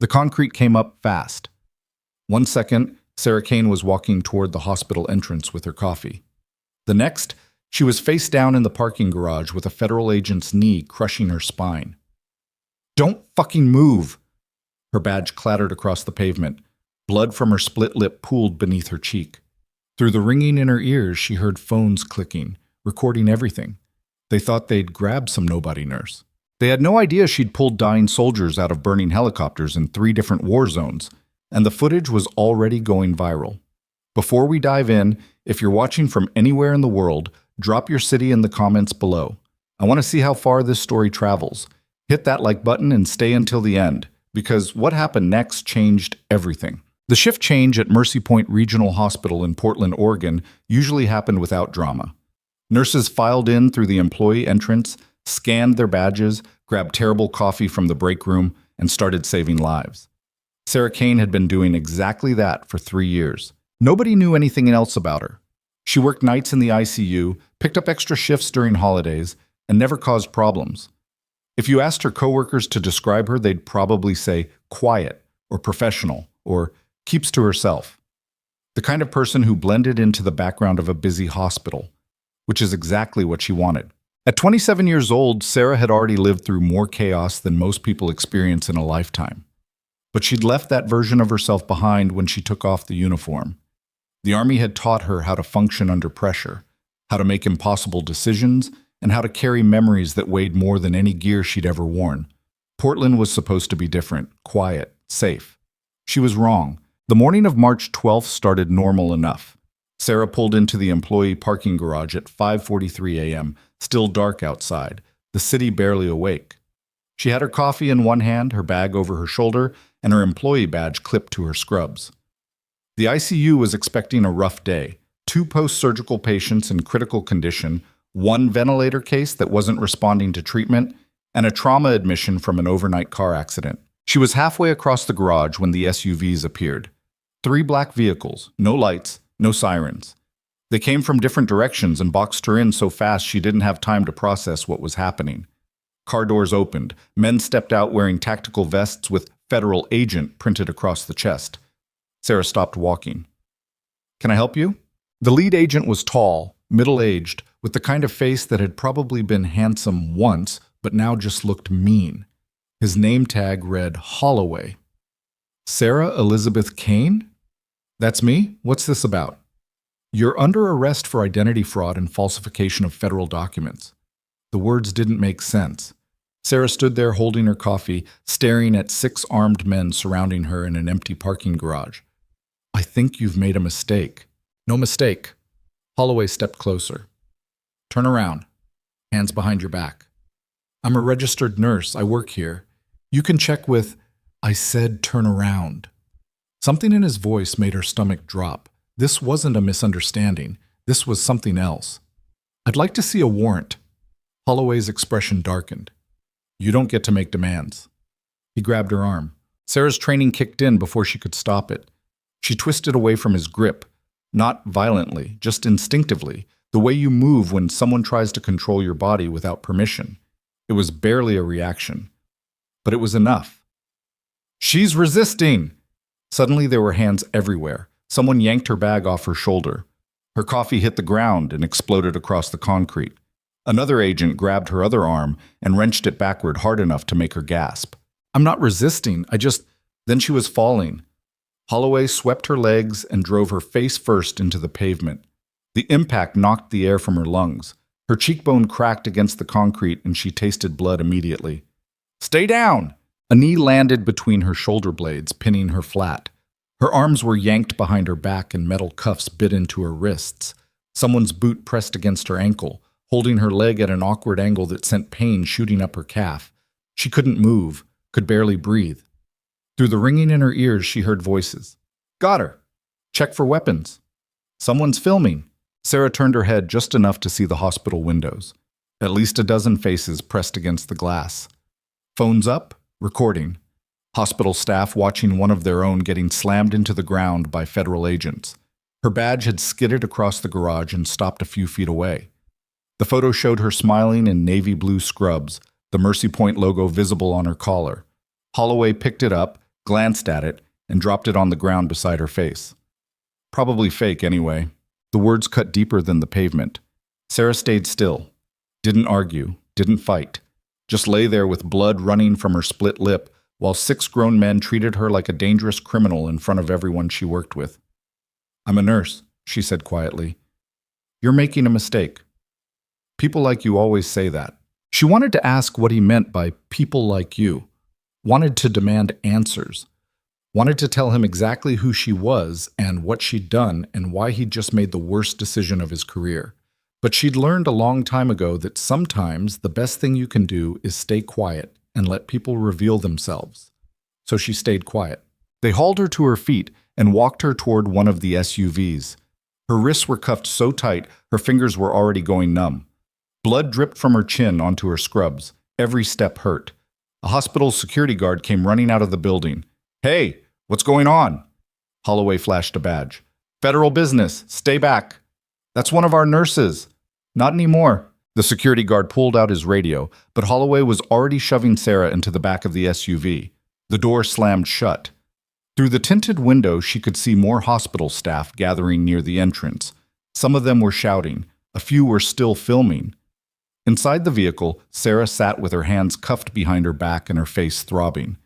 The concrete came up fast. 1 second, Sarah Kane was walking toward the hospital entrance with her coffee. The next, she was face down in the parking garage with a federal agent's knee crushing her spine. "Don't fucking move!" Her badge clattered across the pavement. Blood from her split lip pooled beneath her cheek. Through the ringing in her ears, she heard phones clicking, recording everything. They thought they'd grabbed some nobody nurse. They had no idea she'd pulled dying soldiers out of burning helicopters in 3 different war zones, and the footage was already going viral. Before we dive in, if you're watching from anywhere in the world, drop your city in the comments below. I want to see how far this story travels. Hit that like button and stay until the end, because what happened next changed everything. The shift change at Mercy Point Regional Hospital in Portland, Oregon usually happened without drama. Nurses filed in through the employee entrance, scanned their badges, grabbed terrible coffee from the break room, and started saving lives. Sarah Kane had been doing exactly that for 3 years. Nobody knew anything else about her. She worked nights in the ICU, picked up extra shifts during holidays, and never caused problems. If you asked her coworkers to describe her, they'd probably say quiet or professional or keeps to herself. The kind of person who blended into the background of a busy hospital, which is exactly what she wanted. At 27 years old, Sarah had already lived through more chaos than most people experience in a lifetime. But she'd left that version of herself behind when she took off the uniform. The Army had taught her how to function under pressure, how to make impossible decisions, and how to carry memories that weighed more than any gear she'd ever worn. Portland was supposed to be different, quiet, safe. She was wrong. The morning of March 12th started normal enough. Sarah pulled into the employee parking garage at 5:43 a.m., still dark outside, the city barely awake. She had her coffee in one hand, her bag over her shoulder, and her employee badge clipped to her scrubs. The ICU was expecting a rough day. 2 post-surgical patients in critical condition, 1 ventilator case that wasn't responding to treatment, and a trauma admission from an overnight car accident. She was halfway across the garage when the SUVs appeared. 3 black vehicles, no lights, no sirens. They came from different directions and boxed her in so fast she didn't have time to process what was happening. Car doors opened. Men stepped out wearing tactical vests with "Federal Agent" printed across the chest. Sarah stopped walking. "Can I help you?" The lead agent was tall, middle-aged, with the kind of face that had probably been handsome once, but now just looked mean. His name tag read Holloway. "Sarah Elizabeth Kane? That's me? What's this about?" "You're under arrest for identity fraud and falsification of federal documents." The words didn't make sense. Sarah stood there holding her coffee, staring at 6 armed men surrounding her in an empty parking garage. "I think you've made a mistake." "No mistake." Holloway stepped closer. "Turn around. Hands behind your back." "I'm a registered nurse. I work here. You can check with—" "I said turn around." Something in his voice made her stomach drop. This wasn't a misunderstanding. This was something else. "I'd like to see a warrant." Holloway's expression darkened. "You don't get to make demands." He grabbed her arm. Sarah's training kicked in before she could stop it. She twisted away from his grip. Not violently, just instinctively, the way you move when someone tries to control your body without permission. It was barely a reaction. But it was enough. "She's resisting!" Suddenly there were hands everywhere. Someone yanked her bag off her shoulder. Her coffee hit the ground and exploded across the concrete. Another agent grabbed her other arm and wrenched it backward hard enough to make her gasp. "I'm not resisting, Then she was falling. Holloway swept her legs and drove her face first into the pavement. The impact knocked the air from her lungs. Her cheekbone cracked against the concrete and she tasted blood immediately. "Stay down!" A knee landed between her shoulder blades, pinning her flat. Her arms were yanked behind her back and metal cuffs bit into her wrists. Someone's boot pressed against her ankle, holding her leg at an awkward angle that sent pain shooting up her calf. She couldn't move, could barely breathe. Through the ringing in her ears, she heard voices. "Got her! Check for weapons." "Someone's filming." Sarah turned her head just enough to see the hospital windows. At least a dozen faces pressed against the glass. Phones up, recording. Hospital staff watching one of their own getting slammed into the ground by federal agents. Her badge had skidded across the garage and stopped a few feet away. The photo showed her smiling in navy blue scrubs, the Mercy Point logo visible on her collar. Holloway picked it up, glanced at it, and dropped it on the ground beside her face. Probably fake anyway. The words cut deeper than the pavement. Sarah stayed still. Didn't argue, didn't fight. Just lay there with blood running from her split lip, while 6 grown men treated her like a dangerous criminal in front of everyone she worked with. "I'm a nurse," she said quietly. "You're making a mistake." People like you always say that. She wanted to ask what he meant by people like you. Wanted to demand answers. Wanted to tell him exactly who she was and what she'd done and why he'd just made the worst decision of his career. But she'd learned a long time ago that sometimes the best thing you can do is stay quiet and let people reveal themselves. So she stayed quiet. They hauled her to her feet and walked her toward one of the SUVs. Her wrists were cuffed so tight, her fingers were already going numb. Blood dripped from her chin onto her scrubs. Every step hurt. A hospital security guard came running out of the building. "Hey, what's going on?" Holloway flashed a badge. "Federal business. Stay back." "That's one of our nurses." "Not anymore." The security guard pulled out his radio, but Holloway was already shoving Sarah into the back of the SUV. The door slammed shut. Through the tinted window, she could see more hospital staff gathering near the entrance. Some of them were shouting. A few were still filming. Inside the vehicle, Sarah sat with her hands cuffed behind her back and her face throbbing.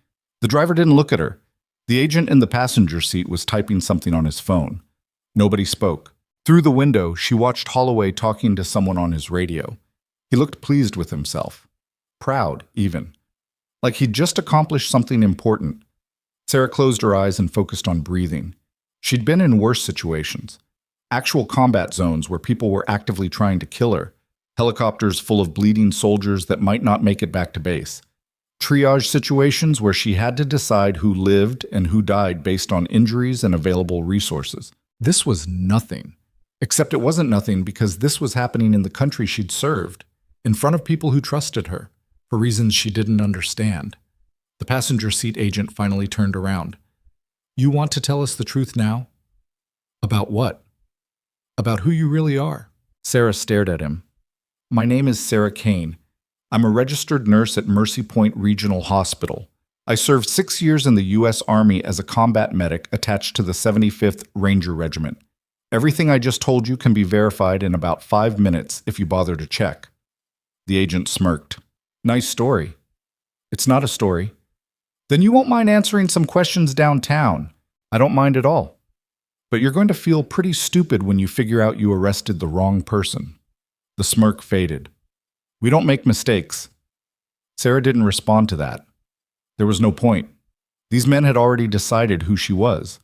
The driver didn't look at her. The agent in the passenger seat was typing something on his phone. Nobody spoke. Through the window, she watched Holloway talking to someone on his radio. He looked pleased with himself. Proud, even. Like he'd just accomplished something important. Sarah closed her eyes and focused on breathing. She'd been in worse situations. Actual combat zones where people were actively trying to kill her. Helicopters full of bleeding soldiers that might not make it back to base. Triage situations where she had to decide who lived and who died based on injuries and available resources. This was nothing. Except it wasn't nothing because this was happening in the country she'd served, in front of people who trusted her, for reasons she didn't understand. The passenger seat agent finally turned around. "You want to tell us the truth now?" "About what?" "About who you really are." Sarah stared at him. "My name is Sarah Kane. I'm a registered nurse at Mercy Point Regional Hospital. I served 6 years in the U.S. Army as a combat medic attached to the 75th Ranger Regiment. Everything I just told you can be verified in about 5 minutes if you bother to check." The agent smirked. "Nice story." "It's not a story." "Then you won't mind answering some questions downtown." "I don't mind at all. But you're going to feel pretty stupid when you figure out you arrested the wrong person." The smirk faded. "We don't make mistakes." Sarah didn't respond to that. There was no point. These men had already decided who she was.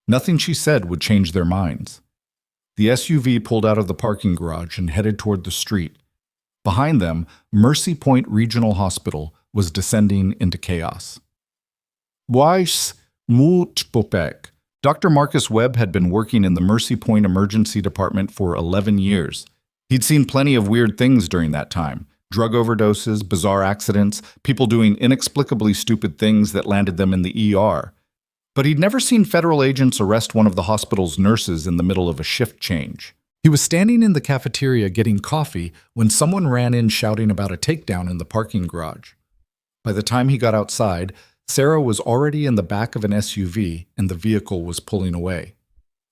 Nothing she said would change their minds. The SUV pulled out of the parking garage and headed toward the street. Behind them, Mercy Point Regional Hospital was descending into chaos. Weiss Multpopek. Dr. Marcus Webb had been working in the Mercy Point Emergency Department for 11 years. He'd seen plenty of weird things during that time. Drug overdoses, bizarre accidents, people doing inexplicably stupid things that landed them in the ER. But he'd never seen federal agents arrest one of the hospital's nurses in the middle of a shift change. He was standing in the cafeteria getting coffee when someone ran in shouting about a takedown in the parking garage. By the time he got outside, Sarah was already in the back of an SUV and the vehicle was pulling away.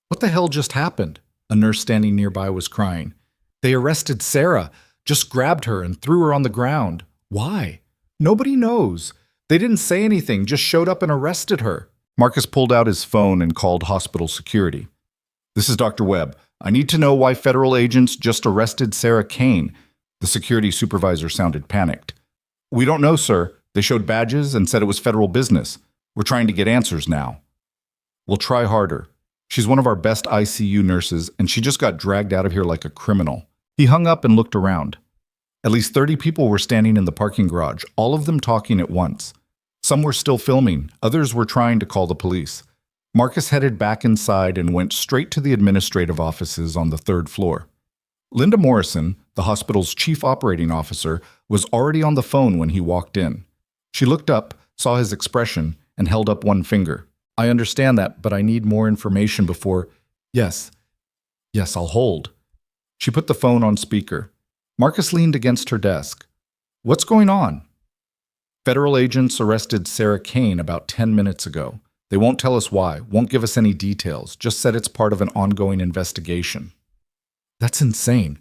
"What the hell just happened?" A nurse standing nearby was crying. "They arrested Sarah, just grabbed her and threw her on the ground. Why? Nobody knows. They didn't say anything, just showed up and arrested her." Marcus pulled out his phone and called hospital security. "This is Dr. Webb. I need to know why federal agents just arrested Sarah Kane." The security supervisor sounded panicked. "We don't know, sir. They showed badges and said it was federal business. We're trying to get answers now." "We'll try harder. She's one of our best ICU nurses, and she just got dragged out of here like a criminal." He hung up and looked around. At least 30 people were standing in the parking garage, all of them talking at once. Some were still filming, others were trying to call the police. Marcus headed back inside and went straight to the administrative offices on the 3rd floor. Linda Morrison, the hospital's chief operating officer, was already on the phone when he walked in. She looked up, saw his expression, and held up one finger. "I understand that, but I need more information before—" Yes, I'll hold." She put the phone on speaker. Marcus leaned against her desk. "What's going on?" Federal agents arrested Sarah Kane about 10 minutes ago. They won't tell us why, won't give us any details, just said it's part of an ongoing investigation. That's insane.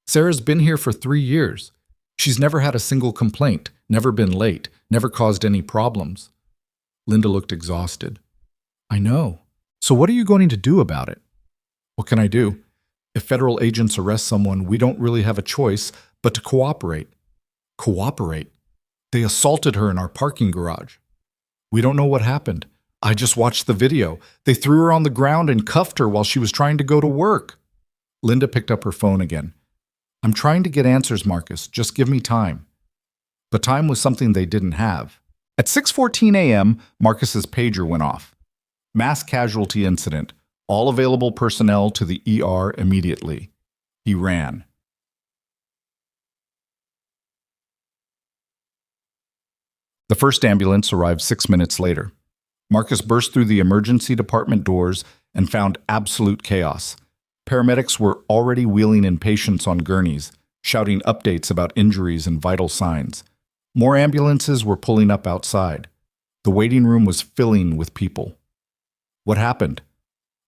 Sarah's been here for 3 years. She's never had a single complaint, never been late, never caused any problems. Linda looked exhausted. I know. So what are you going to do about it? What can I do? If federal agents arrest someone, we don't really have a choice but to cooperate. Cooperate? They assaulted her in our parking garage. We don't know what happened. I just watched the video. They threw her on the ground and cuffed her while she was trying to go to work. Linda picked up her phone again. I'm trying to get answers, Marcus. Just give me time. But time was something they didn't have. At 6:14 a.m., Marcus's pager went off. Mass casualty incident. All available personnel to the ER immediately. He ran. The first ambulance arrived 6 minutes later. Marcus burst through the emergency department doors and found absolute chaos. Paramedics were already wheeling in patients on gurneys, shouting updates about injuries and vital signs. More ambulances were pulling up outside. The waiting room was filling with people. What happened?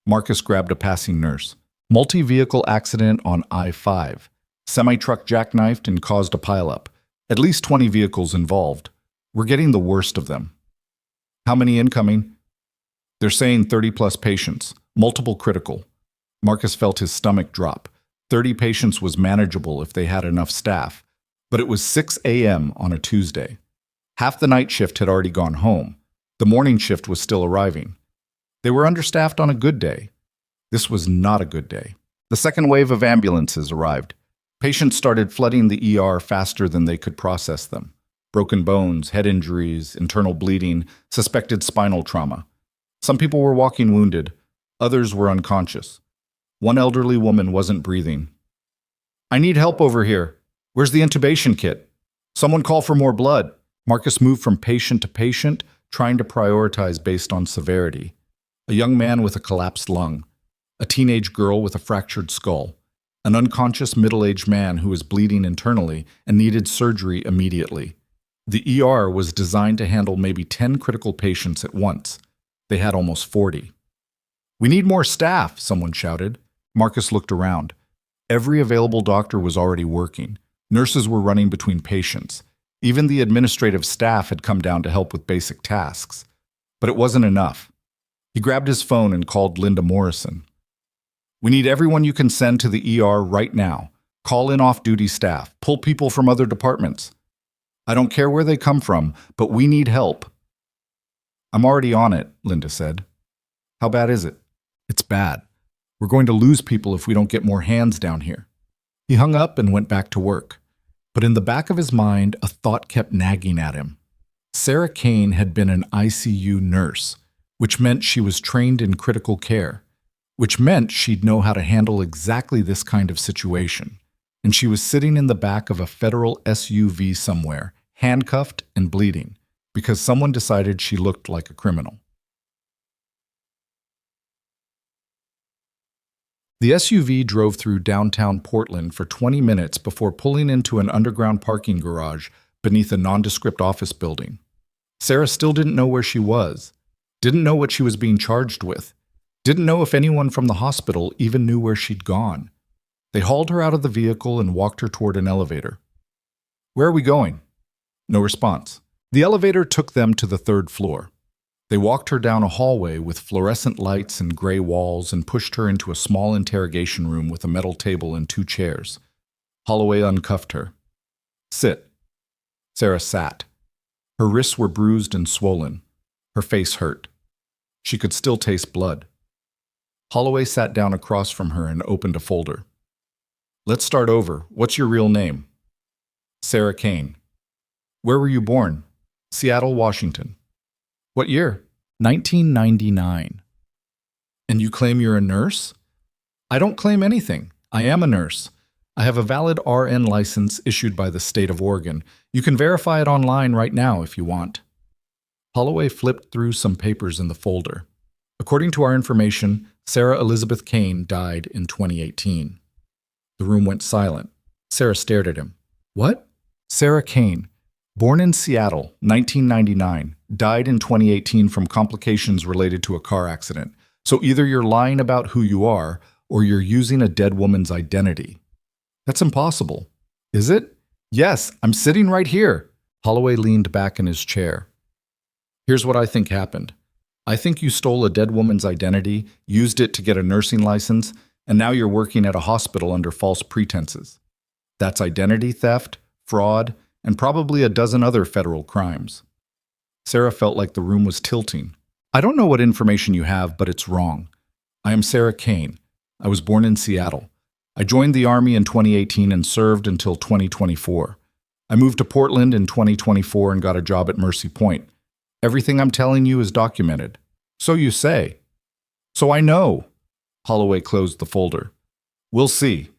Marcus grabbed a passing nurse. Multi-vehicle accident on I-5. Semi-truck jackknifed and caused a pileup. At least 20 vehicles involved. We're getting the worst of them. How many incoming? They're saying 30-plus patients, multiple critical. Marcus felt his stomach drop. 30 patients was manageable if they had enough staff. But it was 6 a.m. on a Tuesday. Half the night shift had already gone home. The morning shift was still arriving. They were understaffed on a good day. This was not a good day. The second wave of ambulances arrived. Patients started flooding the ER faster than they could process them. Broken bones, head injuries, internal bleeding, suspected spinal trauma. Some people were walking wounded. Others were unconscious. One elderly woman wasn't breathing. I need help over here. Where's the intubation kit? Someone call for more blood. Marcus moved from patient to patient, trying to prioritize based on severity. A young man with a collapsed lung. A teenage girl with a fractured skull. An unconscious middle-aged man who was bleeding internally and needed surgery immediately. The ER was designed to handle maybe 10 critical patients at once. They had almost 40. We need more staff, someone shouted. Marcus looked around. Every available doctor was already working. Nurses were running between patients. Even the administrative staff had come down to help with basic tasks. But it wasn't enough. He grabbed his phone and called Linda Morrison. We need everyone you can send to the ER right now. Call in off-duty staff. Pull people from other departments. I don't care where they come from, but we need help. I'm already on it, Linda said. How bad is it? It's bad. We're going to lose people if we don't get more hands down here. He hung up and went back to work. But in the back of his mind, a thought kept nagging at him. Sarah Kane had been an ICU nurse, which meant she was trained in critical care, which meant she'd know how to handle exactly this kind of situation. And she was sitting in the back of a federal SUV somewhere, handcuffed and bleeding, because someone decided she looked like a criminal. The SUV drove through downtown Portland for 20 minutes before pulling into an underground parking garage beneath a nondescript office building. Sarah still didn't know where she was, didn't know what she was being charged with, didn't know if anyone from the hospital even knew where she'd gone. They hauled her out of the vehicle and walked her toward an elevator. Where are we going? No response. The elevator took them to the 3rd floor. They walked her down a hallway with fluorescent lights and gray walls and pushed her into a small interrogation room with a metal table and 2 chairs. Holloway uncuffed her. Sit. Sarah sat. Her wrists were bruised and swollen. Her face hurt. She could still taste blood. Holloway sat down across from her and opened a folder. Let's start over. What's your real name? Sarah Kane. Where were you born? Seattle, Washington. What year? 1999. And you claim you're a nurse? I don't claim anything. I am a nurse. I have a valid RN license issued by the state of Oregon. You can verify it online right now if you want. Holloway flipped through some papers in the folder. According to our information, Sarah Elizabeth Kane died in 2018. The room went silent. Sarah stared at him. What? Sarah Kane. Born in Seattle, 1999, died in 2018 from complications related to a car accident. So either you're lying about who you are, or you're using a dead woman's identity. That's impossible. Is it? Yes, I'm sitting right here. Holloway leaned back in his chair. Here's what I think happened. I think you stole a dead woman's identity, used it to get a nursing license, and now you're working at a hospital under false pretenses. That's identity theft, fraud, and probably a dozen other federal crimes. Sarah felt like the room was tilting. I don't know what information you have, but it's wrong. I am Sarah Kane. I was born in Seattle. I joined the Army in 2018 and served until 2024. I moved to Portland in 2024 and got a job at Mercy Point. Everything I'm telling you is documented. So you say. So I know. Holloway closed the folder. We'll see.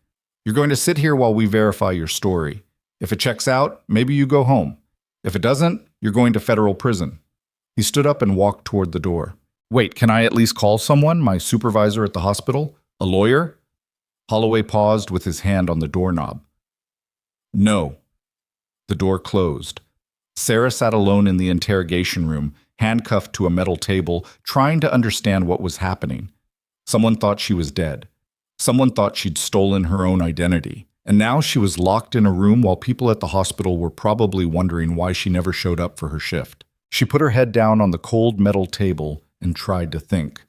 You're going to sit here while we verify your story. If it checks out, maybe you go home. If it doesn't, you're going to federal prison. He stood up and walked toward the door. Wait, can I at least call someone, my supervisor at the hospital? A lawyer? Holloway paused with his hand on the doorknob. No. The door closed. Sarah sat alone in the interrogation room, handcuffed to a metal table, trying to understand what was happening. Someone thought she was dead. Someone thought she'd stolen her own identity. And now she was locked in a room while people at the hospital were probably wondering why she never showed up for her shift. She put her head down on the cold metal table and tried to think.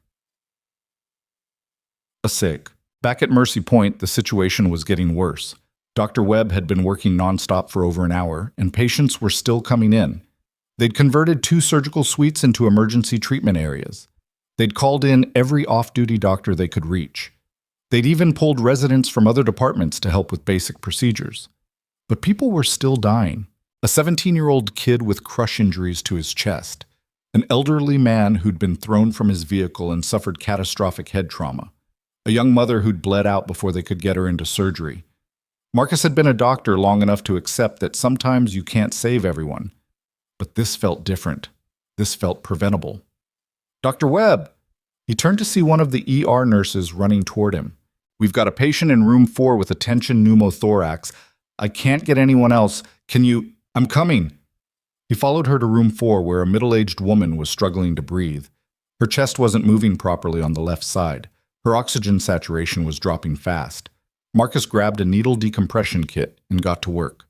Back at Mercy Point, the situation was getting worse. Dr. Webb had been working nonstop for over an hour, and patients were still coming in. They'd converted 2 surgical suites into emergency treatment areas. They'd called in every off-duty doctor they could reach. They'd even pulled residents from other departments to help with basic procedures. But people were still dying. A 17-year-old kid with crush injuries to his chest. An elderly man who'd been thrown from his vehicle and suffered catastrophic head trauma. A young mother who'd bled out before they could get her into surgery. Marcus had been a doctor long enough to accept that sometimes you can't save everyone. But this felt different. This felt preventable. Dr. Webb! He turned to see one of the ER nurses running toward him. We've got a patient in room 4 with a tension pneumothorax. I can't get anyone else. Can you... I'm coming. He followed her to room 4 where a middle-aged woman was struggling to breathe. Her chest wasn't moving properly on the left side. Her oxygen saturation was dropping fast. Marcus grabbed a needle decompression kit and got to work.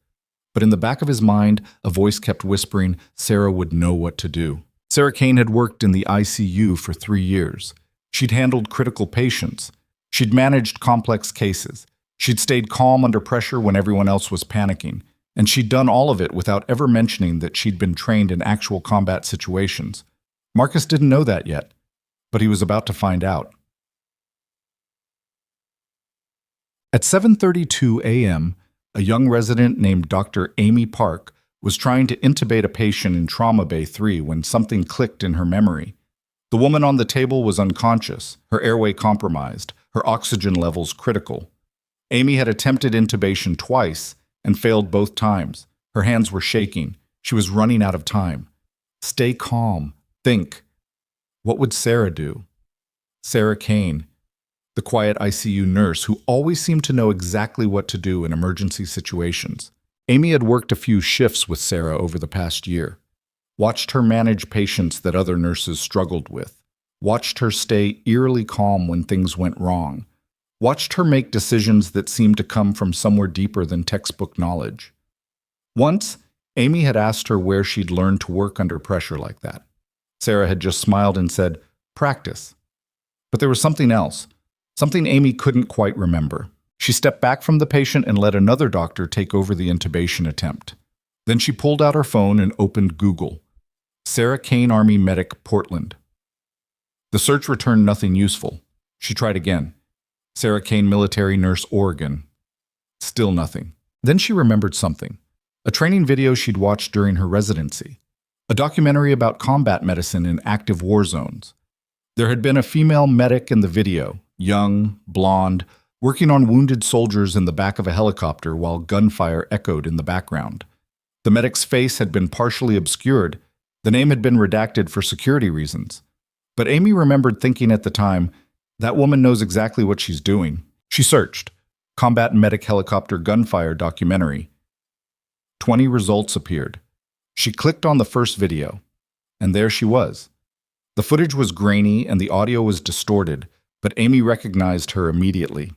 But in the back of his mind, a voice kept whispering Sarah would know what to do. Sarah Kane had worked in the ICU for 3 years. She'd handled critical patients. She'd managed complex cases. She'd stayed calm under pressure when everyone else was panicking. And she'd done all of it without ever mentioning that she'd been trained in actual combat situations. Marcus didn't know that yet, but he was about to find out. At 7:32 a.m., a young resident named Dr. Amy Park was trying to intubate a patient in Trauma Bay 3 when something clicked in her memory. The woman on the table was unconscious, her airway compromised, her oxygen levels critical. Amy had attempted intubation twice and failed both times. Her hands were shaking. She was running out of time. Stay calm. Think. What would Sarah do? Sarah Kane, the quiet ICU nurse who always seemed to know exactly what to do in emergency situations. Amy had worked a few shifts with Sarah over the past year. Watched her manage patients that other nurses struggled with. Watched her stay eerily calm when things went wrong. Watched her make decisions that seemed to come from somewhere deeper than textbook knowledge. Once, Amy had asked her where she'd learned to work under pressure like that. Sarah had just smiled and said, "Practice." But there was something else, something Amy couldn't quite remember. She stepped back from the patient and let another doctor take over the intubation attempt. Then she pulled out her phone and opened Google. Sarah Kane Army Medic, Portland. The search returned nothing useful. She tried again. Sarah Kane Military Nurse, Oregon. Still nothing. Then she remembered something. A training video she'd watched during her residency. A documentary about combat medicine in active war zones. There had been a female medic in the video, young, blonde, working on wounded soldiers in the back of a helicopter while gunfire echoed in the background. The medic's face had been partially obscured. The name had been redacted for security reasons. But Amy remembered thinking at the time, that woman knows exactly what she's doing. She searched. Combat medic helicopter gunfire documentary. 20 results appeared. She clicked on the first video, and there she was. The footage was grainy and the audio was distorted, but Amy recognized her immediately.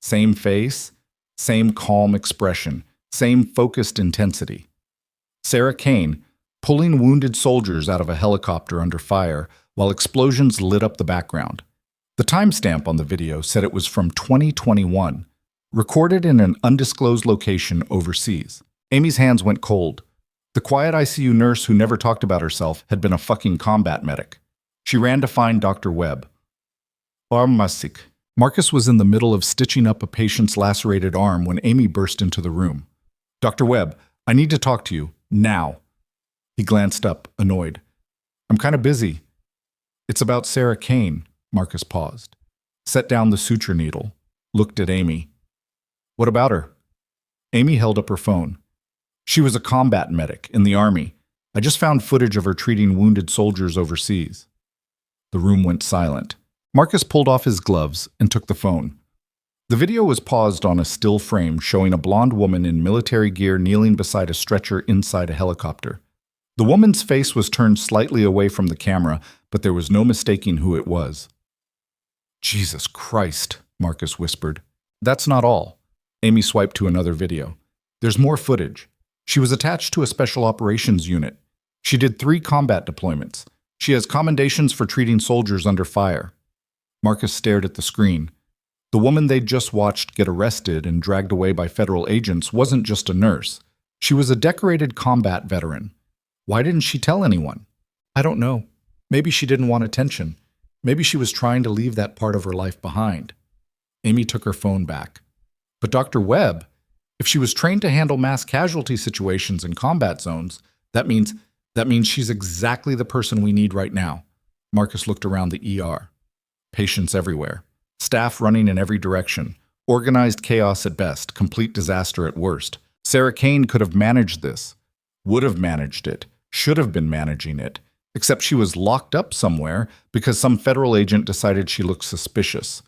Same face, same calm expression, same focused intensity. Sarah Kane, pulling wounded soldiers out of a helicopter under fire while explosions lit up the background. The timestamp on the video said it was from 2021, recorded in an undisclosed location overseas. Amy's hands went cold. The quiet ICU nurse who never talked about herself had been a fucking combat medic. She ran to find Dr. Webb. Armasik. Marcus was in the middle of stitching up a patient's lacerated arm when Amy burst into the room. Dr. Webb, I need to talk to you, now. He glanced up, annoyed. I'm kind of busy. It's about Sarah Kane. Marcus paused, set down the suture needle, looked at Amy. What about her? Amy held up her phone. She was a combat medic in the Army. I just found footage of her treating wounded soldiers overseas. The room went silent. Marcus pulled off his gloves and took the phone. The video was paused on a still frame showing a blonde woman in military gear kneeling beside a stretcher inside a helicopter. The woman's face was turned slightly away from the camera, but there was no mistaking who it was. Jesus Christ, Marcus whispered. That's not all. Amy swiped to another video. There's more footage. She was attached to a special operations unit. She did 3 combat deployments. She has commendations for treating soldiers under fire. Marcus stared at the screen. The woman they'd just watched get arrested and dragged away by federal agents wasn't just a nurse. She was a decorated combat veteran. Why didn't she tell anyone? I don't know. Maybe she didn't want attention. Maybe she was trying to leave that part of her life behind. Amy took her phone back. But Dr. Webb, if she was trained to handle mass casualty situations in combat zones, that means she's exactly the person we need right now. Marcus looked around the ER. Patients everywhere. Staff running in every direction. Organized chaos at best, complete disaster at worst. Sarah Kane could have managed this. Would have managed it. Should have been managing it. Except she was locked up somewhere because some federal agent decided she looked suspicious.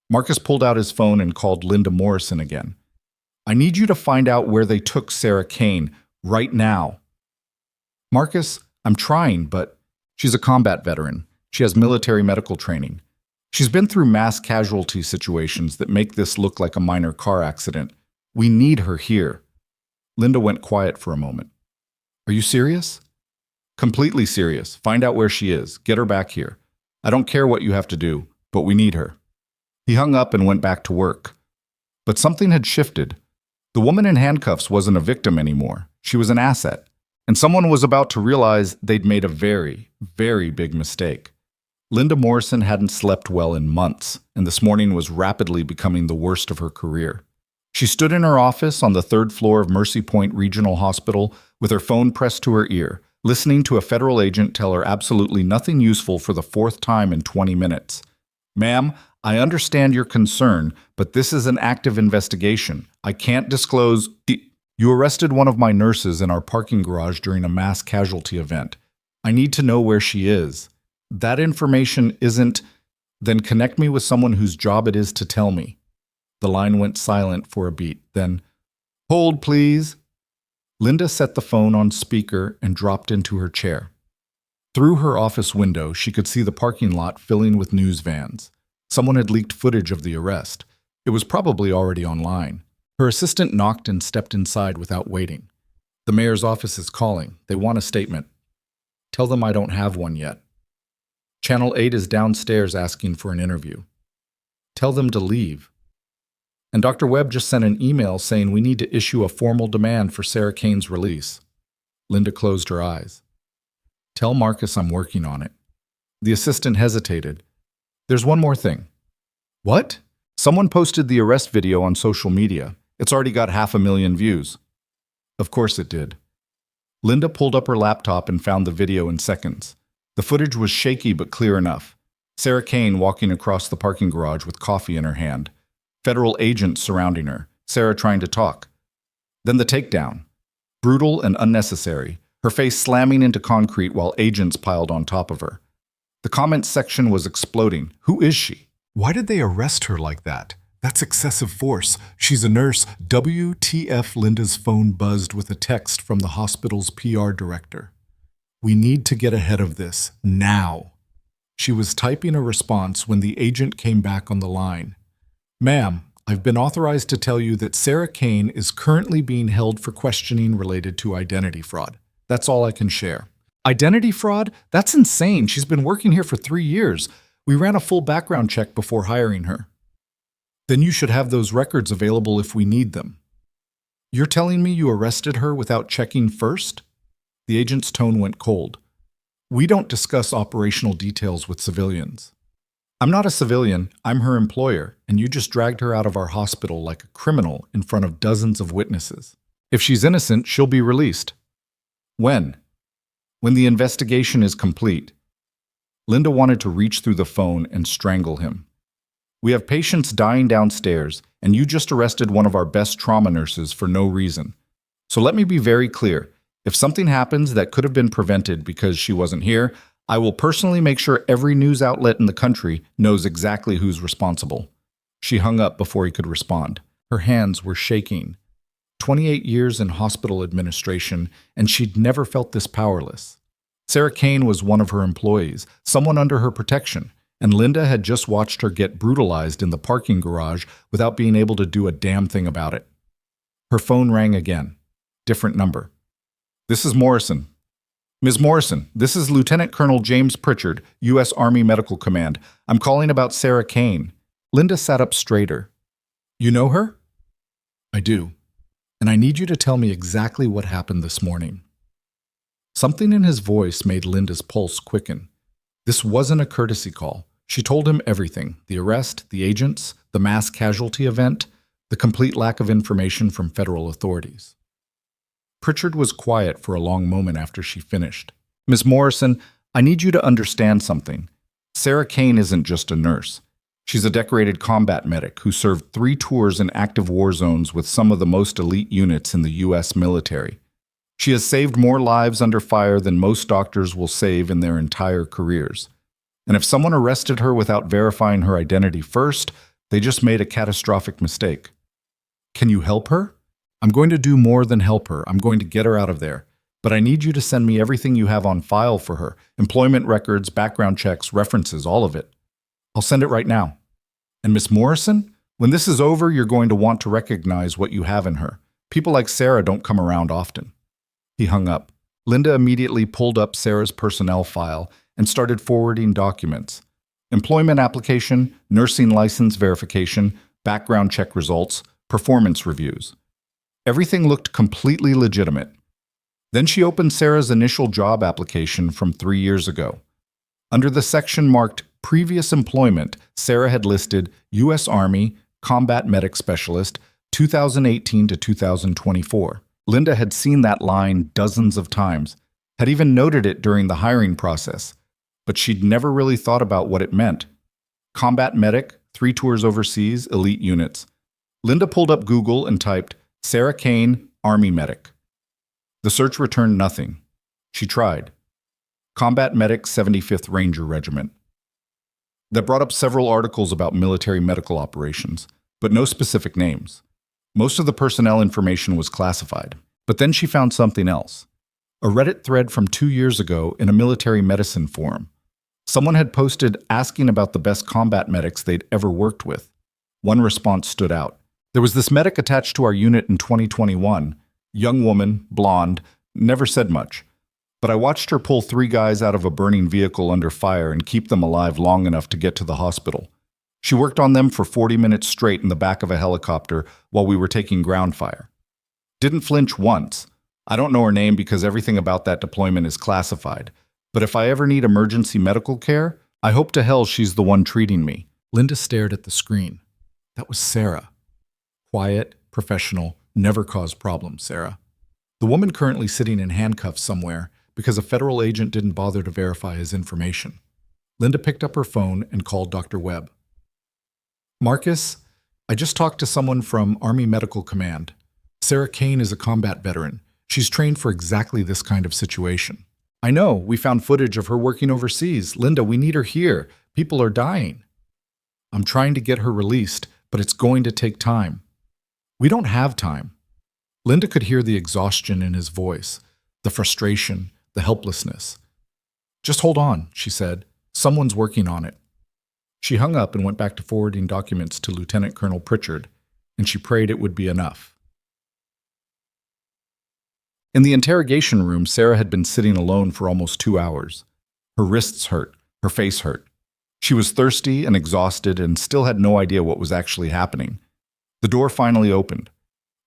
Marcus pulled out his phone and called Linda Morrison again. I need you to find out where they took Sarah Kane, right now. Marcus, I'm trying, but she's a combat veteran. She has military medical training. She's been through mass casualty situations that make this look like a minor car accident. We need her here. Linda went quiet for a moment. Are you serious? Completely serious. Find out where she is. Get her back here. I don't care what you have to do, but we need her. He hung up and went back to work. But something had shifted. The woman in handcuffs wasn't a victim anymore. She was an asset. And someone was about to realize they'd made a very, very big mistake. Linda Morrison hadn't slept well in months, and this morning was rapidly becoming the worst of her career. She stood in her office on the 3rd floor of Mercy Point Regional Hospital with her phone pressed to her ear, listening to a federal agent tell her absolutely nothing useful for the 4th time in 20 minutes. Ma'am, I understand your concern, but this is an active investigation. I can't disclose. You arrested one of my nurses in our parking garage during a mass casualty event. I need to know where she is. That information isn't. Then connect me with someone whose job it is to tell me. The line went silent for a beat. Then, hold, please. Linda set the phone on speaker and dropped into her chair. Through her office window, she could see the parking lot filling with news vans. Someone had leaked footage of the arrest. It was probably already online. Her assistant knocked and stepped inside without waiting. The mayor's office is calling. They want a statement. Tell them I don't have one yet. Channel 8 is downstairs asking for an interview. Tell them to leave. And Dr. Webb just sent an email saying we need to issue a formal demand for Sarah Kane's release. Linda closed her eyes. Tell Marcus I'm working on it. The assistant hesitated. There's one more thing. What? Someone posted the arrest video on social media. It's already got 500,000 views. Of course it did. Linda pulled up her laptop and found the video in seconds. The footage was shaky but clear enough. Sarah Kane walking across the parking garage with coffee in her hand. Federal agents surrounding her. Sarah trying to talk. Then the takedown. Brutal and unnecessary. Her face slamming into concrete while agents piled on top of her. The comments section was exploding. Who is she? Why did they arrest her like that? That's excessive force. She's a nurse. WTF, Linda's phone buzzed with a text from the hospital's PR director. We need to get ahead of this, now. She was typing a response when the agent came back on the line. Ma'am, I've been authorized to tell you that Sarah Kane is currently being held for questioning related to identity fraud. That's all I can share. Identity fraud? That's insane. She's been working here for 3 years. We ran a full background check before hiring her. Then you should have those records available if we need them. You're telling me you arrested her without checking first? The agent's tone went cold. We don't discuss operational details with civilians. I'm not a civilian, I'm her employer, and you just dragged her out of our hospital like a criminal in front of dozens of witnesses. If she's innocent, she'll be released. When? When the investigation is complete. Linda wanted to reach through the phone and strangle him. We have patients dying downstairs, and you just arrested one of our best trauma nurses for no reason. So let me be very clear. If something happens that could have been prevented because she wasn't here, I will personally make sure every news outlet in the country knows exactly who's responsible. She hung up before he could respond. Her hands were shaking. 28 years in hospital administration, and she'd never felt this powerless. Sarah Kane was one of her employees, someone under her protection, and Linda had just watched her get brutalized in the parking garage without being able to do a damn thing about it. Her phone rang again. Different number. This is Morrison. Ms. Morrison, this is Lieutenant Colonel James Pritchard, U.S. Army Medical Command. I'm calling about Sarah Kane. Linda sat up straighter. You know her? I do. And I need you to tell me exactly what happened this morning. Something in his voice made Linda's pulse quicken. This wasn't a courtesy call. She told him everything: the arrest, the agents, the mass casualty event, the complete lack of information from federal authorities. Pritchard was quiet for a long moment after she finished. Ms. Morrison, I need you to understand something. Sarah Kane isn't just a nurse. She's a decorated combat medic who served 3 tours in active war zones with some of the most elite units in the U.S. military. She has saved more lives under fire than most doctors will save in their entire careers. And if someone arrested her without verifying her identity first, they just made a catastrophic mistake. Can you help her? I'm going to do more than help her. I'm going to get her out of there. But I need you to send me everything you have on file for her. Employment records, background checks, references, all of it. I'll send it right now. And Miss Morrison, when this is over, you're going to want to recognize what you have in her. People like Sarah don't come around often. He hung up. Linda immediately pulled up Sarah's personnel file and started forwarding documents. Employment application, nursing license verification, background check results, performance reviews. Everything looked completely legitimate. Then she opened Sarah's initial job application from 3 years ago. Under the section marked Previous Employment, Sarah had listed U.S. Army, Combat Medic Specialist, 2018 to 2024. Linda had seen that line dozens of times, had even noted it during the hiring process, but she'd never really thought about what it meant. Combat Medic, 3 tours overseas, elite units. Linda pulled up Google and typed, Sarah Kane, Army Medic. The search returned nothing. She tried. Combat Medic 75th Ranger Regiment. That brought up several articles about military medical operations, but no specific names. Most of the personnel information was classified. But then she found something else. A Reddit thread from 2 years ago in a military medicine forum. Someone had posted asking about the best combat medics they'd ever worked with. One response stood out. There was this medic attached to our unit in 2021. Young woman, blonde, never said much. But I watched her pull 3 guys out of a burning vehicle under fire and keep them alive long enough to get to the hospital. She worked on them for 40 minutes straight in the back of a helicopter while we were taking ground fire. Didn't flinch once. I don't know her name because everything about that deployment is classified. But if I ever need emergency medical care, I hope to hell she's the one treating me. Linda stared at the screen. That was Sarah. Quiet, professional, never caused problems, Sarah. The woman currently sitting in handcuffs somewhere because a federal agent didn't bother to verify his information. Linda picked up her phone and called Dr. Webb. Marcus, I just talked to someone from Army Medical Command. Sarah Kane is a combat veteran. She's trained for exactly this kind of situation. I know, we found footage of her working overseas. Linda, we need her here. People are dying. I'm trying to get her released, but it's going to take time. We don't have time. Linda could hear the exhaustion in his voice, the frustration, the helplessness. Just hold on, she said. Someone's working on it. She hung up and went back to forwarding documents to Lieutenant Colonel Pritchard, and she prayed it would be enough. In the interrogation room, Sarah had been sitting alone for almost 2 hours. Her wrists hurt, her face hurt. She was thirsty and exhausted and still had no idea what was actually happening. The door finally opened.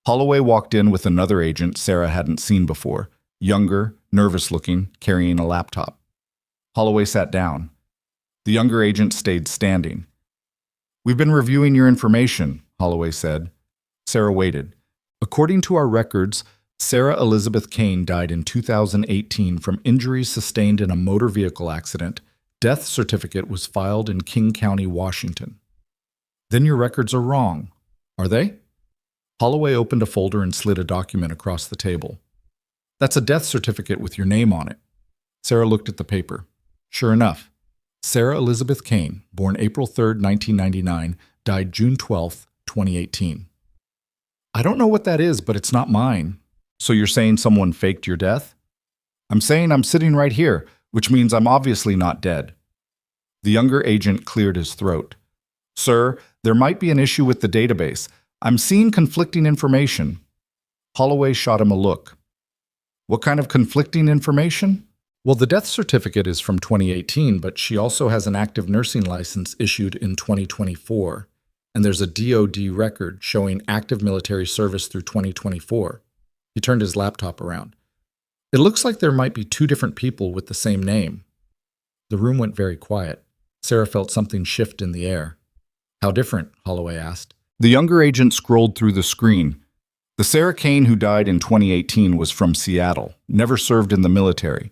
Holloway walked in with another agent Sarah hadn't seen before, younger, nervous-looking, carrying a laptop. Holloway sat down. The younger agent stayed standing. "We've been reviewing your information," Holloway said. Sarah waited. "According to our records, Sarah Elizabeth Kane died in 2018 from injuries sustained in a motor vehicle accident. Death certificate was filed in King County, Washington." "Then your records are wrong. Are they?" Holloway opened a folder and slid a document across the table. "That's a death certificate with your name on it." Sarah looked at the paper. Sure enough, Sarah Elizabeth Kane, born April 3, 1999, died June 12, 2018. "I don't know what that is, but it's not mine." "So you're saying someone faked your death?" "I'm saying I'm sitting right here, which means I'm obviously not dead." The younger agent cleared his throat. "Sir, there might be an issue with the database. I'm seeing conflicting information." Holloway shot him a look. "What kind of conflicting information?" "Well, the death certificate is from 2018, but she also has an active nursing license issued in 2024, and there's a DOD record showing active military service through 2024. He turned his laptop around. "It looks like there might be 2 different people with the same name." The room went very quiet. Sarah felt something shift in the air. "How different?" Holloway asked. The younger agent scrolled through the screen. "The Sarah Kane who died in 2018 was from Seattle, never served in the military.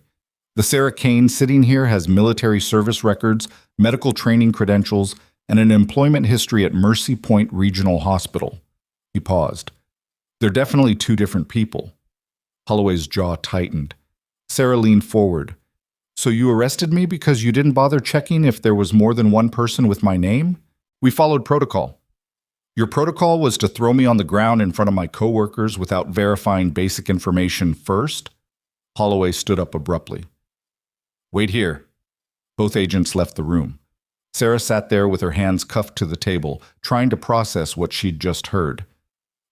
The Sarah Kane sitting here has military service records, medical training credentials, and an employment history at Mercy Point Regional Hospital." He paused. "They're definitely 2 different people." Holloway's jaw tightened. Sarah leaned forward. "So you arrested me because you didn't bother checking if there was more than one person with my name?" "We followed protocol." "Your protocol was to throw me on the ground in front of my coworkers without verifying basic information first?" Holloway stood up abruptly. "Wait here." Both agents left the room. Sarah sat there with her hands cuffed to the table, trying to process what she'd just heard.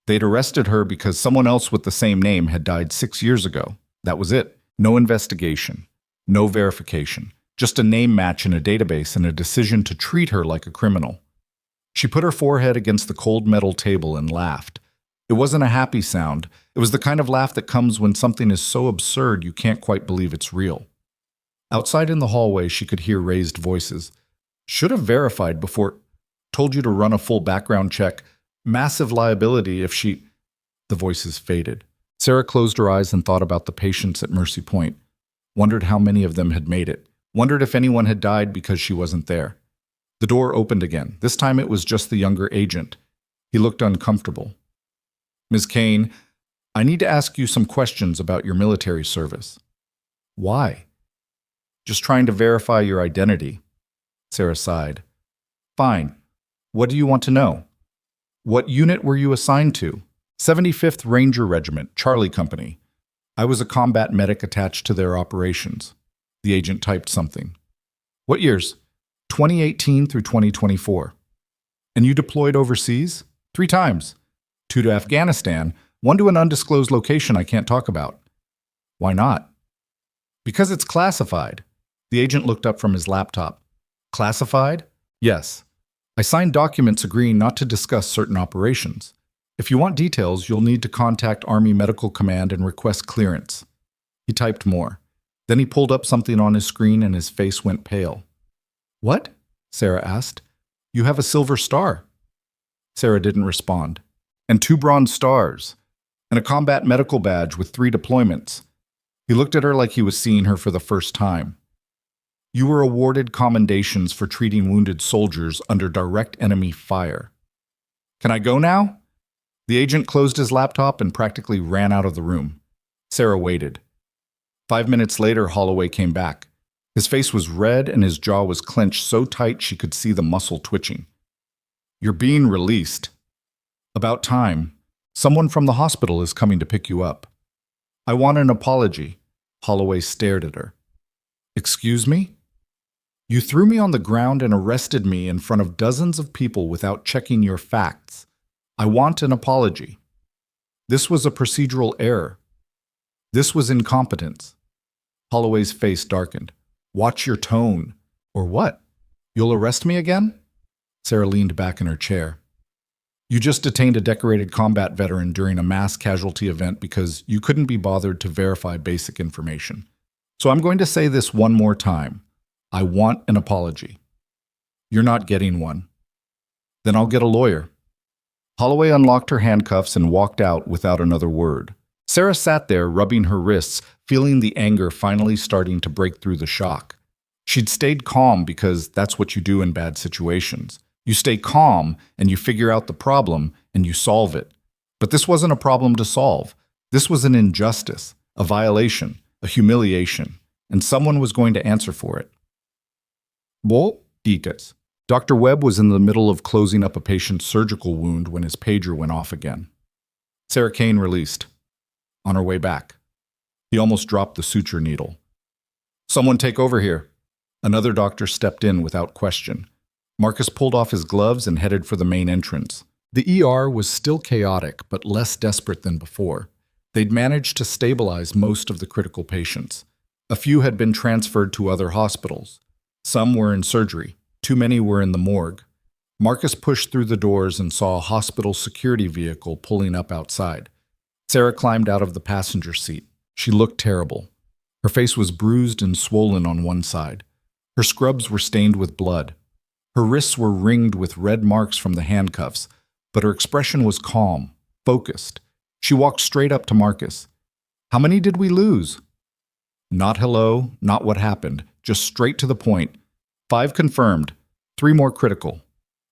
They'd arrested her because someone else with the same name had died 6 years ago. That was it. No investigation. No verification. Just a name match in a database and a decision to treat her like a criminal. She put her forehead against the cold metal table and laughed. It wasn't a happy sound. It was the kind of laugh that comes when something is so absurd you can't quite believe it's real. Outside in the hallway, she could hear raised voices. "Should have verified before. Told you to run a full background check. Massive liability if she—" The voices faded. Sarah closed her eyes and thought about the patients at Mercy Point. Wondered how many of them had made it. Wondered if anyone had died because she wasn't there. The door opened again. This time it was just the younger agent. He looked uncomfortable. "Ms. Kane, I need to ask you some questions about your military service." "Why?" "Just trying to verify your identity." Sarah sighed. "Fine. What do you want to know?" "What unit were you assigned to?" 75th Ranger Regiment, Charlie Company. "I was a combat medic attached to their operations." The agent typed something. "What years?" 2018 through 2024. "And you deployed overseas?" 3 times. 2 to Afghanistan, 1 to an undisclosed location I can't talk about." "Why not?" "Because it's classified." The agent looked up from his laptop. "Classified?" "Yes. I signed documents agreeing not to discuss certain operations. If you want details, you'll need to contact Army Medical Command and request clearance." He typed more. Then he pulled up something on his screen and his face went pale. "What?" Sarah asked. "You have a silver star." Sarah didn't respond. "And 2 bronze stars. And a combat medical badge with 3 deployments." He looked at her like he was seeing her for the first time. "You were awarded commendations for treating wounded soldiers under direct enemy fire." "Can I go now?" The agent closed his laptop and practically ran out of the room. Sarah waited. 5 minutes later, Holloway came back. His face was red and his jaw was clenched so tight she could see the muscle twitching. You're being released. About time. Someone from the hospital is coming to pick you up. I want an apology. Holloway stared at her. Excuse me? You threw me on the ground and arrested me in front of dozens of people without checking your facts. I want an apology. This was a procedural error. This was incompetence. Holloway's face darkened. Watch your tone. Or what? You'll arrest me again? Sarah leaned back in her chair. You just detained a decorated combat veteran during a mass casualty event because you couldn't be bothered to verify basic information. So I'm going to say this one more time. I want an apology. You're not getting one. Then I'll get a lawyer. Holloway unlocked her handcuffs and walked out without another word. Sarah sat there, rubbing her wrists, feeling the anger finally starting to break through the shock. She'd stayed calm because that's what you do in bad situations. You stay calm and you figure out the problem and you solve it. But this wasn't a problem to solve. This was an injustice, a violation, a humiliation, and someone was going to answer for it. Details. Dr. Webb was in the middle of closing up a patient's surgical wound when his pager went off again. Sarah Kane released. On her way back. He almost dropped the suture needle. Someone take over here. Another doctor stepped in without question. Marcus pulled off his gloves and headed for the main entrance. The ER was still chaotic, but less desperate than before. They'd managed to stabilize most of the critical patients. A few had been transferred to other hospitals. Some were in surgery. Too many were in the morgue. Marcus pushed through the doors and saw a hospital security vehicle pulling up outside. Sarah climbed out of the passenger seat. She looked terrible. Her face was bruised and swollen on one side. Her scrubs were stained with blood. Her wrists were ringed with red marks from the handcuffs, but her expression was calm, focused. She walked straight up to Marcus. How many did we lose? Not hello, not what happened, just straight to the point. 5 confirmed, 3 more critical.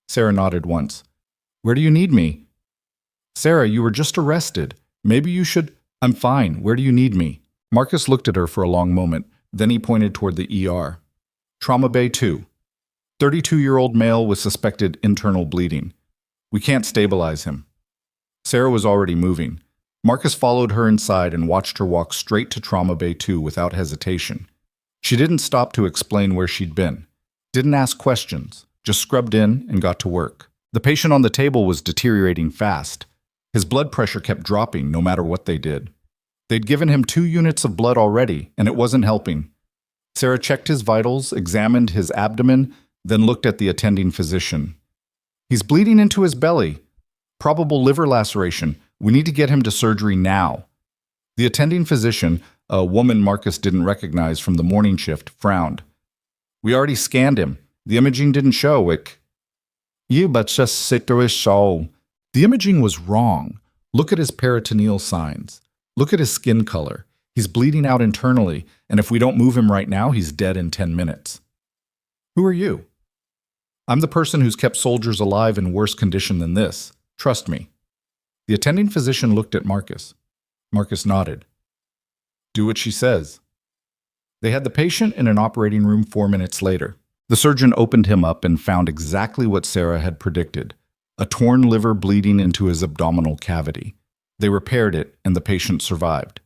Sarah nodded once. Where do you need me? Sarah, you were just arrested. Maybe you should… I'm fine. Where do you need me? Marcus looked at her for a long moment. Then he pointed toward the ER. Trauma Bay 2. 32-year-old male with suspected internal bleeding. We can't stabilize him. Sarah was already moving. Marcus followed her inside and watched her walk straight to Trauma Bay 2 without hesitation. She didn't stop to explain where she'd been. Didn't ask questions. Just scrubbed in and got to work. The patient on the table was deteriorating fast. His blood pressure kept dropping no matter what they did. They'd given him 2 units of blood already, and it wasn't helping. Sarah checked his vitals, examined his abdomen, then looked at the attending physician. He's bleeding into his belly. Probable liver laceration. We need to get him to surgery now. The attending physician, a woman Marcus didn't recognize from the morning shift, frowned. We already scanned him. The imaging didn't show it. The imaging was wrong. Look at his peritoneal signs. Look at his skin color. He's bleeding out internally, and if we don't move him right now, he's dead in 10 minutes. Who are you? I'm the person who's kept soldiers alive in worse condition than this. Trust me. The attending physician looked at Marcus. Marcus nodded. Do what she says. They had the patient in an operating room 4 minutes later. The surgeon opened him up and found exactly what Sarah had predicted. A torn liver bleeding into his abdominal cavity. They repaired it, and the patient survived.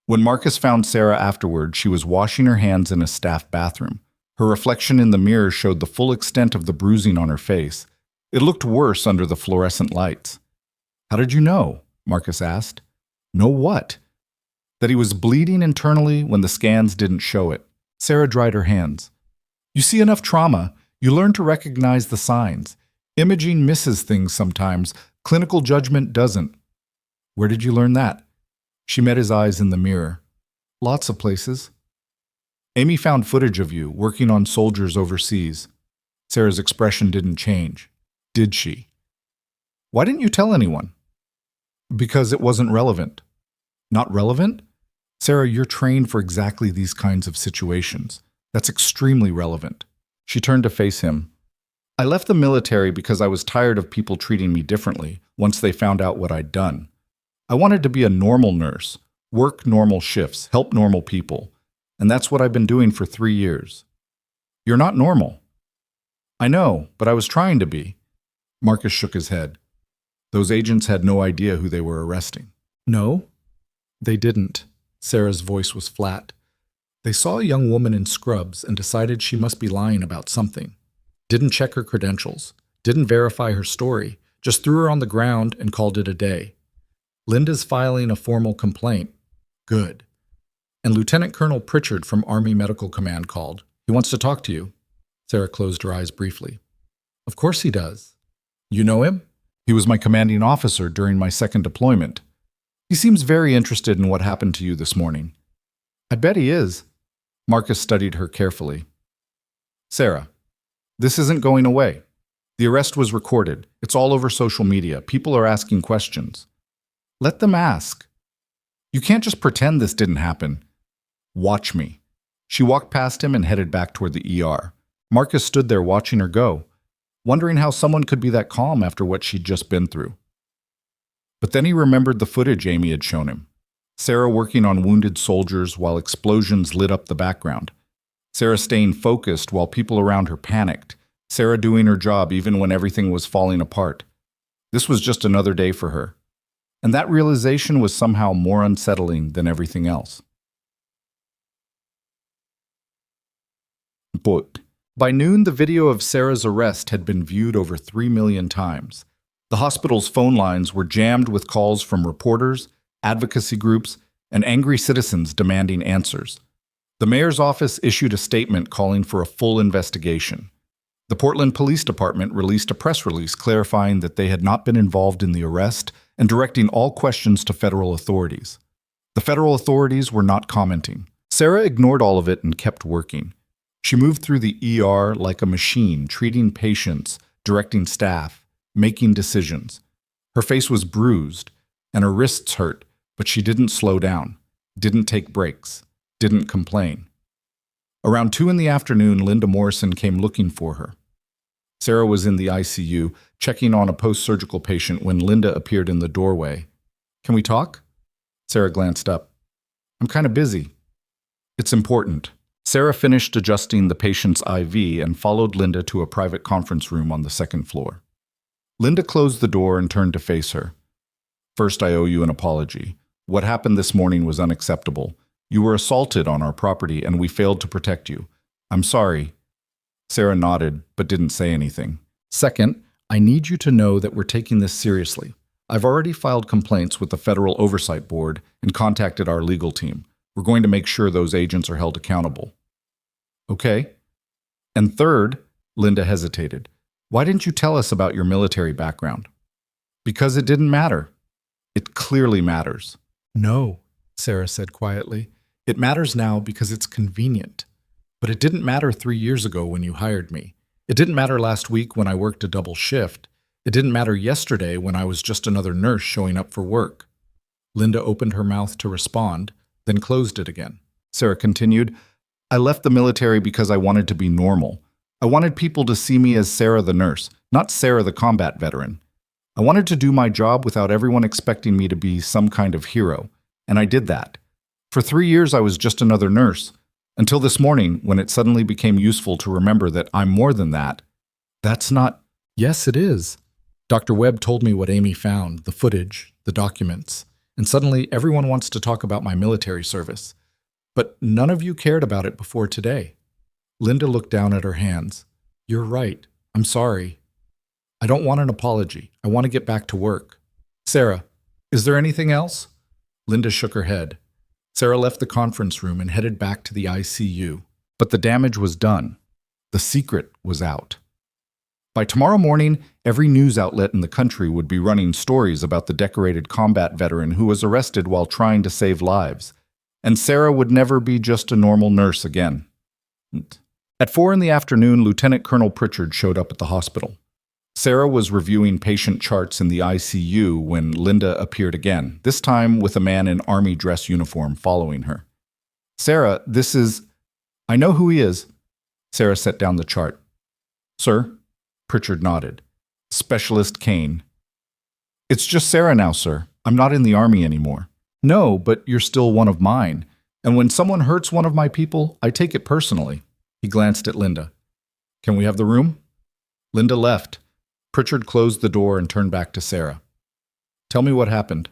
When Marcus found Sarah afterward, she was washing her hands in a staff bathroom. Her reflection in the mirror showed the full extent of the bruising on her face. It looked worse under the fluorescent lights. How did you know? Marcus asked. Know what? That he was bleeding internally when the scans didn't show it. Sarah dried her hands. You see enough trauma, you learn to recognize the signs. Imaging misses things sometimes. Clinical judgment doesn't. Where did you learn that? She met his eyes in the mirror. Lots of places. Amy found footage of you working on soldiers overseas. Sarah's expression didn't change. Did she? Why didn't you tell anyone? Because it wasn't relevant. Not relevant? Sarah, you're trained for exactly these kinds of situations. That's extremely relevant. She turned to face him. I left the military because I was tired of people treating me differently once they found out what I'd done. I wanted to be a normal nurse, work normal shifts, help normal people. And that's what I've been doing for 3 years. You're not normal. I know, but I was trying to be. Marcus shook his head. Those agents had no idea who they were arresting. No, they didn't. Sarah's voice was flat. They saw a young woman in scrubs and decided she must be lying about something. Didn't check her credentials, didn't verify her story, just threw her on the ground and called it a day. Linda's filing a formal complaint. Good. And Lieutenant Colonel Pritchard from Army Medical Command called. He wants to talk to you. Sarah closed her eyes briefly. Of course he does. You know him? He was my commanding officer during my second deployment. He seems very interested in what happened to you this morning. I bet he is. Marcus studied her carefully. Sarah, this isn't going away. The arrest was recorded. It's all over social media. People are asking questions. Let them ask. You can't just pretend this didn't happen. Watch me. She walked past him and headed back toward the ER. Marcus stood there watching her go, wondering how someone could be that calm after what she'd just been through. But then he remembered the footage Amy had shown him. Sarah working on wounded soldiers while explosions lit up the background. Sarah staying focused while people around her panicked. Sarah doing her job even when everything was falling apart. This was just another day for her. And that realization was somehow more unsettling than everything else. But by noon, the video of Sarah's arrest had been viewed over 3 million times. The hospital's phone lines were jammed with calls from reporters, advocacy groups, and angry citizens demanding answers. The mayor's office issued a statement calling for a full investigation. The Portland Police Department released a press release clarifying that they had not been involved in the arrest and directing all questions to federal authorities. The federal authorities were not commenting. Sarah ignored all of it and kept working. She moved through the ER like a machine, treating patients, directing staff, making decisions. Her face was bruised, and her wrists hurt, but she didn't slow down, didn't take breaks, didn't complain. Around 2 in the afternoon, Linda Morrison came looking for her. Sarah was in the ICU, checking on a post-surgical patient when Linda appeared in the doorway. Can we talk? Sarah glanced up. I'm kind of busy. It's important. Sarah finished adjusting the patient's IV and followed Linda to a private conference room on the second floor. Linda closed the door and turned to face her. First, I owe you an apology. What happened this morning was unacceptable. You were assaulted on our property and we failed to protect you. I'm sorry. Sarah nodded, but didn't say anything. Second, I need you to know that we're taking this seriously. I've already filed complaints with the Federal Oversight Board and contacted our legal team. We're going to make sure those agents are held accountable. Okay. And third, Linda hesitated. Why didn't you tell us about your military background? Because it didn't matter. It clearly matters. No, Sarah said quietly. It matters now because it's convenient. But it didn't matter 3 years ago when you hired me. It didn't matter last week when I worked a double shift. It didn't matter yesterday when I was just another nurse showing up for work. Linda opened her mouth to respond, then closed it again. Sarah continued, I left the military because I wanted to be normal. I wanted people to see me as Sarah the nurse, not Sarah the combat veteran. I wanted to do my job without everyone expecting me to be some kind of hero, and I did that. For 3 years I was just another nurse, until this morning when it suddenly became useful to remember that I'm more than that. That's not... Yes, it is. Dr. Webb told me what Amy found, the footage, the documents, and suddenly everyone wants to talk about my military service. But none of you cared about it before today. Linda looked down at her hands. You're right. I'm sorry. I don't want an apology. I want to get back to work. Sarah, is there anything else? Linda shook her head. Sarah left the conference room and headed back to the ICU. But the damage was done. The secret was out. By tomorrow morning, every news outlet in the country would be running stories about the decorated combat veteran who was arrested while trying to save lives. And Sarah would never be just a normal nurse again. At 4 in the afternoon, Lieutenant Colonel Pritchard showed up at the hospital. Sarah was reviewing patient charts in the ICU when Linda appeared again, this time with a man in Army dress uniform following her. Sarah, this is... I know who he is. Sarah set down the chart. Sir? Pritchard nodded. Specialist Kane. It's just Sarah now, sir. I'm not in the Army anymore. No, but you're still one of mine. And when someone hurts one of my people, I take it personally. He glanced at Linda. Can we have the room? Linda left. Pritchard closed the door and turned back to Sarah. Tell me what happened.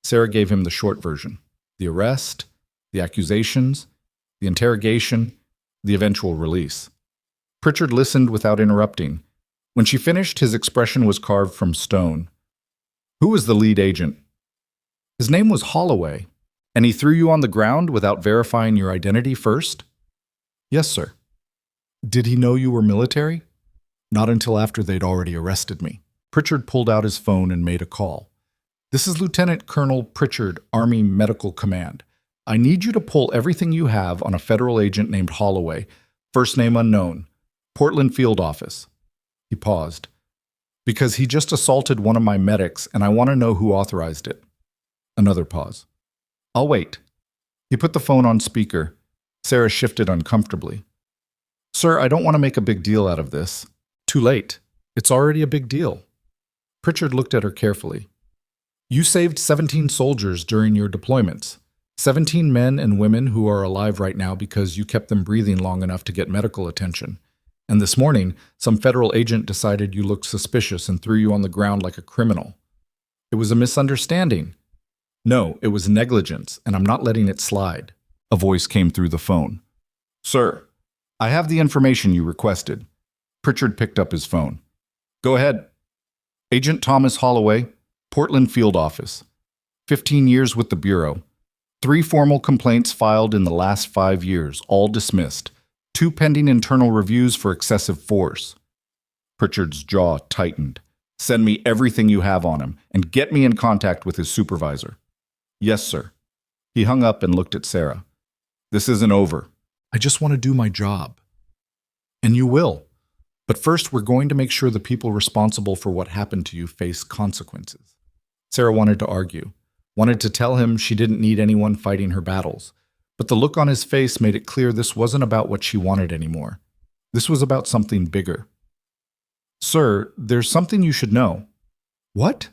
Sarah gave him the short version. The arrest, the accusations, the interrogation, the eventual release. Pritchard listened without interrupting. When she finished, his expression was carved from stone. Who was the lead agent? His name was Holloway, and he threw you on the ground without verifying your identity first? Yes, sir. Did he know you were military? Not until after they'd already arrested me. Pritchard pulled out his phone and made a call. This is Lieutenant Colonel Pritchard, Army Medical Command. I need you to pull everything you have on a federal agent named Holloway, first name unknown, Portland Field Office. He paused. Because he just assaulted one of my medics, and I want to know who authorized it. Another pause. I'll wait. He put the phone on speaker. Sarah shifted uncomfortably. Sir, I don't want to make a big deal out of this. Too late. It's already a big deal. Pritchard looked at her carefully. You saved 17 soldiers during your deployments. 17 men and women who are alive right now because you kept them breathing long enough to get medical attention. And this morning, some federal agent decided you looked suspicious and threw you on the ground like a criminal. It was a misunderstanding. No, it was negligence, and I'm not letting it slide. A voice came through the phone. Sir, I have the information you requested. Pritchard picked up his phone. Go ahead. Agent Thomas Holloway, Portland Field Office. 15 years with the Bureau. 3 formal complaints filed in the last 5 years, all dismissed. 2 pending internal reviews for excessive force. Pritchard's jaw tightened. Send me everything you have on him, and get me in contact with his supervisor. Yes, sir. He hung up and looked at Sarah. This isn't over. I just want to do my job. And you will. But first, we're going to make sure the people responsible for what happened to you face consequences. Sarah wanted to argue, wanted to tell him she didn't need anyone fighting her battles. But the look on his face made it clear this wasn't about what she wanted anymore. This was about something bigger. Sir, there's something you should know. What?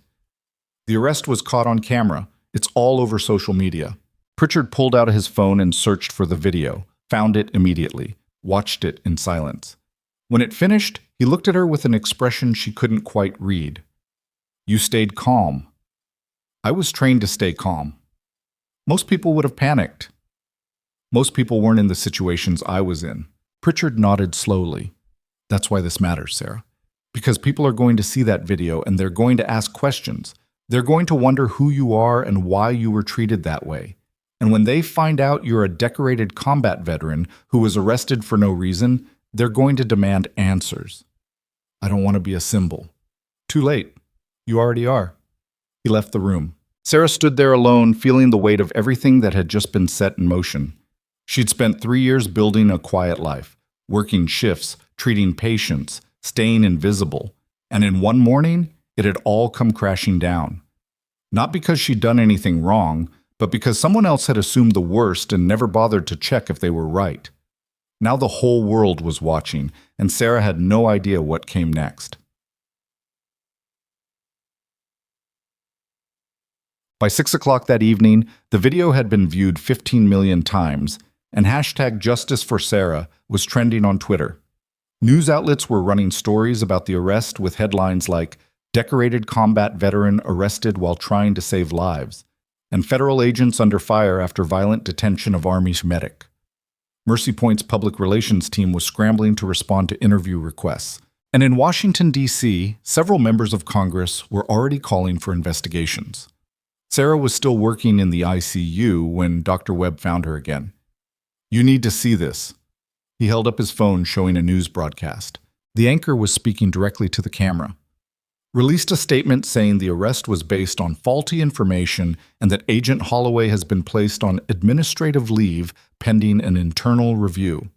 The arrest was caught on camera. It's all over social media. Pritchard pulled out his phone and searched for the video, found it immediately, watched it in silence. When it finished, he looked at her with an expression she couldn't quite read. You stayed calm. I was trained to stay calm. Most people would have panicked. Most people weren't in the situations I was in. Pritchard nodded slowly. That's why this matters, Sarah. Because people are going to see that video and they're going to ask questions. They're going to wonder who you are and why you were treated that way. And when they find out you're a decorated combat veteran who was arrested for no reason, they're going to demand answers. I don't want to be a symbol. Too late. You already are. He left the room. Sarah stood there alone, feeling the weight of everything that had just been set in motion. She'd spent 3 years building a quiet life, working shifts, treating patients, staying invisible. And in one morning, it had all come crashing down. Not because she'd done anything wrong, but because someone else had assumed the worst and never bothered to check if they were right. Now the whole world was watching, and Sarah had no idea what came next. By 6 o'clock that evening, the video had been viewed 15 million times, and hashtag Justice for Sarah was trending on Twitter. News outlets were running stories about the arrest with headlines like, Decorated Combat Veteran Arrested While Trying to Save Lives, and Federal Agents Under Fire After Violent Detention of Army Medic. Mercy Point's public relations team was scrambling to respond to interview requests. And in Washington, D.C., several members of Congress were already calling for investigations. Sarah was still working in the ICU when Dr. Webb found her again. You need to see this. He held up his phone showing a news broadcast. The anchor was speaking directly to the camera. Released a statement saying the arrest was based on faulty information and that Agent Holloway has been placed on administrative leave pending an internal review.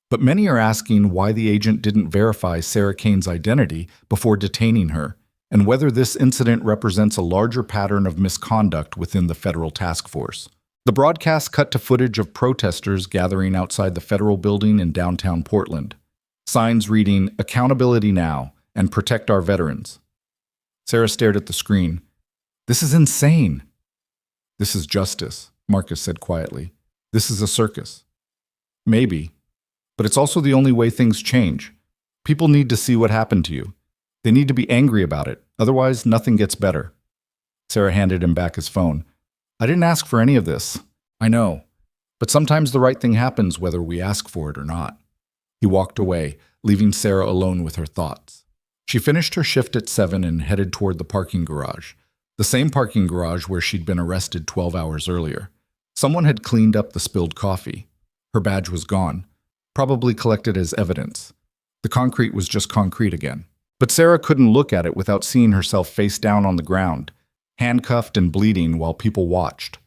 But many are asking why the agent didn't verify Sarah Kane's identity before detaining her, and whether this incident represents a larger pattern of misconduct within the federal task force. The broadcast cut to footage of protesters gathering outside the federal building in downtown Portland. Signs reading, "Accountability Now," and "Protect Our Veterans." Sarah stared at the screen. This is insane. This is justice, Marcus said quietly. This is a circus. Maybe, but it's also the only way things change. People need to see what happened to you. They need to be angry about it, otherwise nothing gets better. Sarah handed him back his phone. I didn't ask for any of this. I know. But sometimes the right thing happens whether we ask for it or not. He walked away, leaving Sarah alone with her thoughts. She finished her shift at 7 and headed toward the parking garage. The same parking garage where she'd been arrested 12 hours earlier. Someone had cleaned up the spilled coffee. Her badge was gone, probably collected as evidence. The concrete was just concrete again. But Sarah couldn't look at it without seeing herself face down on the ground, handcuffed and bleeding while people watched.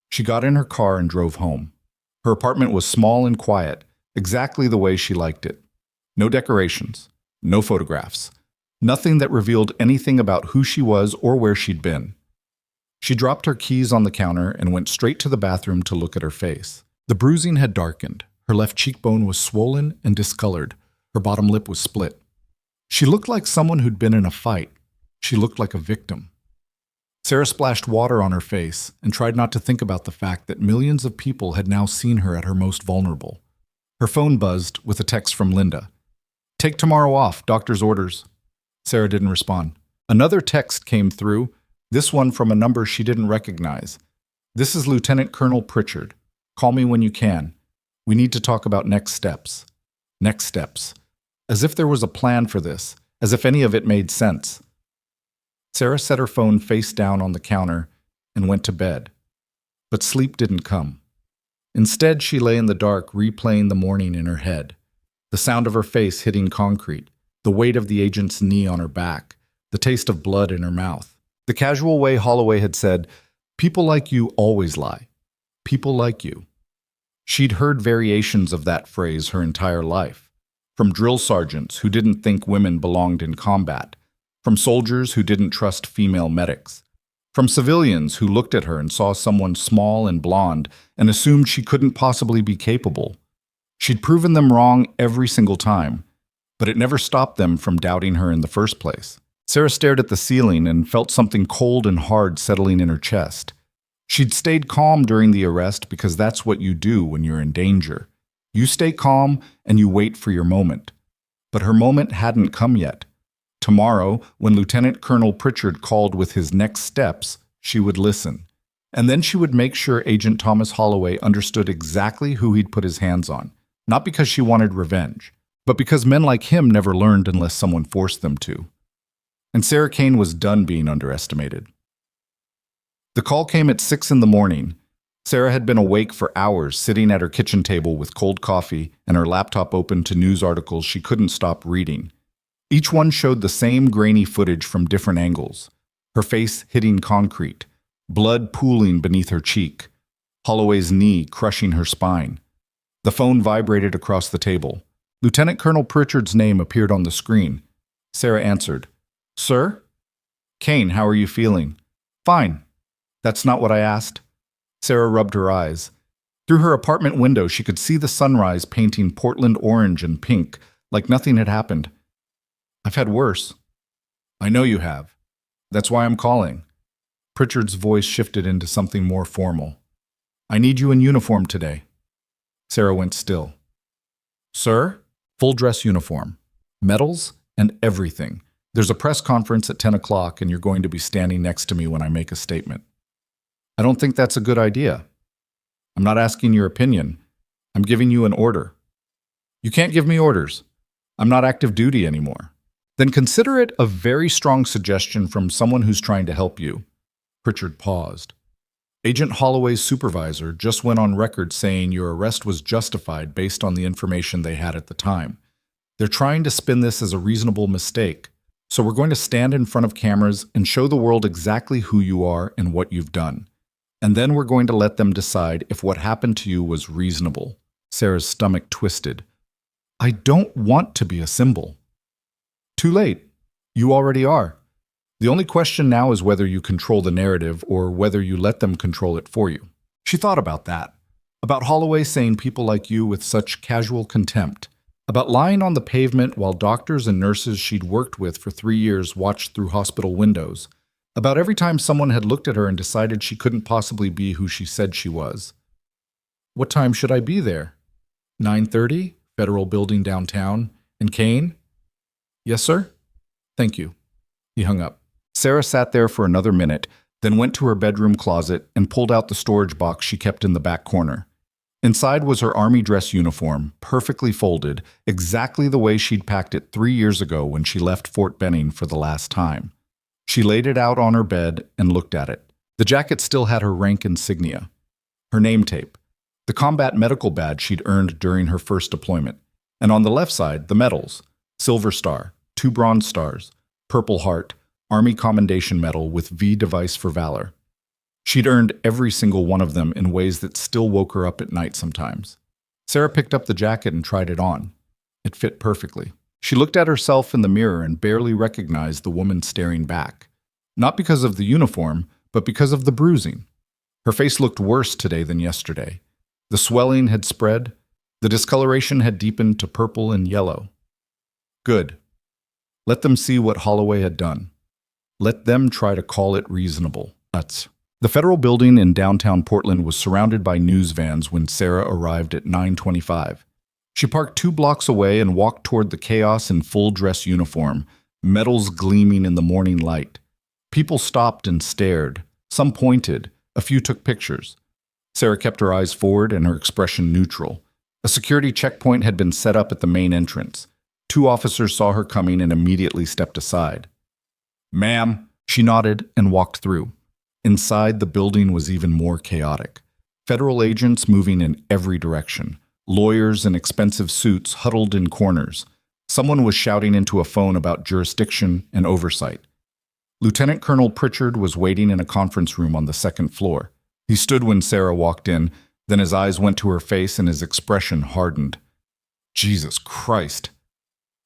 She got in her car and drove home. Her apartment was small and quiet, exactly the way she liked it. No decorations, no photographs, nothing that revealed anything about who she was or where she'd been. She dropped her keys on the counter and went straight to the bathroom to look at her face. The bruising had darkened. Her left cheekbone was swollen and discolored. Her bottom lip was split. She looked like someone who'd been in a fight. She looked like a victim. Sarah splashed water on her face and tried not to think about the fact that millions of people had now seen her at her most vulnerable. Her phone buzzed with a text from Linda. Take tomorrow off, doctor's orders. Sarah didn't respond. Another text came through, this one from a number she didn't recognize. This is Lieutenant Colonel Pritchard. Call me when you can. We need to talk about next steps. Next steps. As if there was a plan for this, as if any of it made sense. Sarah set her phone face down on the counter and went to bed. But sleep didn't come. Instead, she lay in the dark, replaying the morning in her head. The sound of her face hitting concrete, the weight of the agent's knee on her back, the taste of blood in her mouth. The casual way Holloway had said, people like you always lie. People like you. She'd heard variations of that phrase her entire life. From drill sergeants who didn't think women belonged in combat. From soldiers who didn't trust female medics. From civilians who looked at her and saw someone small and blonde and assumed she couldn't possibly be capable. She'd proven them wrong every single time, but it never stopped them from doubting her in the first place. Sarah stared at the ceiling and felt something cold and hard settling in her chest. She'd stayed calm during the arrest because that's what you do when you're in danger. You stay calm and you wait for your moment. But her moment hadn't come yet. Tomorrow, when Lieutenant Colonel Pritchard called with his next steps, she would listen. And then she would make sure Agent Thomas Holloway understood exactly who he'd put his hands on. Not because she wanted revenge, but because men like him never learned unless someone forced them to. And Sarah Kane was done being underestimated. The call came at 6 in the morning. Sarah had been awake for hours, sitting at her kitchen table with cold coffee and her laptop open to news articles she couldn't stop reading. Each one showed the same grainy footage from different angles. Her face hitting concrete, blood pooling beneath her cheek, Holloway's knee crushing her spine. The phone vibrated across the table. Lieutenant Colonel Pritchard's name appeared on the screen. Sarah answered. Sir? Kane, how are you feeling? Fine. That's not what I asked. Sarah rubbed her eyes. Through her apartment window, she could see the sunrise painting Portland orange and pink, like nothing had happened. I've had worse. I know you have. That's why I'm calling. Pritchard's voice shifted into something more formal. I need you in uniform today. Sarah went still. Sir? Full dress uniform. Medals and everything. There's a press conference at 10 o'clock and you're going to be standing next to me when I make a statement. I don't think that's a good idea. I'm not asking your opinion. I'm giving you an order. You can't give me orders. I'm not active duty anymore. Then consider it a very strong suggestion from someone who's trying to help you. Pritchard paused. Agent Holloway's supervisor just went on record saying your arrest was justified based on the information they had at the time. They're trying to spin this as a reasonable mistake. So we're going to stand in front of cameras and show the world exactly who you are and what you've done. And then we're going to let them decide if what happened to you was reasonable. Sarah's stomach twisted. I don't want to be a symbol. Too late. You already are. The only question now is whether you control the narrative or whether you let them control it for you. She thought about that. About Holloway saying people like you with such casual contempt. About lying on the pavement while doctors and nurses she'd worked with for 3 years watched through hospital windows. About every time someone had looked at her and decided she couldn't possibly be who she said she was. What time should I be there? 9:30, Federal Building downtown. In Kane? Yes, sir? Thank you. He hung up. Sarah sat there for another minute, then went to her bedroom closet and pulled out the storage box she kept in the back corner. Inside was her army dress uniform, perfectly folded, exactly the way she'd packed it 3 years ago when she left Fort Benning for the last time. She laid it out on her bed and looked at it. The jacket still had her rank insignia, her name tape, the combat medical badge she'd earned during her first deployment, and on the left side, the medals: Silver Star, 2 Bronze Stars, Purple Heart, Army Commendation Medal with V Device for Valor. She'd earned every single one of them in ways that still woke her up at night sometimes. Sarah picked up the jacket and tried it on. It fit perfectly. She looked at herself in the mirror and barely recognized the woman staring back. Not because of the uniform, but because of the bruising. Her face looked worse today than yesterday. The swelling had spread. The discoloration had deepened to purple and yellow. Good. Let them see what Holloway had done. Let them try to call it reasonable. Nuts. The federal building in downtown Portland was surrounded by news vans when Sarah arrived at 9:25. She parked 2 blocks away and walked toward the chaos in full dress uniform, medals gleaming in the morning light. People stopped and stared. Some pointed. A few took pictures. Sarah kept her eyes forward and her expression neutral. A security checkpoint had been set up at the main entrance. 2 officers saw her coming and immediately stepped aside. "Ma'am," she nodded and walked through. Inside, the building was even more chaotic. Federal agents moving in every direction. Lawyers in expensive suits huddled in corners. Someone was shouting into a phone about jurisdiction and oversight. Lieutenant Colonel Pritchard was waiting in a conference room on the 2nd floor. He stood when Sarah walked in, then his eyes went to her face and his expression hardened. Jesus Christ.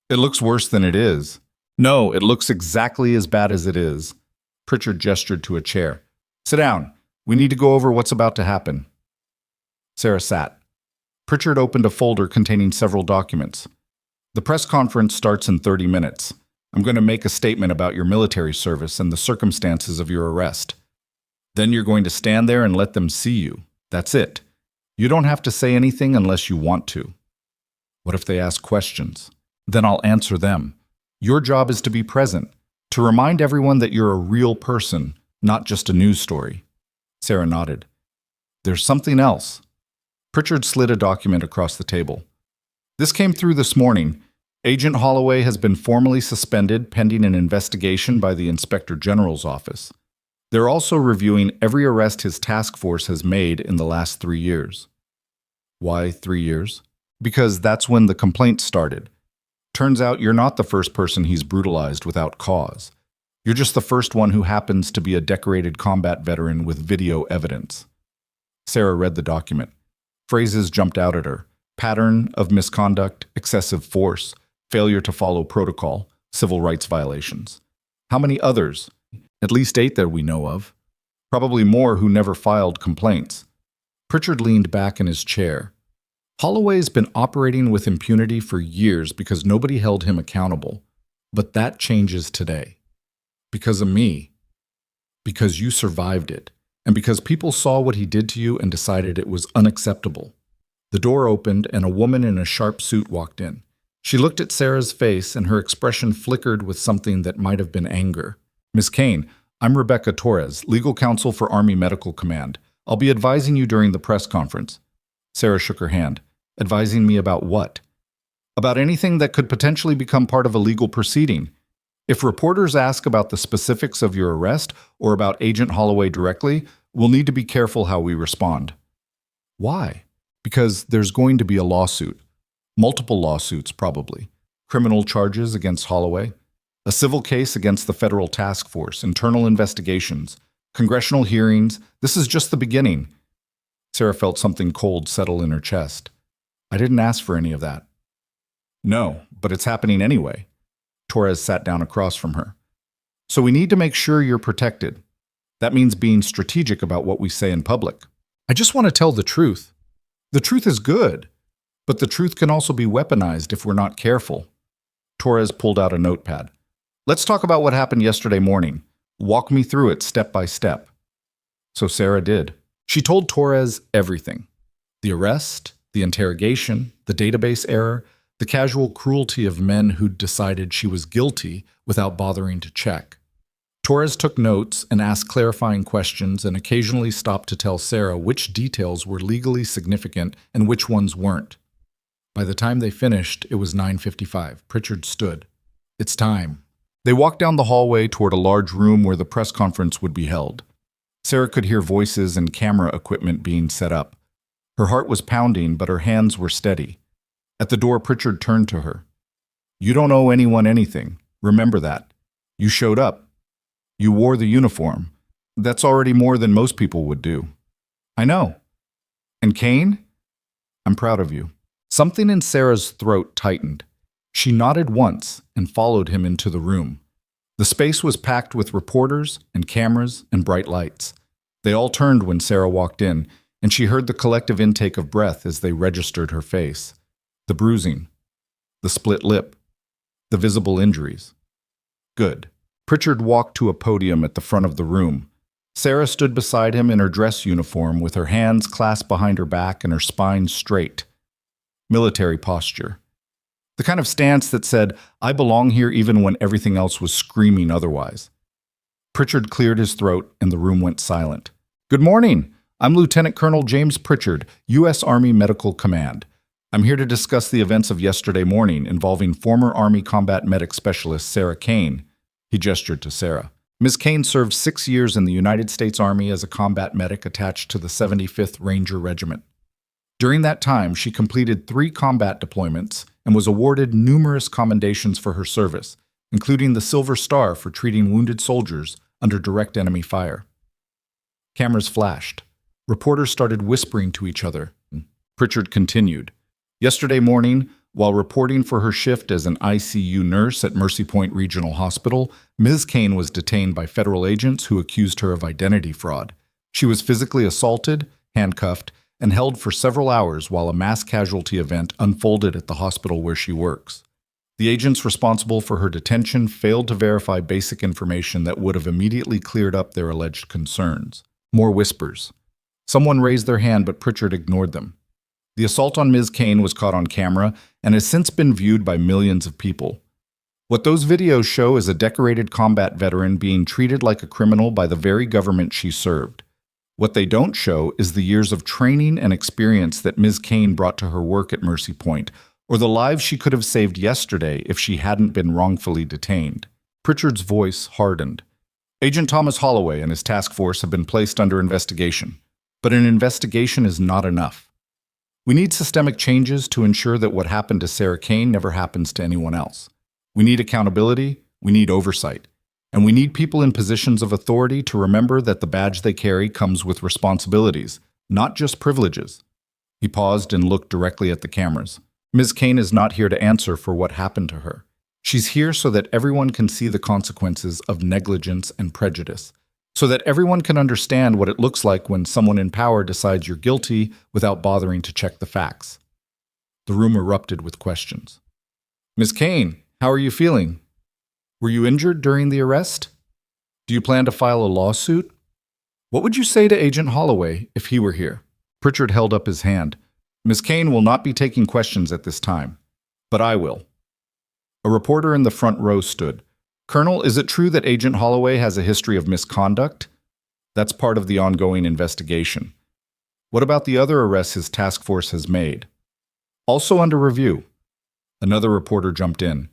It looks worse than it is. No, it looks exactly as bad as it is. Pritchard gestured to a chair. Sit down. We need to go over what's about to happen. Sarah sat. Pritchard opened a folder containing several documents. The press conference starts in 30 minutes. I'm going to make a statement about your military service and the circumstances of your arrest. Then you're going to stand there and let them see you. That's it. You don't have to say anything unless you want to. What if they ask questions? Then I'll answer them. Your job is to be present, to remind everyone that you're a real person, not just a news story. Sarah nodded. There's something else. Pritchard slid a document across the table. This came through this morning. Agent Holloway has been formally suspended pending an investigation by the Inspector General's office. They're also reviewing every arrest his task force has made in the last 3 years. Why 3 years? Because that's when the complaint started. Turns out you're not the first person he's brutalized without cause. You're just the first one who happens to be a decorated combat veteran with video evidence. Sarah read the document. Phrases jumped out at her. Pattern of misconduct, excessive force, failure to follow protocol, civil rights violations. How many others? At least 8 that we know of. Probably more who never filed complaints. Pritchard leaned back in his chair. Holloway's been operating with impunity for years because nobody held him accountable. But that changes today. Because of me. Because you survived it. And because people saw what he did to you and decided it was unacceptable. The door opened and a woman in a sharp suit walked in. She looked at Sarah's face and her expression flickered with something that might have been anger. Miss Kane, I'm Rebecca Torres, legal counsel for Army Medical Command. I'll be advising you during the press conference. Sarah shook her hand. Advising me about what? About anything that could potentially become part of a legal proceeding. If reporters ask about the specifics of your arrest or about Agent Holloway directly, we'll need to be careful how we respond. Why? Because there's going to be a lawsuit. Multiple lawsuits, probably. Criminal charges against Holloway. A civil case against the federal task force, internal investigations, congressional hearings. This is just the beginning. Sarah felt something cold settle in her chest. I didn't ask for any of that. No, but it's happening anyway. Torres sat down across from her. So we need to make sure you're protected. That means being strategic about what we say in public. I just want to tell the truth. The truth is good, but the truth can also be weaponized if we're not careful. Torres pulled out a notepad. Let's talk about what happened yesterday morning. Walk me through it step by step. So Sarah did. She told Torres everything. The arrest, the interrogation, the database error, The casual cruelty of men who'd decided she was guilty without bothering to check. Torres took notes and asked clarifying questions and occasionally stopped to tell Sarah which details were legally significant and which ones weren't. By the time they finished, it was 9:55. Pritchard stood. "It's time." They walked down the hallway toward a large room where the press conference would be held. Sarah could hear voices and camera equipment being set up. Her heart was pounding, but her hands were steady. At the door, Pritchard turned to her. "You don't owe anyone anything. Remember that. You showed up. You wore the uniform. That's already more than most people would do." "I know." "And Kane? I'm proud of you." Something in Sarah's throat tightened. She nodded once and followed him into the room. The space was packed with reporters and cameras and bright lights. They all turned when Sarah walked in, and she heard the collective intake of breath as they registered her face. The bruising, the split lip, the visible injuries. Good. Pritchard walked to a podium at the front of the room. Sarah stood beside him in her dress uniform with her hands clasped behind her back and her spine straight. Military posture. The kind of stance that said, "I belong here," even when everything else was screaming otherwise. Pritchard cleared his throat and the room went silent. "Good morning. I'm Lieutenant Colonel James Pritchard, U.S. Army Medical Command. I'm here to discuss the events of yesterday morning involving former Army Combat Medic Specialist Sarah Kane." He gestured to Sarah. Ms. Kane served 6 years in the United States Army as a combat medic attached to the 75th Ranger Regiment. During that time, she completed 3 combat deployments and was awarded numerous commendations for her service, including the Silver Star for treating wounded soldiers under direct enemy fire. Cameras flashed. Reporters started whispering to each other. Pritchard continued. Yesterday morning, while reporting for her shift as an ICU nurse at Mercy Point Regional Hospital, Ms. Kane was detained by federal agents who accused her of identity fraud. She was physically assaulted, handcuffed, and held for several hours while a mass casualty event unfolded at the hospital where she works. The agents responsible for her detention failed to verify basic information that would have immediately cleared up their alleged concerns. More whispers. Someone raised their hand, but Pritchard ignored them. The assault on Ms. Kane was caught on camera and has since been viewed by millions of people. What those videos show is a decorated combat veteran being treated like a criminal by the very government she served. What they don't show is the years of training and experience that Ms. Kane brought to her work at Mercy Point, or the lives she could have saved yesterday if she hadn't been wrongfully detained. Pritchard's voice hardened. Agent Thomas Holloway and his task force have been placed under investigation. But an investigation is not enough. We need systemic changes to ensure that what happened to Sarah Kane never happens to anyone else. We need accountability, we need oversight, and we need people in positions of authority to remember that the badge they carry comes with responsibilities, not just privileges. He paused and looked directly at the cameras. Ms. Kane is not here to answer for what happened to her. She's here so that everyone can see the consequences of negligence and prejudice, so that everyone can understand what it looks like when someone in power decides you're guilty without bothering to check the facts. The room erupted with questions. "Ms. Kane, how are you feeling? Were you injured during the arrest? Do you plan to file a lawsuit? What would you say to Agent Holloway if he were here?" Pritchard held up his hand. "Ms. Kane will not be taking questions at this time, but I will." A reporter in the front row stood. "Colonel, is it true that Agent Holloway has a history of misconduct?" "That's part of the ongoing investigation." "What about the other arrests his task force has made?" "Also under review." Another reporter jumped in.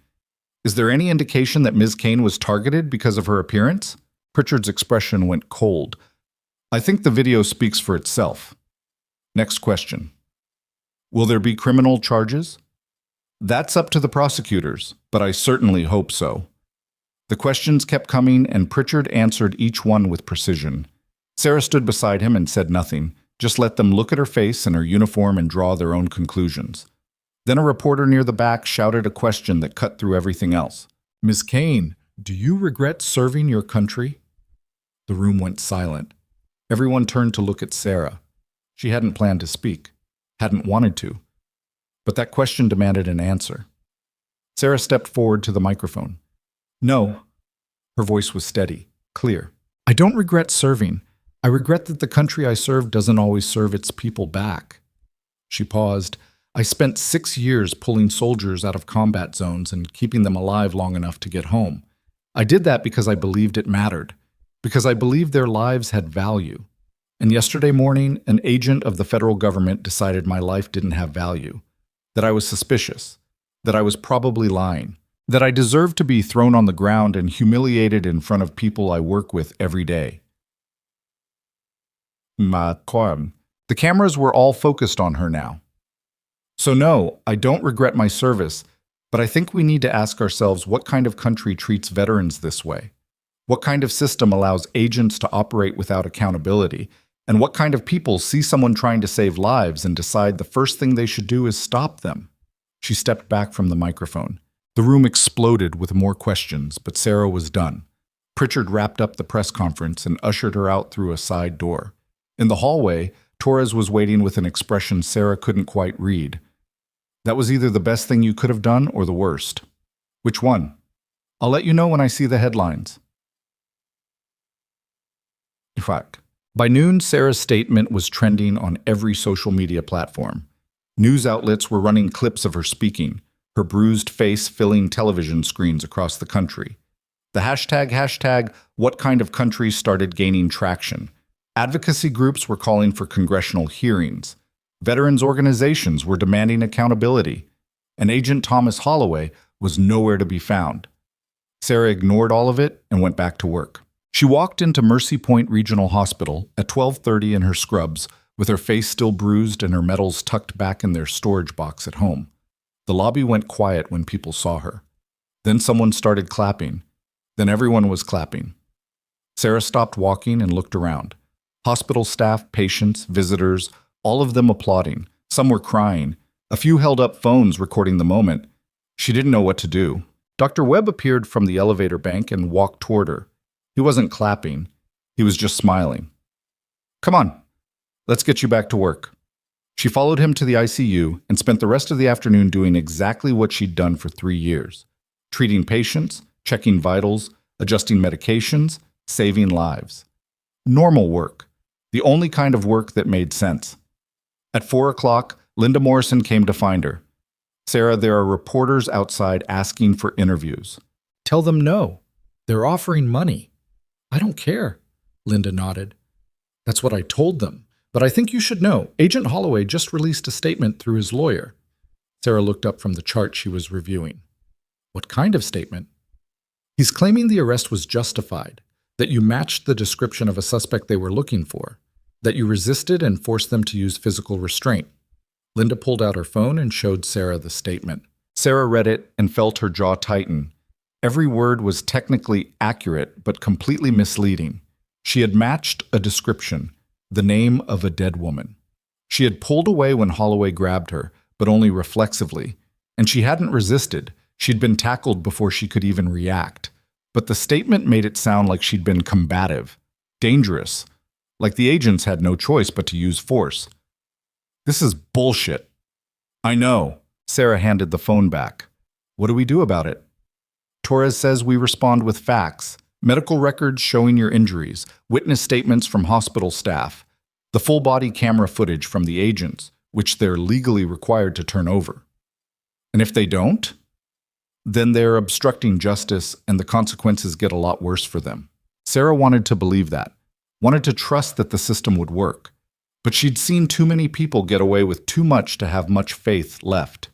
"Is there any indication that Ms. Kane was targeted because of her appearance?" Pritchard's expression went cold. "I think the video speaks for itself." Next question. "Will there be criminal charges?" "That's up to the prosecutors, but I certainly hope so." The questions kept coming, and Pritchard answered each one with precision. Sarah stood beside him and said nothing, just let them look at her face and her uniform and draw their own conclusions. Then a reporter near the back shouted a question that cut through everything else. "Ms. Kane, do you regret serving your country?" The room went silent. Everyone turned to look at Sarah. She hadn't planned to speak, hadn't wanted to. But that question demanded an answer. Sarah stepped forward to the microphone. "No." Her voice was steady, clear. "I don't regret serving. I regret that the country I serve doesn't always serve its people back." She paused. I spent 6 years pulling soldiers out of combat zones and keeping them alive long enough to get home. I did that because I believed it mattered, because I believed their lives had value. And yesterday morning, an agent of the federal government decided my life didn't have value, that I was suspicious, that I was probably lying, that I deserved to be thrown on the ground and humiliated in front of people I work with every day. The cameras were all focused on her now. So no, I don't regret my service, but I think we need to ask ourselves what kind of country treats veterans this way, what kind of system allows agents to operate without accountability, and what kind of people see someone trying to save lives and decide the first thing they should do is stop them. She stepped back from the microphone. The room exploded with more questions, but Sarah was done. Pritchard wrapped up the press conference and ushered her out through a side door. In the hallway, Torres was waiting with an expression Sarah couldn't quite read. That was either the best thing you could have done or the worst. Which one? I'll let you know when I see the headlines. In fact, by noon, Sarah's statement was trending on every social media platform. News outlets were running clips of her speaking, her bruised face filling television screens across the country. The hashtag what kind of country started gaining traction. Advocacy groups were calling for congressional hearings. Veterans organizations were demanding accountability. And Agent Thomas Holloway was nowhere to be found. Sarah ignored all of it and went back to work. She walked into Mercy Point Regional Hospital at 12:30 in her scrubs, with her face still bruised and her medals tucked back in their storage box at home. The lobby went quiet when people saw her. Then someone started clapping. Then everyone was clapping. Sarah stopped walking and looked around. Hospital staff, patients, visitors, all of them applauding. Some were crying. A few held up phones recording the moment. She didn't know what to do. Dr. Webb appeared from the elevator bank and walked toward her. He wasn't clapping. He was just smiling. "Come on, let's get you back to work." She followed him to the ICU and spent the rest of the afternoon doing exactly what she'd done for 3 years. Treating patients, checking vitals, adjusting medications, saving lives. Normal work. The only kind of work that made sense. At 4 o'clock, Linda Morrison came to find her. "Sarah, there are reporters outside asking for interviews." "Tell them no. They're offering money." "I don't care," Linda nodded. "That's what I told them. But I think you should know, Agent Holloway just released a statement through his lawyer." Sarah looked up from the chart she was reviewing. "What kind of statement?" "He's claiming the arrest was justified, that you matched the description of a suspect they were looking for, that you resisted and forced them to use physical restraint." Linda pulled out her phone and showed Sarah the statement. Sarah read it and felt her jaw tighten. Every word was technically accurate, but completely misleading. She had matched a description, the name of a dead woman. She had pulled away when Holloway grabbed her, but only reflexively. And she hadn't resisted. She'd been tackled before she could even react. But the statement made it sound like she'd been combative, dangerous, like the agents had no choice but to use force. "This is bullshit." "I know." Sarah handed the phone back. "What do we do about it?" "Torres says we respond with facts, medical records showing your injuries, witness statements from hospital staff, the full-body camera footage from the agents, which they're legally required to turn over. And if they don't, then they're obstructing justice and the consequences get a lot worse for them." Sarah wanted to believe that, wanted to trust that the system would work. But she'd seen too many people get away with too much to have much faith left.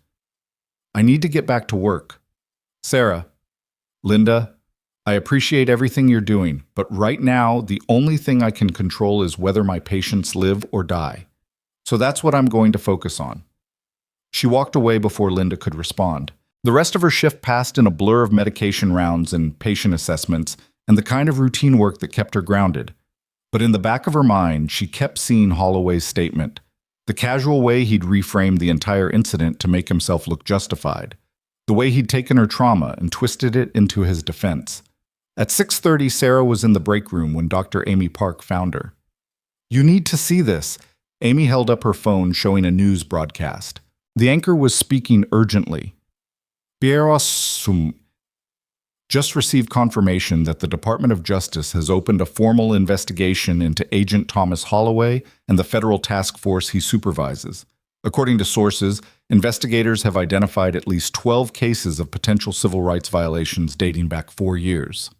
"I need to get back to work. Sarah, Linda, I appreciate everything you're doing, but right now the only thing I can control is whether my patients live or die. So that's what I'm going to focus on." She walked away before Linda could respond. The rest of her shift passed in a blur of medication rounds and patient assessments and the kind of routine work that kept her grounded. But in the back of her mind, she kept seeing Holloway's statement, the casual way he'd reframed the entire incident to make himself look justified, the way he'd taken her trauma and twisted it into his defense. At 6:30, Sarah was in the break room when Dr. Amy Park found her. "You need to see this." Amy held up her phone showing a news broadcast. The anchor was speaking urgently. "Pierosum just received confirmation that the Department of Justice has opened a formal investigation into Agent Thomas Holloway and the federal task force he supervises. According to sources, investigators have identified at least 12 cases of potential civil rights violations dating back 4 years.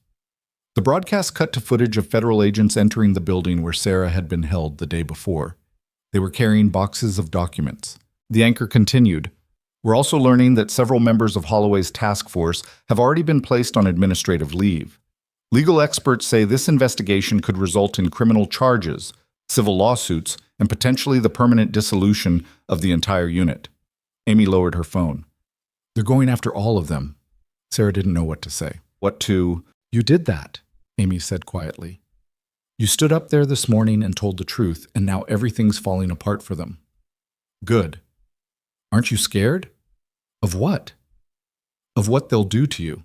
The broadcast cut to footage of federal agents entering the building where Sarah had been held the day before. They were carrying boxes of documents. The anchor continued, "We're also learning that several members of Holloway's task force have already been placed on administrative leave. Legal experts say this investigation could result in criminal charges, civil lawsuits, and potentially the permanent dissolution of the entire unit." Amy lowered her phone. "They're going after all of them." Sarah didn't know what to say. "You did that," Amy said quietly. "You stood up there this morning and told the truth, and now everything's falling apart for them." "Good. Aren't you scared?" "Of what?" "Of what they'll do to you.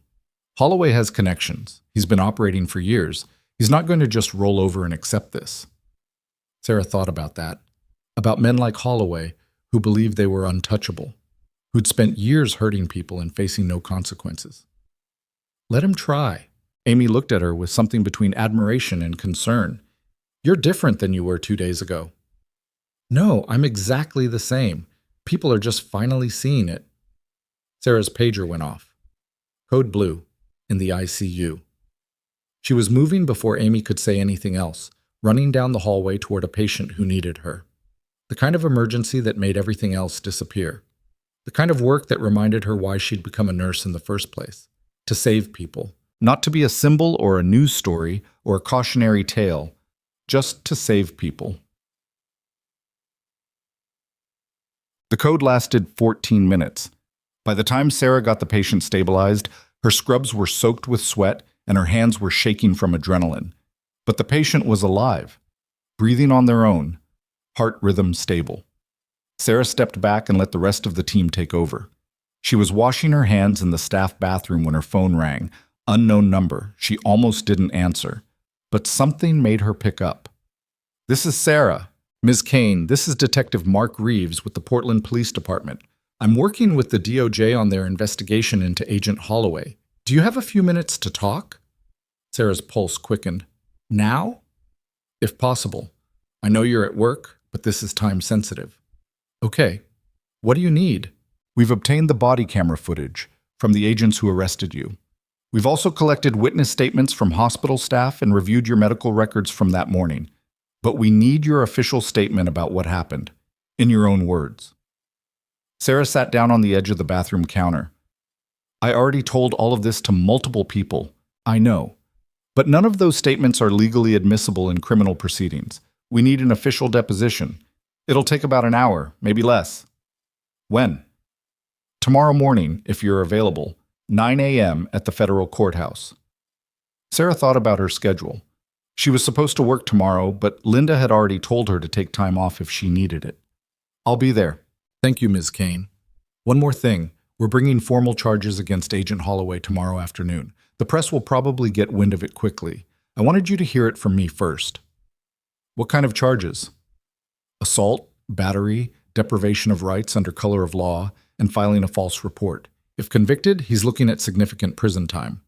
Holloway has connections. He's been operating for years. He's not going to just roll over and accept this." Sarah thought about that, about men like Holloway who believed they were untouchable, who'd spent years hurting people and facing no consequences. "Let him try." Amy looked at her with something between admiration and concern. "You're different than you were 2 days ago." "No, I'm exactly the same. People are just finally seeing it." Sarah's pager went off. Code blue, in the ICU. She was moving before Amy could say anything else, running down the hallway toward a patient who needed her. The kind of emergency that made everything else disappear. The kind of work that reminded her why she'd become a nurse in the first place. To save people. Not to be a symbol or a news story or a cautionary tale. Just to save people. The code lasted 14 minutes. By the time Sarah got the patient stabilized, her scrubs were soaked with sweat and her hands were shaking from adrenaline. But the patient was alive, breathing on their own, heart rhythm stable. Sarah stepped back and let the rest of the team take over. She was washing her hands in the staff bathroom when her phone rang. Unknown number. She almost didn't answer. But something made her pick up. "This is Sarah. Ms. Kane, this is Detective Mark Reeves with the Portland Police Department. I'm working with the DOJ on their investigation into Agent Holloway. Do you have a few minutes to talk?" Sarah's pulse quickened. "Now?" "If possible. I know you're at work, but this is time sensitive." "Okay. What do you need?" "We've obtained the body camera footage from the agents who arrested you. We've also collected witness statements from hospital staff and reviewed your medical records from that morning. But we need your official statement about what happened, in your own words." Sarah sat down on the edge of the bathroom counter. "I already told all of this to multiple people. I know. But none of those statements are legally admissible in criminal proceedings. We need an official deposition. It'll take about an hour, maybe less." "When?" "Tomorrow morning, if you're available. 9 a.m. at the federal courthouse." Sarah thought about her schedule. She was supposed to work tomorrow, but Linda had already told her to take time off if she needed it. "I'll be there." "Thank you, Ms. Kane. One more thing. We're bringing formal charges against Agent Holloway tomorrow afternoon. The press will probably get wind of it quickly. I wanted you to hear it from me first." "What kind of charges?" "Assault, battery, deprivation of rights under color of law, and filing a false report. If convicted, he's looking at significant prison time."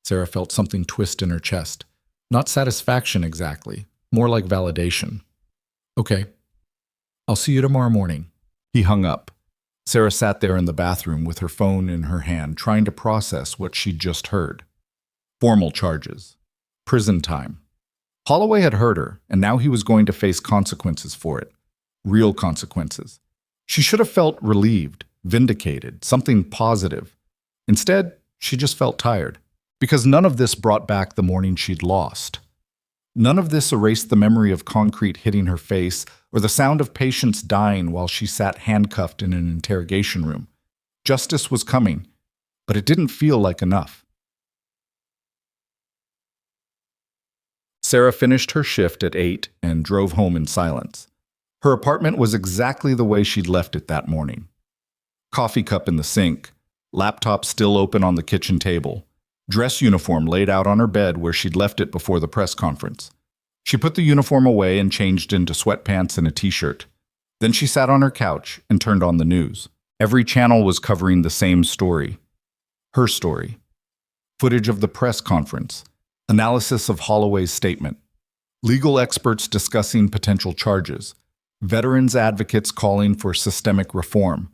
Sarah felt something twist in her chest. Not satisfaction exactly, more like validation. "Okay. I'll see you tomorrow morning." He hung up. Sarah sat there in the bathroom with her phone in her hand, trying to process what she'd just heard. Formal charges. Prison time. Holloway had hurt her, and now he was going to face consequences for it. Real consequences. She should have felt relieved, vindicated, something positive. Instead, she just felt tired. Because none of this brought back the morning she'd lost. None of this erased the memory of concrete hitting her face or the sound of patients dying while she sat handcuffed in an interrogation room. Justice was coming, but it didn't feel like enough. Sarah finished her shift at 8 and drove home in silence. Her apartment was exactly the way she'd left it that morning. Coffee cup in the sink, laptop still open on the kitchen table, dress uniform laid out on her bed where she'd left it before the press conference. She put the uniform away and changed into sweatpants and a t-shirt. Then she sat on her couch and turned on the news. Every channel was covering the same story. Her story. Footage of the press conference. Analysis of Holloway's statement. Legal experts discussing potential charges. veterans advocates calling for systemic reform.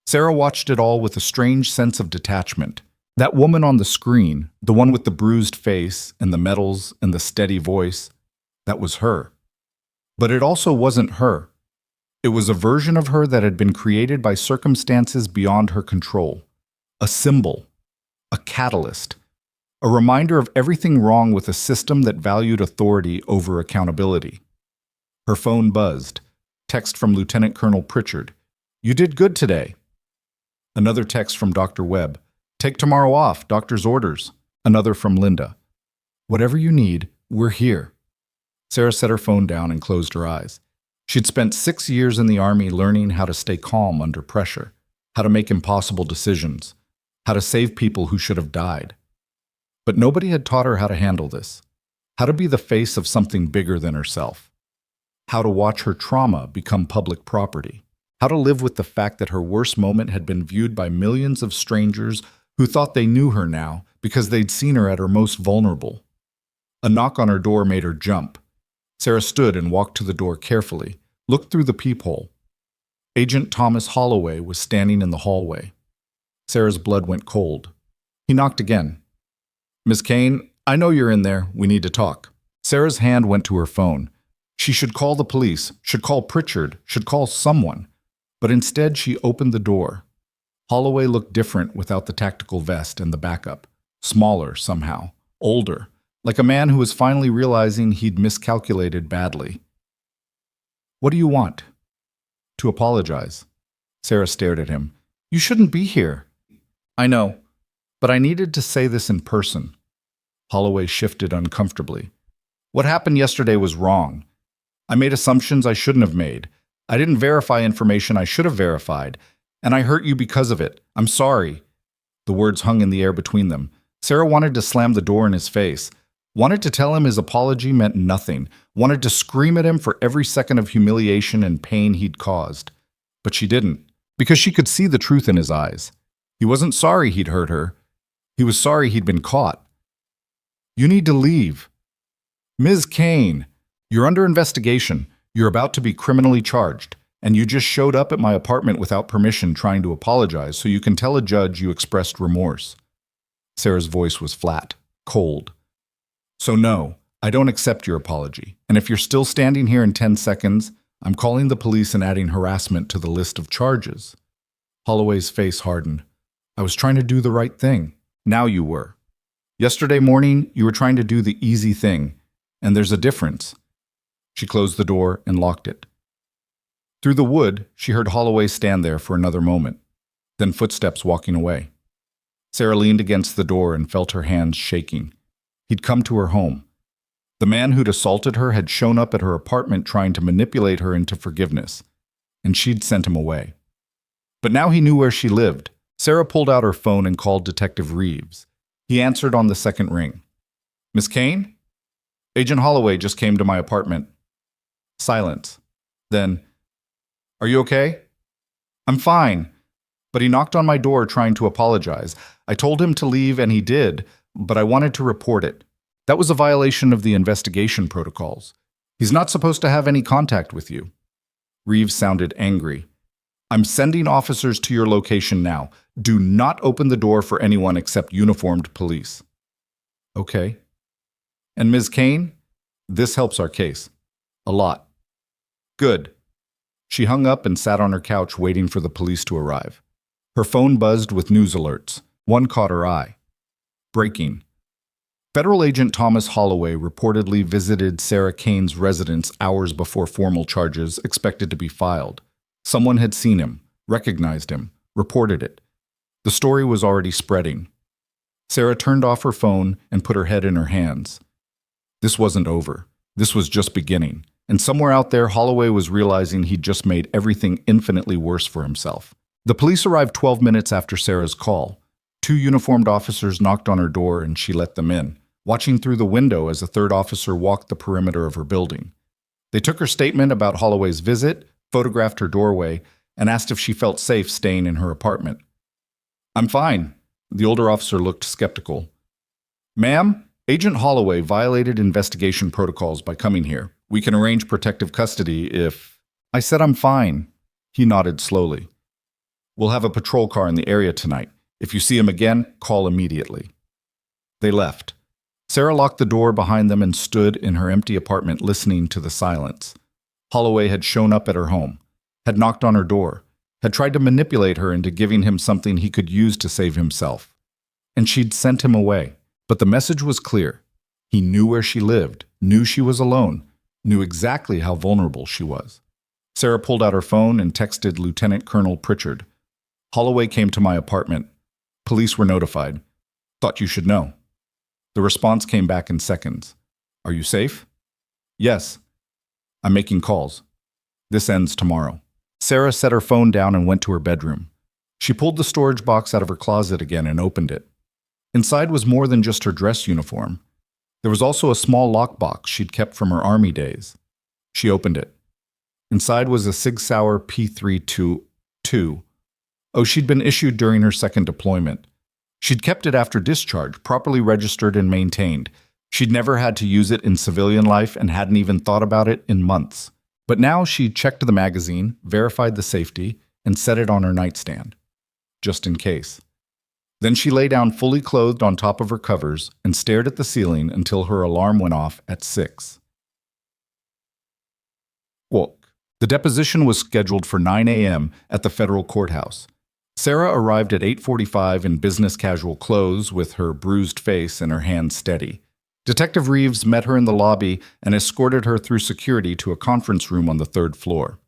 Sarah watched it all with a strange sense of detachment. That woman on the screen, the one with the bruised face and the medals and the steady voice, that was her. But it also wasn't her. It was a version of her that had been created by circumstances beyond her control. A symbol, a catalyst, a reminder of everything wrong with a system that valued authority over accountability. Her phone buzzed. Text from Lieutenant Colonel Pritchard. "You did good today." Another text from Dr. Webb. "Take tomorrow off, doctor's orders." Another from Linda. "Whatever you need, we're here." Sarah set her phone down and closed her eyes. She'd spent 6 years in the Army learning how to stay calm under pressure, how to make impossible decisions, how to save people who should have died. But nobody had taught her how to handle this, how to be the face of something bigger than herself, how to watch her trauma become public property, how to live with the fact that her worst moment had been viewed by millions of strangers who thought they knew her now because they'd seen her at her most vulnerable. A knock on her door made her jump. Sarah stood and walked to the door carefully, looked through the peephole. Agent Thomas Holloway was standing in the hallway. Sarah's blood went cold. He knocked again. "Miss Kane, I know you're in there. We need to talk." Sarah's hand went to her phone. She should call the police, should call Pritchard, should call someone. But instead, she opened the door. Holloway looked different without the tactical vest and the backup. Smaller, somehow. Older. Like a man who was finally realizing he'd miscalculated badly. "What do you want?" "To apologize." Sarah stared at him. "You shouldn't be here." "I know, but I needed to say this in person." Holloway shifted uncomfortably. "What happened yesterday was wrong. I made assumptions I shouldn't have made. I didn't verify information I should have verified, and I hurt you because of it. I'm sorry." The words hung in the air between them. Sarah wanted to slam the door in his face. Wanted to tell him his apology meant nothing. Wanted to scream at him for every second of humiliation and pain he'd caused. But she didn't, because she could see the truth in his eyes. He wasn't sorry he'd hurt her. He was sorry he'd been caught. "You need to leave." "Ms. Kane, you're under investigation. You're about to be criminally charged, and you just showed up at my apartment without permission trying to apologize so you can tell a judge you expressed remorse." Sarah's voice was flat, cold. "So no, I don't accept your apology. And if you're still standing here in 10 seconds, I'm calling the police and adding harassment to the list of charges." Holloway's face hardened. "I was trying to do the right thing. Now you were. Yesterday morning, you were trying to do the easy thing, and there's a difference." She closed the door and locked it. Through the wood, she heard Holloway stand there for another moment, then footsteps walking away. Sarah leaned against the door and felt her hands shaking. He'd come to her home. The man who'd assaulted her had shown up at her apartment trying to manipulate her into forgiveness, and she'd sent him away. But now he knew where she lived. Sarah pulled out her phone and called Detective Reeves. He answered on the second ring. "Miss Kane? Agent Holloway just came to my apartment." Silence. Then, "Are you okay?" "I'm fine." But he knocked on my door trying to apologize. I told him to leave and he did, but I wanted to report it. That was a violation of the investigation protocols. He's not supposed to have any contact with you. Reeves sounded angry. "I'm sending officers to your location now. Do not open the door for anyone except uniformed police." "Okay." "And Ms. Kane, this helps our case. A lot." "Good." She hung up and sat on her couch waiting for the police to arrive. Her phone buzzed with news alerts. One caught her eye. Breaking. Federal Agent Thomas Holloway reportedly visited Sarah Kane's residence hours before formal charges expected to be filed. Someone had seen him, recognized him, reported it. The story was already spreading. Sarah turned off her phone and put her head in her hands. This wasn't over. This was just beginning. And somewhere out there, Holloway was realizing he'd just made everything infinitely worse for himself. The police arrived 12 minutes after Sarah's call. 2 uniformed officers knocked on her door and she let them in, watching through the window as a third officer walked the perimeter of her building. They took her statement about Holloway's visit, photographed her doorway, and asked if she felt safe staying in her apartment. "I'm fine." The older officer looked skeptical. "Ma'am, Agent Holloway violated investigation protocols by coming here. We can arrange protective custody if..." I said I'm fine. He nodded slowly. We'll have a patrol car in the area tonight. If you see him again, call immediately. They left. Sarah locked the door behind them and stood in her empty apartment listening to the silence. Holloway had shown up at her home, had knocked on her door, had tried to manipulate her into giving him something he could use to save himself. And she'd sent him away. But the message was clear. He knew where she lived, knew she was alone, knew exactly how vulnerable she was. Sarah pulled out her phone and texted Lieutenant Colonel Pritchard. Holloway came to my apartment. Police were notified. Thought you should know. The response came back in seconds. Are you safe? Yes. I'm making calls. This ends tomorrow. Sarah set her phone down and went to her bedroom. She pulled the storage box out of her closet again and opened it. Inside was more than just her dress uniform. There was also a small lockbox she'd kept from her army days. She opened it. Inside was a Sig Sauer P322. Oh, she'd been issued during her second deployment. She'd kept it after discharge, properly registered and maintained. She'd never had to use it in civilian life and hadn't even thought about it in months. But now she checked the magazine, verified the safety, and set it on her nightstand, just in case. Then she lay down fully clothed on top of her covers and stared at the ceiling until her alarm went off at 6. Walk. The deposition was scheduled for 9 a.m. at the federal courthouse. Sarah arrived at 8:45 in business casual clothes with her bruised face and her hands steady. Detective Reeves met her in the lobby and escorted her through security to a conference room on the 3rd floor.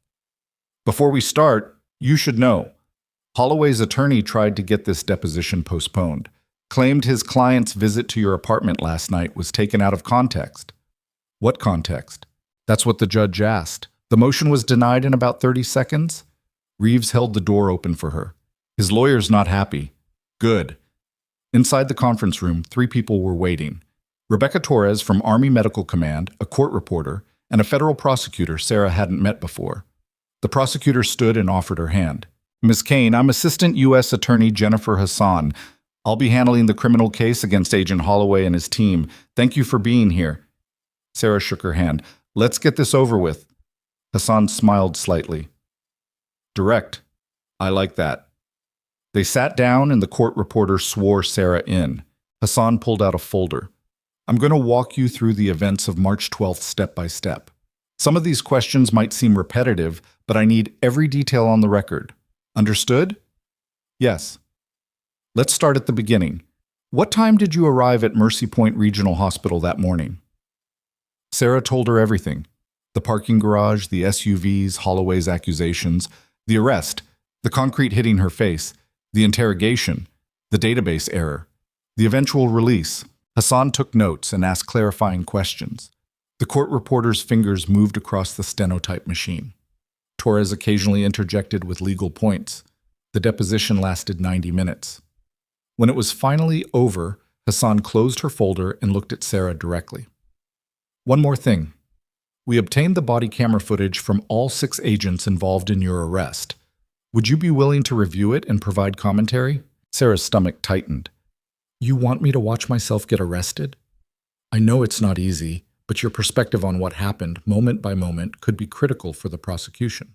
Before we start, you should know, Holloway's attorney tried to get this deposition postponed, claimed his client's visit to your apartment last night was taken out of context. What context? That's what the judge asked. The motion was denied in about 30 seconds. Reeves held the door open for her. His lawyer's not happy. Good. Inside the conference room, 3 people were waiting. Rebecca Torres from Army Medical Command, a court reporter, and a federal prosecutor Sarah hadn't met before. The prosecutor stood and offered her hand. Ms. Kane, I'm Assistant U.S. Attorney Jennifer Hassan. I'll be handling the criminal case against Agent Holloway and his team. Thank you for being here. Sarah shook her hand. Let's get this over with. Hassan smiled slightly. Direct. I like that. They sat down and the court reporter swore Sarah in. Hassan pulled out a folder. I'm going to walk you through the events of March 12th step by step. Some of these questions might seem repetitive, but I need every detail on the record. Understood? Yes. Let's start at the beginning. What time did you arrive at Mercy Point Regional Hospital that morning? Sarah told her everything. The parking garage, the SUVs, Holloway's accusations, the arrest, the concrete hitting her face, the interrogation, the database error, the eventual release. Hassan took notes and asked clarifying questions. The court reporter's fingers moved across the stenotype machine. Torres occasionally interjected with legal points. The deposition lasted 90 minutes. When it was finally over, Hassan closed her folder and looked at Sarah directly. One more thing. We obtained the body camera footage from all 6 agents involved in your arrest. Would you be willing to review it and provide commentary? Sarah's stomach tightened. You want me to watch myself get arrested? I know it's not easy, but your perspective on what happened, moment by moment, could be critical for the prosecution.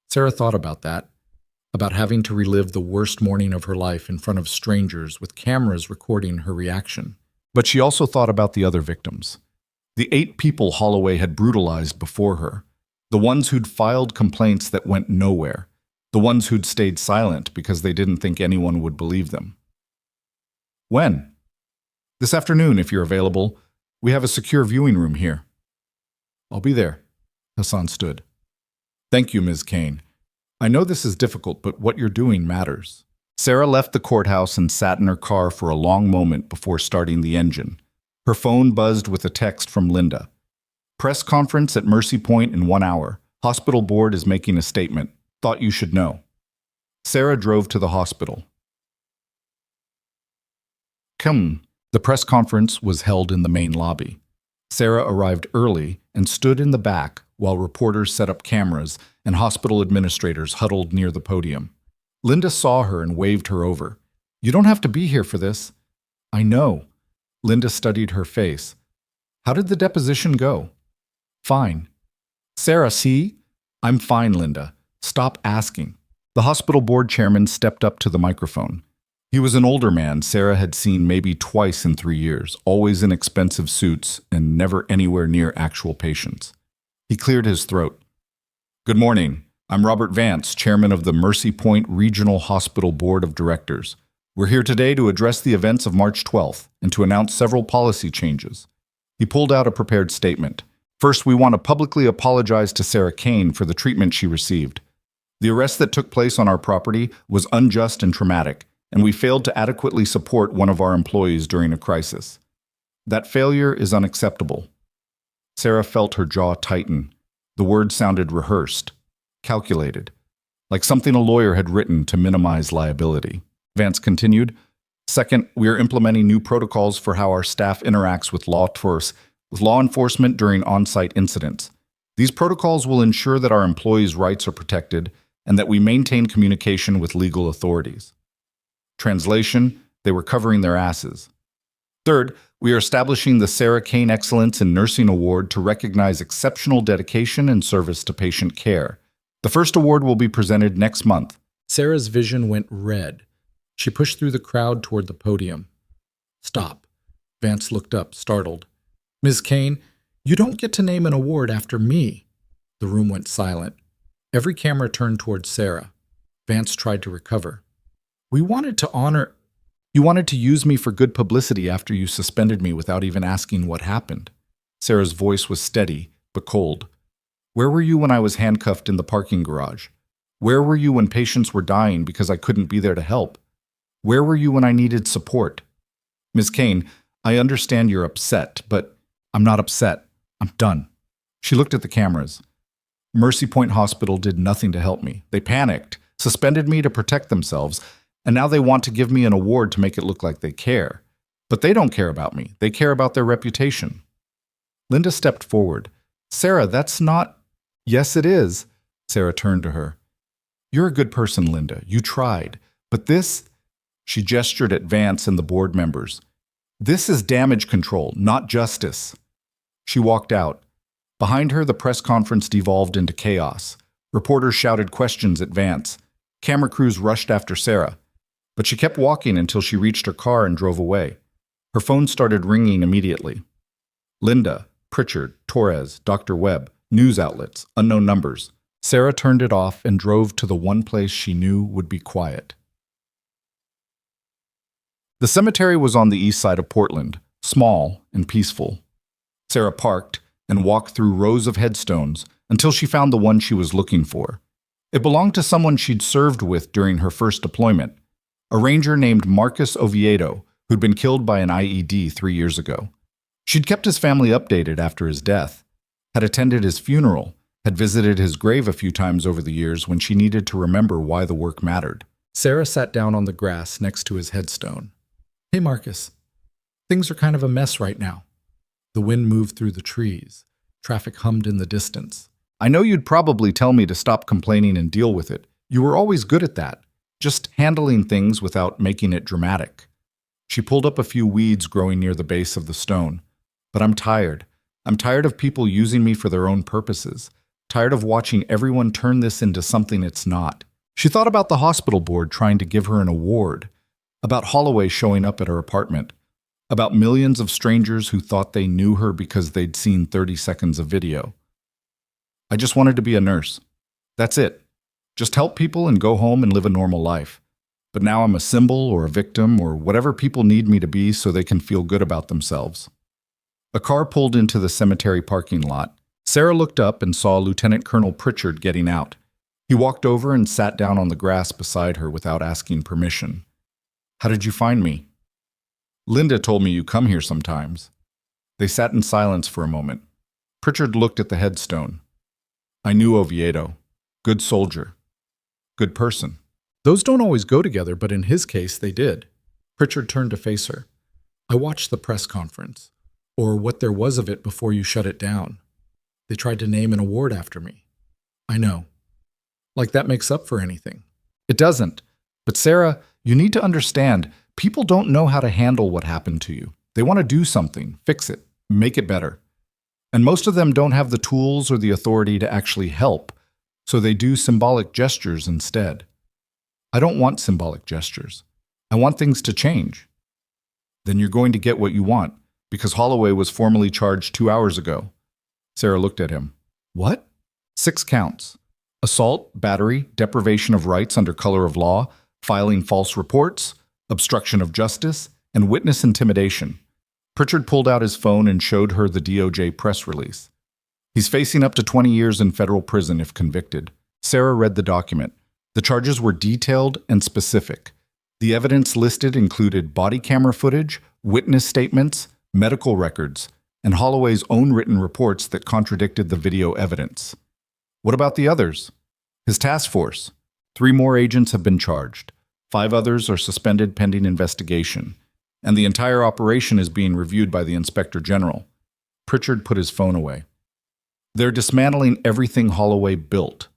Sarah thought about that, about having to relive the worst morning of her life in front of strangers with cameras recording her reaction. But she also thought about the other victims. The 8 people Holloway had brutalized before her. The ones who'd filed complaints that went nowhere. The ones who'd stayed silent because they didn't think anyone would believe them. When? This afternoon, if you're available. We have a secure viewing room here. I'll be there. Hassan stood. Thank you, Ms. Kane. I know this is difficult, but what you're doing matters. Sarah left the courthouse and sat in her car for a long moment before starting the engine. Her phone buzzed with a text from Linda. Press conference at Mercy Point in 1 hour. Hospital board is making a statement. Thought you should know. Sarah drove to the hospital. The press conference was held in the main lobby. Sarah arrived early and stood in the back while reporters set up cameras and hospital administrators huddled near the podium. Linda saw her and waved her over. You don't have to be here for this. I know. Linda studied her face. How did the deposition go? Fine. Sarah, see? I'm fine, Linda. Stop asking. The hospital board chairman stepped up to the microphone. He was an older man Sarah had seen maybe twice in 3 years, always in expensive suits and never anywhere near actual patients. He cleared his throat. Good morning. I'm Robert Vance, chairman of the Mercy Point Regional Hospital Board of Directors. We're here today to address the events of March 12th and to announce several policy changes. He pulled out a prepared statement. First, we want to publicly apologize to Sarah Kane for the treatment she received. The arrest that took place on our property was unjust and traumatic, and we failed to adequately support one of our employees during a crisis. That failure is unacceptable. Sarah felt her jaw tighten. The words sounded rehearsed, calculated, like something a lawyer had written to minimize liability. Vance continued, Second, we are implementing new protocols for how our staff interacts with law enforcement during on-site incidents. These protocols will ensure that our employees' rights are protected and that we maintain communication with legal authorities. Translation, they were covering their asses. Third, we are establishing the Sarah Kane Excellence in Nursing Award to recognize exceptional dedication and service to patient care. The first award will be presented next month. Sarah's vision went red. She pushed through the crowd toward the podium. Stop. Vance looked up, startled. Ms. Kane, you don't get to name an award after me. The room went silent. Every camera turned toward Sarah. Vance tried to recover. We wanted to honor... You wanted to use me for good publicity after you suspended me without even asking what happened. Sarah's voice was steady, but cold. Where were you when I was handcuffed in the parking garage? Where were you when patients were dying because I couldn't be there to help? Where were you when I needed support? Ms. Kane, I understand you're upset, but I'm not upset. I'm done. She looked at the cameras. Mercy Point Hospital did nothing to help me. They panicked, suspended me to protect themselves, and now they want to give me an award to make it look like they care. But they don't care about me. They care about their reputation. Linda stepped forward. Sarah, that's not... Yes, it is. Sarah turned to her. You're a good person, Linda. You tried. But this... She gestured at Vance and the board members. This is damage control, not justice. She walked out. Behind her, the press conference devolved into chaos. Reporters shouted questions at Vance. Camera crews rushed after Sarah. But she kept walking until she reached her car and drove away. Her phone started ringing immediately. Linda, Pritchard, Torres, Dr. Webb, news outlets, unknown numbers. Sarah turned it off and drove to the one place she knew would be quiet. The cemetery was on the east side of Portland, small and peaceful. Sarah parked and walked through rows of headstones until she found the one she was looking for. It belonged to someone she'd served with during her first deployment, a ranger named Marcus Oviedo, who'd been killed by an IED 3 years ago. She'd kept his family updated after his death, had attended his funeral, had visited his grave a few times over the years when she needed to remember why the work mattered. Sarah sat down on the grass next to his headstone. Hey, Marcus. Things are kind of a mess right now. The wind moved through the trees. Traffic hummed in the distance. I know you'd probably tell me to stop complaining and deal with it. You were always good at that, just handling things without making it dramatic. She pulled up a few weeds growing near the base of the stone. But I'm tired. I'm tired of people using me for their own purposes. Tired of watching everyone turn this into something it's not. She thought about the hospital board trying to give her an award, about Holloway showing up at her apartment, about millions of strangers who thought they knew her because they'd seen 30 seconds of video. I just wanted to be a nurse. That's it. Just help people and go home and live a normal life. But now I'm a symbol or a victim or whatever people need me to be so they can feel good about themselves. A car pulled into the cemetery parking lot. Sarah looked up and saw Lieutenant Colonel Pritchard getting out. He walked over and sat down on the grass beside her without asking permission. How did you find me? Linda told me you come here sometimes. They sat in silence for a moment. Pritchard looked at the headstone. I knew Oviedo. Good soldier. Good person. Those don't always go together, but in his case, they did. Pritchard turned to face her. I watched the press conference, or what there was of it before you shut it down. They tried to name an award after me. I know. Like that makes up for anything. It doesn't. But Sarah, you need to understand, people don't know how to handle what happened to you. They want to do something, fix it, make it better. And most of them don't have the tools or the authority to actually help. So they do symbolic gestures instead. I don't want symbolic gestures. I want things to change. Then you're going to get what you want, because Holloway was formally charged 2 hours ago. Sarah looked at him. What? 6 counts. Assault, battery, deprivation of rights under color of law, filing false reports, obstruction of justice, and witness intimidation. Pritchard pulled out his phone and showed her the DOJ press release. He's facing up to 20 years in federal prison if convicted. Sarah read the document. The charges were detailed and specific. The evidence listed included body camera footage, witness statements, medical records, and Holloway's own written reports that contradicted the video evidence. What about the others? His task force. 3 more agents have been charged. 5 others are suspended pending investigation. And the entire operation is being reviewed by the Inspector General. Pritchard put his phone away. They're dismantling everything Holloway built.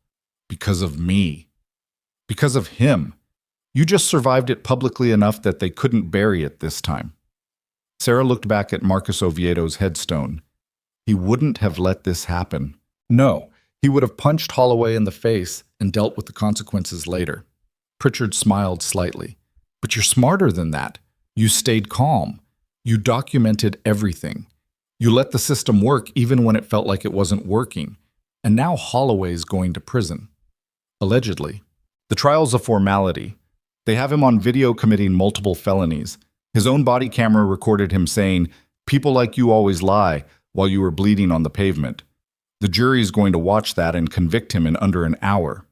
Because of me. Because of him. You just survived it publicly enough that they couldn't bury it this time. Sarah looked back at Marcus Oviedo's headstone. He wouldn't have let this happen. No, he would have punched Holloway in the face and dealt with the consequences later. Pritchard smiled slightly. But you're smarter than that. You stayed calm. You documented everything. You let the system work even when it felt like it wasn't working. And now Holloway's going to prison. Allegedly. The trial's a formality. They have him on video committing multiple felonies. His own body camera recorded him saying, "People like you always lie," while you were bleeding on the pavement. The jury's going to watch that and convict him in under an hour.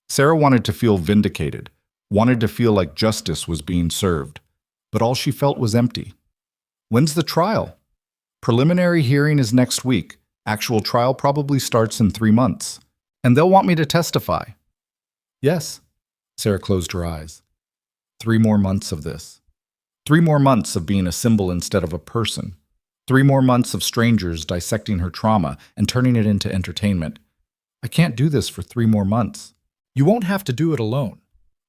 Sarah wanted to feel vindicated, wanted to feel like justice was being served. But all she felt was empty. When's the trial? Preliminary hearing is next week. Actual trial probably starts in 3 months. And they'll want me to testify. Yes. Sarah closed her eyes. 3 more months of this. 3 more months of being a symbol instead of a person. 3 more months of strangers dissecting her trauma and turning it into entertainment. I can't do this for 3 more months. You won't have to do it alone.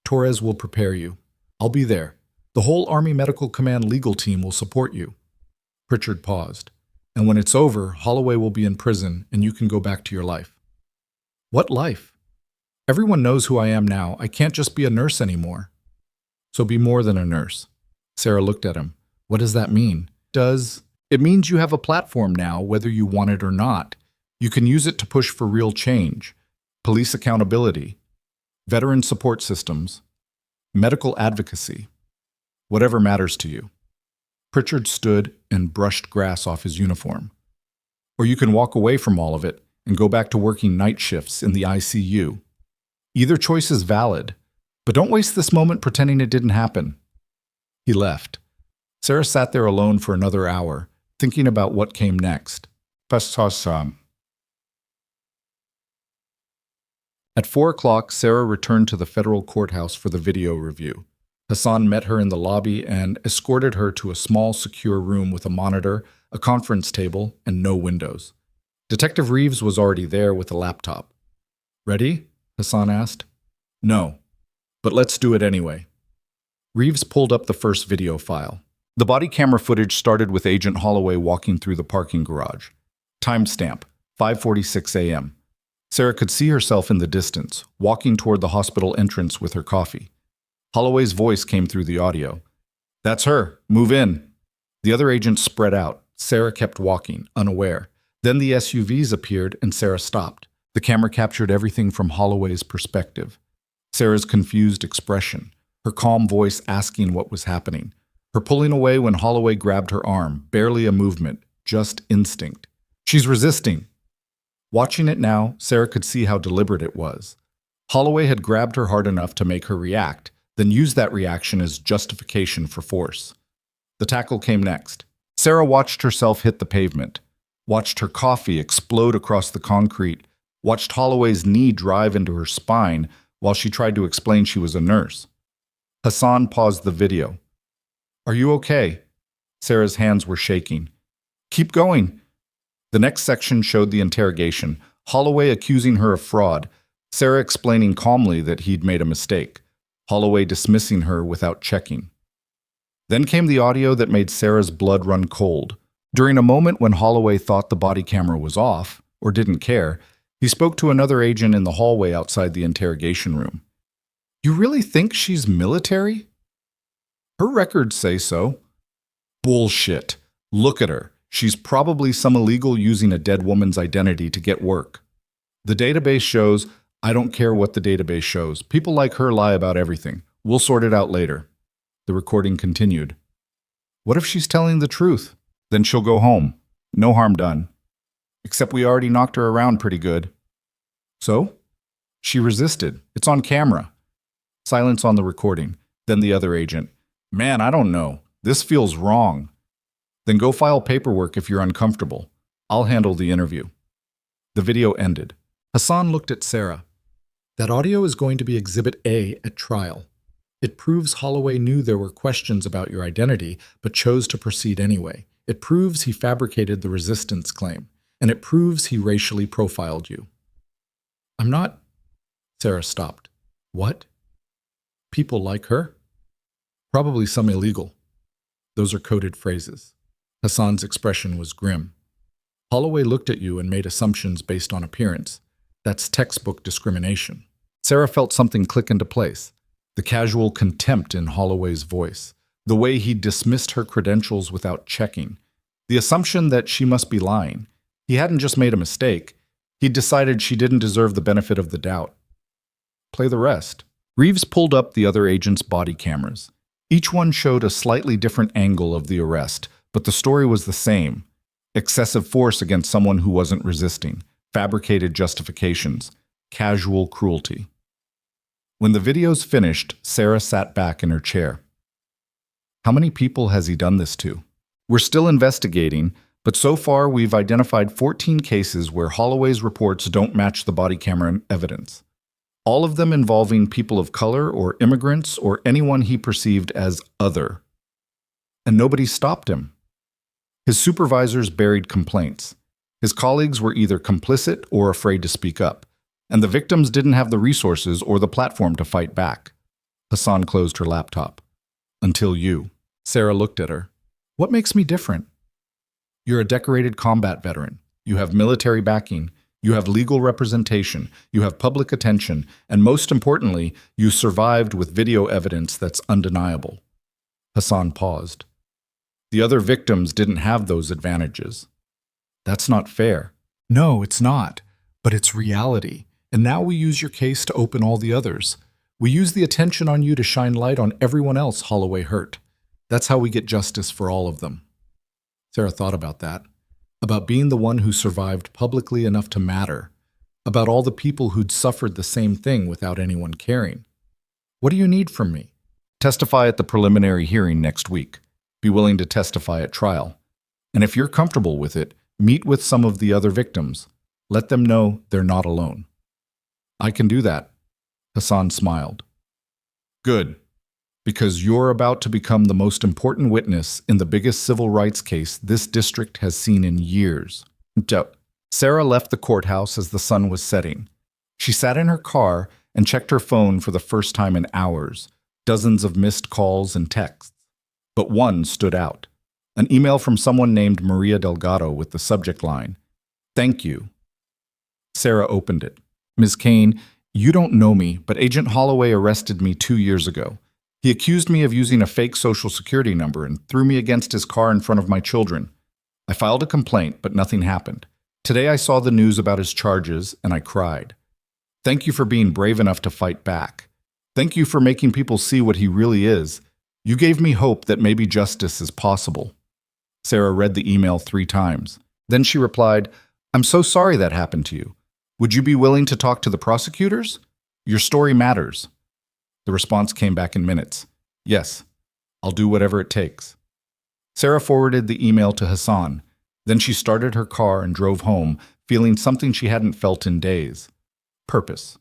Torres will prepare you. I'll be there. The whole Army Medical Command legal team will support you. Pritchard paused. And when it's over, Holloway will be in prison and you can go back to your life. What life? Everyone knows who I am now. I can't just be a nurse anymore. So be more than a nurse. Sarah looked at him. What does that mean? It means you have a platform now, whether you want it or not. You can use it to push for real change, police accountability, veteran support systems, medical advocacy, whatever matters to you. Pritchard stood and brushed grass off his uniform. Or you can walk away from all of it and go back to working night shifts in the ICU. Either choice is valid, but don't waste this moment pretending it didn't happen. He left. Sarah sat there alone for another hour, thinking about what came next. At 4 o'clock, Sarah returned to the federal courthouse for the video review. Hassan met her in the lobby and escorted her to a small, secure room with a monitor, a conference table, and no windows. Detective Reeves was already there with a laptop. Ready? Hassan asked. No, but let's do it anyway. Reeves pulled up the first video file. The body camera footage started with Agent Holloway walking through the parking garage. Timestamp, 5:46 a.m. Sarah could see herself in the distance, walking toward the hospital entrance with her coffee. Holloway's voice came through the audio. That's her. Move in. The other agents spread out. Sarah kept walking, unaware. Then the SUVs appeared and Sarah stopped. The camera captured everything from Holloway's perspective. Sarah's confused expression, her calm voice asking what was happening, her pulling away when Holloway grabbed her arm, barely a movement, just instinct. She's resisting. Watching it now, Sarah could see how deliberate it was. Holloway had grabbed her hard enough to make her react, then used that reaction as justification for force. The tackle came next. Sarah watched herself hit the pavement, watched her coffee explode across the concrete, watched Holloway's knee drive into her spine while she tried to explain she was a nurse. Hassan paused the video. Are you okay? Sarah's hands were shaking. Keep going. The next section showed the interrogation, Holloway accusing her of fraud, Sarah explaining calmly that he'd made a mistake, Holloway dismissing her without checking. Then came the audio that made Sarah's blood run cold. During a moment when Holloway thought the body camera was off, or didn't care, he He spoke to another agent in the hallway outside the interrogation room. You really think she's military? Her records say so. Bullshit. Look at her. She's probably some illegal using a dead woman's identity to get work. The database shows, I don't care what the database shows. People like her lie about everything. We'll sort it out later. The recording continued. What if she's telling the truth? Then she'll go home. No harm done. Except we already knocked her around pretty good. So? She resisted. It's on camera. Silence on the recording. Then the other agent. Man, I don't know. This feels wrong. Then go file paperwork if you're uncomfortable. I'll handle the interview. The video ended. Hassan looked at Sarah. That audio is going to be Exhibit A at trial. It proves Holloway knew there were questions about your identity, but chose to proceed anyway. It proves he fabricated the resistance claim, and it proves he racially profiled you. I'm not... Sarah stopped. What? People like her? Probably some illegal. Those are coded phrases. Hassan's expression was grim. Holloway looked at you and made assumptions based on appearance. That's textbook discrimination. Sarah felt something click into place. The casual contempt in Holloway's voice. The way he dismissed her credentials without checking. The assumption that she must be lying. He hadn't just made a mistake. He'd decided she didn't deserve the benefit of the doubt. Play the rest. Reeves pulled up the other agents' body cameras. Each one showed a slightly different angle of the arrest, but the story was the same. Excessive force against someone who wasn't resisting. Fabricated justifications. Casual cruelty. When the videos finished, Sarah sat back in her chair. How many people has he done this to? We're still investigating, but so far we've identified 14 cases where Holloway's reports don't match the body camera evidence. All of them involving people of color or immigrants or anyone he perceived as other. And nobody stopped him. His supervisors buried complaints. His colleagues were either complicit or afraid to speak up. And the victims didn't have the resources or the platform to fight back. Hassan closed her laptop. Until you. Sarah looked at her. What makes me different? You're a decorated combat veteran. You have military backing. You have legal representation. You have public attention. And most importantly, you survived with video evidence that's undeniable. Hassan paused. The other victims didn't have those advantages. That's not fair. No, it's not. But it's reality. And now we use your case to open all the others. We use the attention on you to shine light on everyone else Holloway hurt. That's how we get justice for all of them. Sarah thought about that. About being the one who survived publicly enough to matter. About all the people who'd suffered the same thing without anyone caring. What do you need from me? Testify at the preliminary hearing next week. Be willing to testify at trial. And if you're comfortable with it, meet with some of the other victims. Let them know they're not alone. I can do that. Hassan smiled. Good. Because you're about to become the most important witness in the biggest civil rights case this district has seen in years. Sarah left the courthouse as the sun was setting. She sat in her car and checked her phone for the first time in hours. Dozens of missed calls and texts. But one stood out. An email from someone named Maria Delgado with the subject line, "Thank you." Sarah opened it. Ms. Kane, you don't know me, but Agent Holloway arrested me 2 years ago. He accused me of using a fake social security number and threw me against his car in front of my children. I filed a complaint, but nothing happened. Today I saw the news about his charges, and I cried. Thank you for being brave enough to fight back. Thank you for making people see what he really is. You gave me hope that maybe justice is possible. Sarah read the email 3 times. Then she replied, I'm so sorry that happened to you. Would you be willing to talk to the prosecutors? Your story matters. The response came back in minutes. Yes, I'll do whatever it takes. Sarah forwarded the email to Hassan. Then she started her car and drove home, feeling something she hadn't felt in days. Purpose.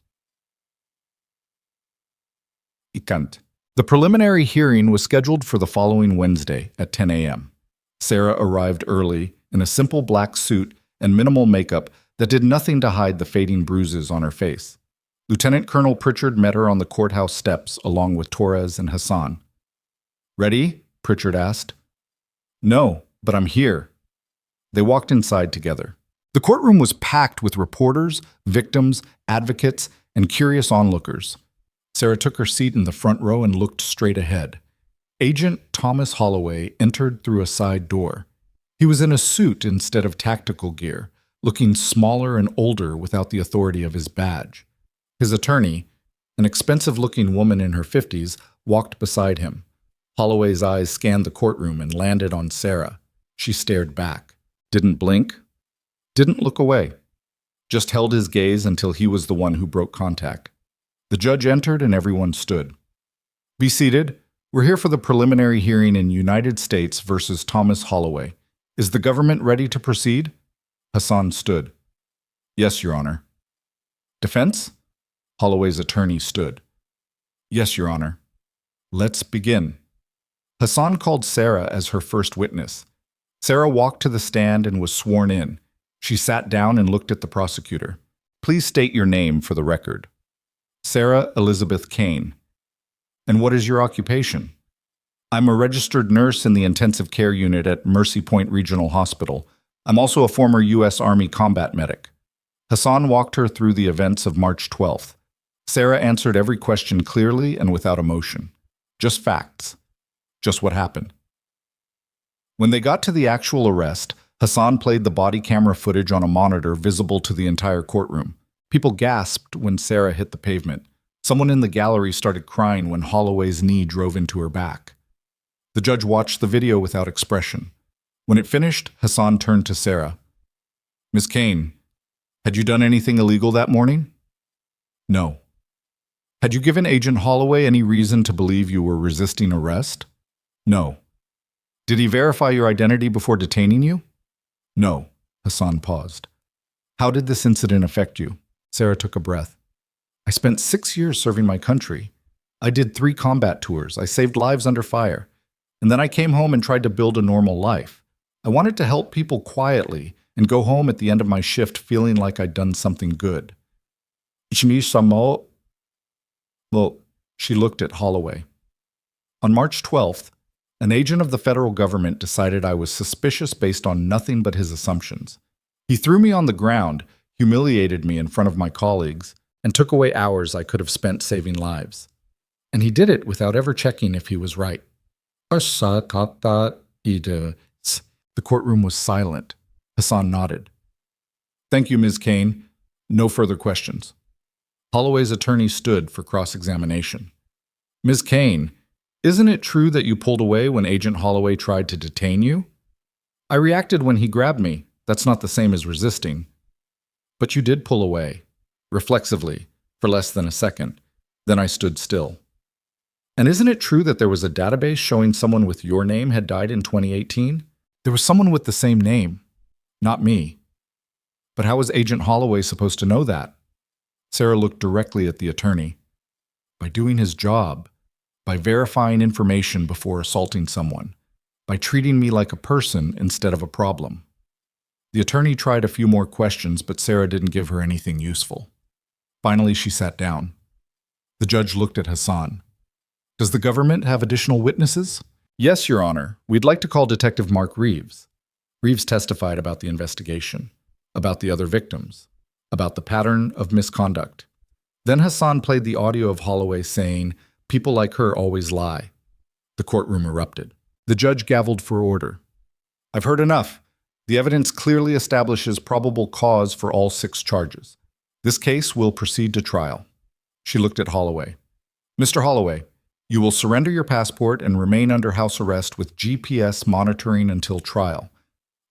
Ikant. The preliminary hearing was scheduled for the following Wednesday at 10 a.m. Sarah arrived early in a simple black suit and minimal makeup that did nothing to hide the fading bruises on her face. Lieutenant Colonel Pritchard met her on the courthouse steps along with Torres and Hassan. Ready? Pritchard asked. No, but I'm here. They walked inside together. The courtroom was packed with reporters, victims, advocates, and curious onlookers. Sarah took her seat in the front row and looked straight ahead. Agent Thomas Holloway entered through a side door. He was in a suit instead of tactical gear, looking smaller and older without the authority of his badge. His attorney, an expensive-looking woman in her 50s, walked beside him. Holloway's eyes scanned the courtroom and landed on Sarah. She stared back, didn't blink, didn't look away, just held his gaze until he was the one who broke contact. The judge entered and everyone stood. "Be seated. We're here for the preliminary hearing in United States versus Thomas Holloway. Is the government ready to proceed?" Hassan stood. "Yes, Your Honor." "Defense?" Holloway's attorney stood. "Yes, Your Honor." "Let's begin." Hassan called Sarah as her first witness. Sarah walked to the stand and was sworn in. She sat down and looked at the prosecutor. "Please state your name for the record." "Sarah Elizabeth Kane." "And what is your occupation?" "I'm a registered nurse in the intensive care unit at Mercy Point Regional Hospital. I'm also a former U.S. Army combat medic." Hassan walked her through the events of March 12th. Sarah answered every question clearly and without emotion. Just facts. Just what happened. When they got to the actual arrest, Hassan played the body camera footage on a monitor visible to the entire courtroom. People gasped when Sarah hit the pavement. Someone in the gallery started crying when Holloway's knee drove into her back. The judge watched the video without expression. When it finished, Hassan turned to Sarah. "Ms. Kane, had you done anything illegal that morning?" "No." "Had you given Agent Holloway any reason to believe you were resisting arrest?" "No." "Did he verify your identity before detaining you?" "No." Hassan paused. "How did this incident affect you?" Sarah took a breath. "I spent 6 years serving my country. I did 3 combat tours. I saved lives under fire. And then I came home and tried to build a normal life. I wanted to help people quietly and go home at the end of my shift feeling like I'd done something good." Well, she looked at Holloway. "On March 12th, an agent of the federal government decided I was suspicious based on nothing but his assumptions. He threw me on the ground, humiliated me in front of my colleagues, and took away hours I could have spent saving lives. And he did it without ever checking if he was right." The courtroom was silent. Hassan nodded. "Thank you, Ms. Kane. No further questions." Holloway's attorney stood for cross-examination. "Ms. Kane, isn't it true that you pulled away when Agent Holloway tried to detain you?" "I reacted when he grabbed me. That's not the same as resisting." "But you did pull away, reflexively, for less than a second. Then I stood still." "And isn't it true that there was a database showing someone with your name had died in 2018? There was someone with the same name. Not me." "But how was Agent Holloway supposed to know that?" Sarah looked directly at the attorney. "By doing his job. By verifying information before assaulting someone. By treating me like a person instead of a problem." The attorney tried a few more questions, but Sarah didn't give her anything useful. Finally, she sat down. The judge looked at Hassan. "Does the government have additional witnesses?" "Yes, Your Honor. We'd like to call Detective Mark Reeves." Reeves testified about the investigation, about the other victims, about the pattern of misconduct. Then Hassan played the audio of Holloway saying, "People like her always lie." The courtroom erupted. The judge gavelled for order. "I've heard enough. The evidence clearly establishes probable cause for all 6 charges. This case will proceed to trial." She looked at Holloway. "Mr. Holloway, you will surrender your passport and remain under house arrest with GPS monitoring until trial.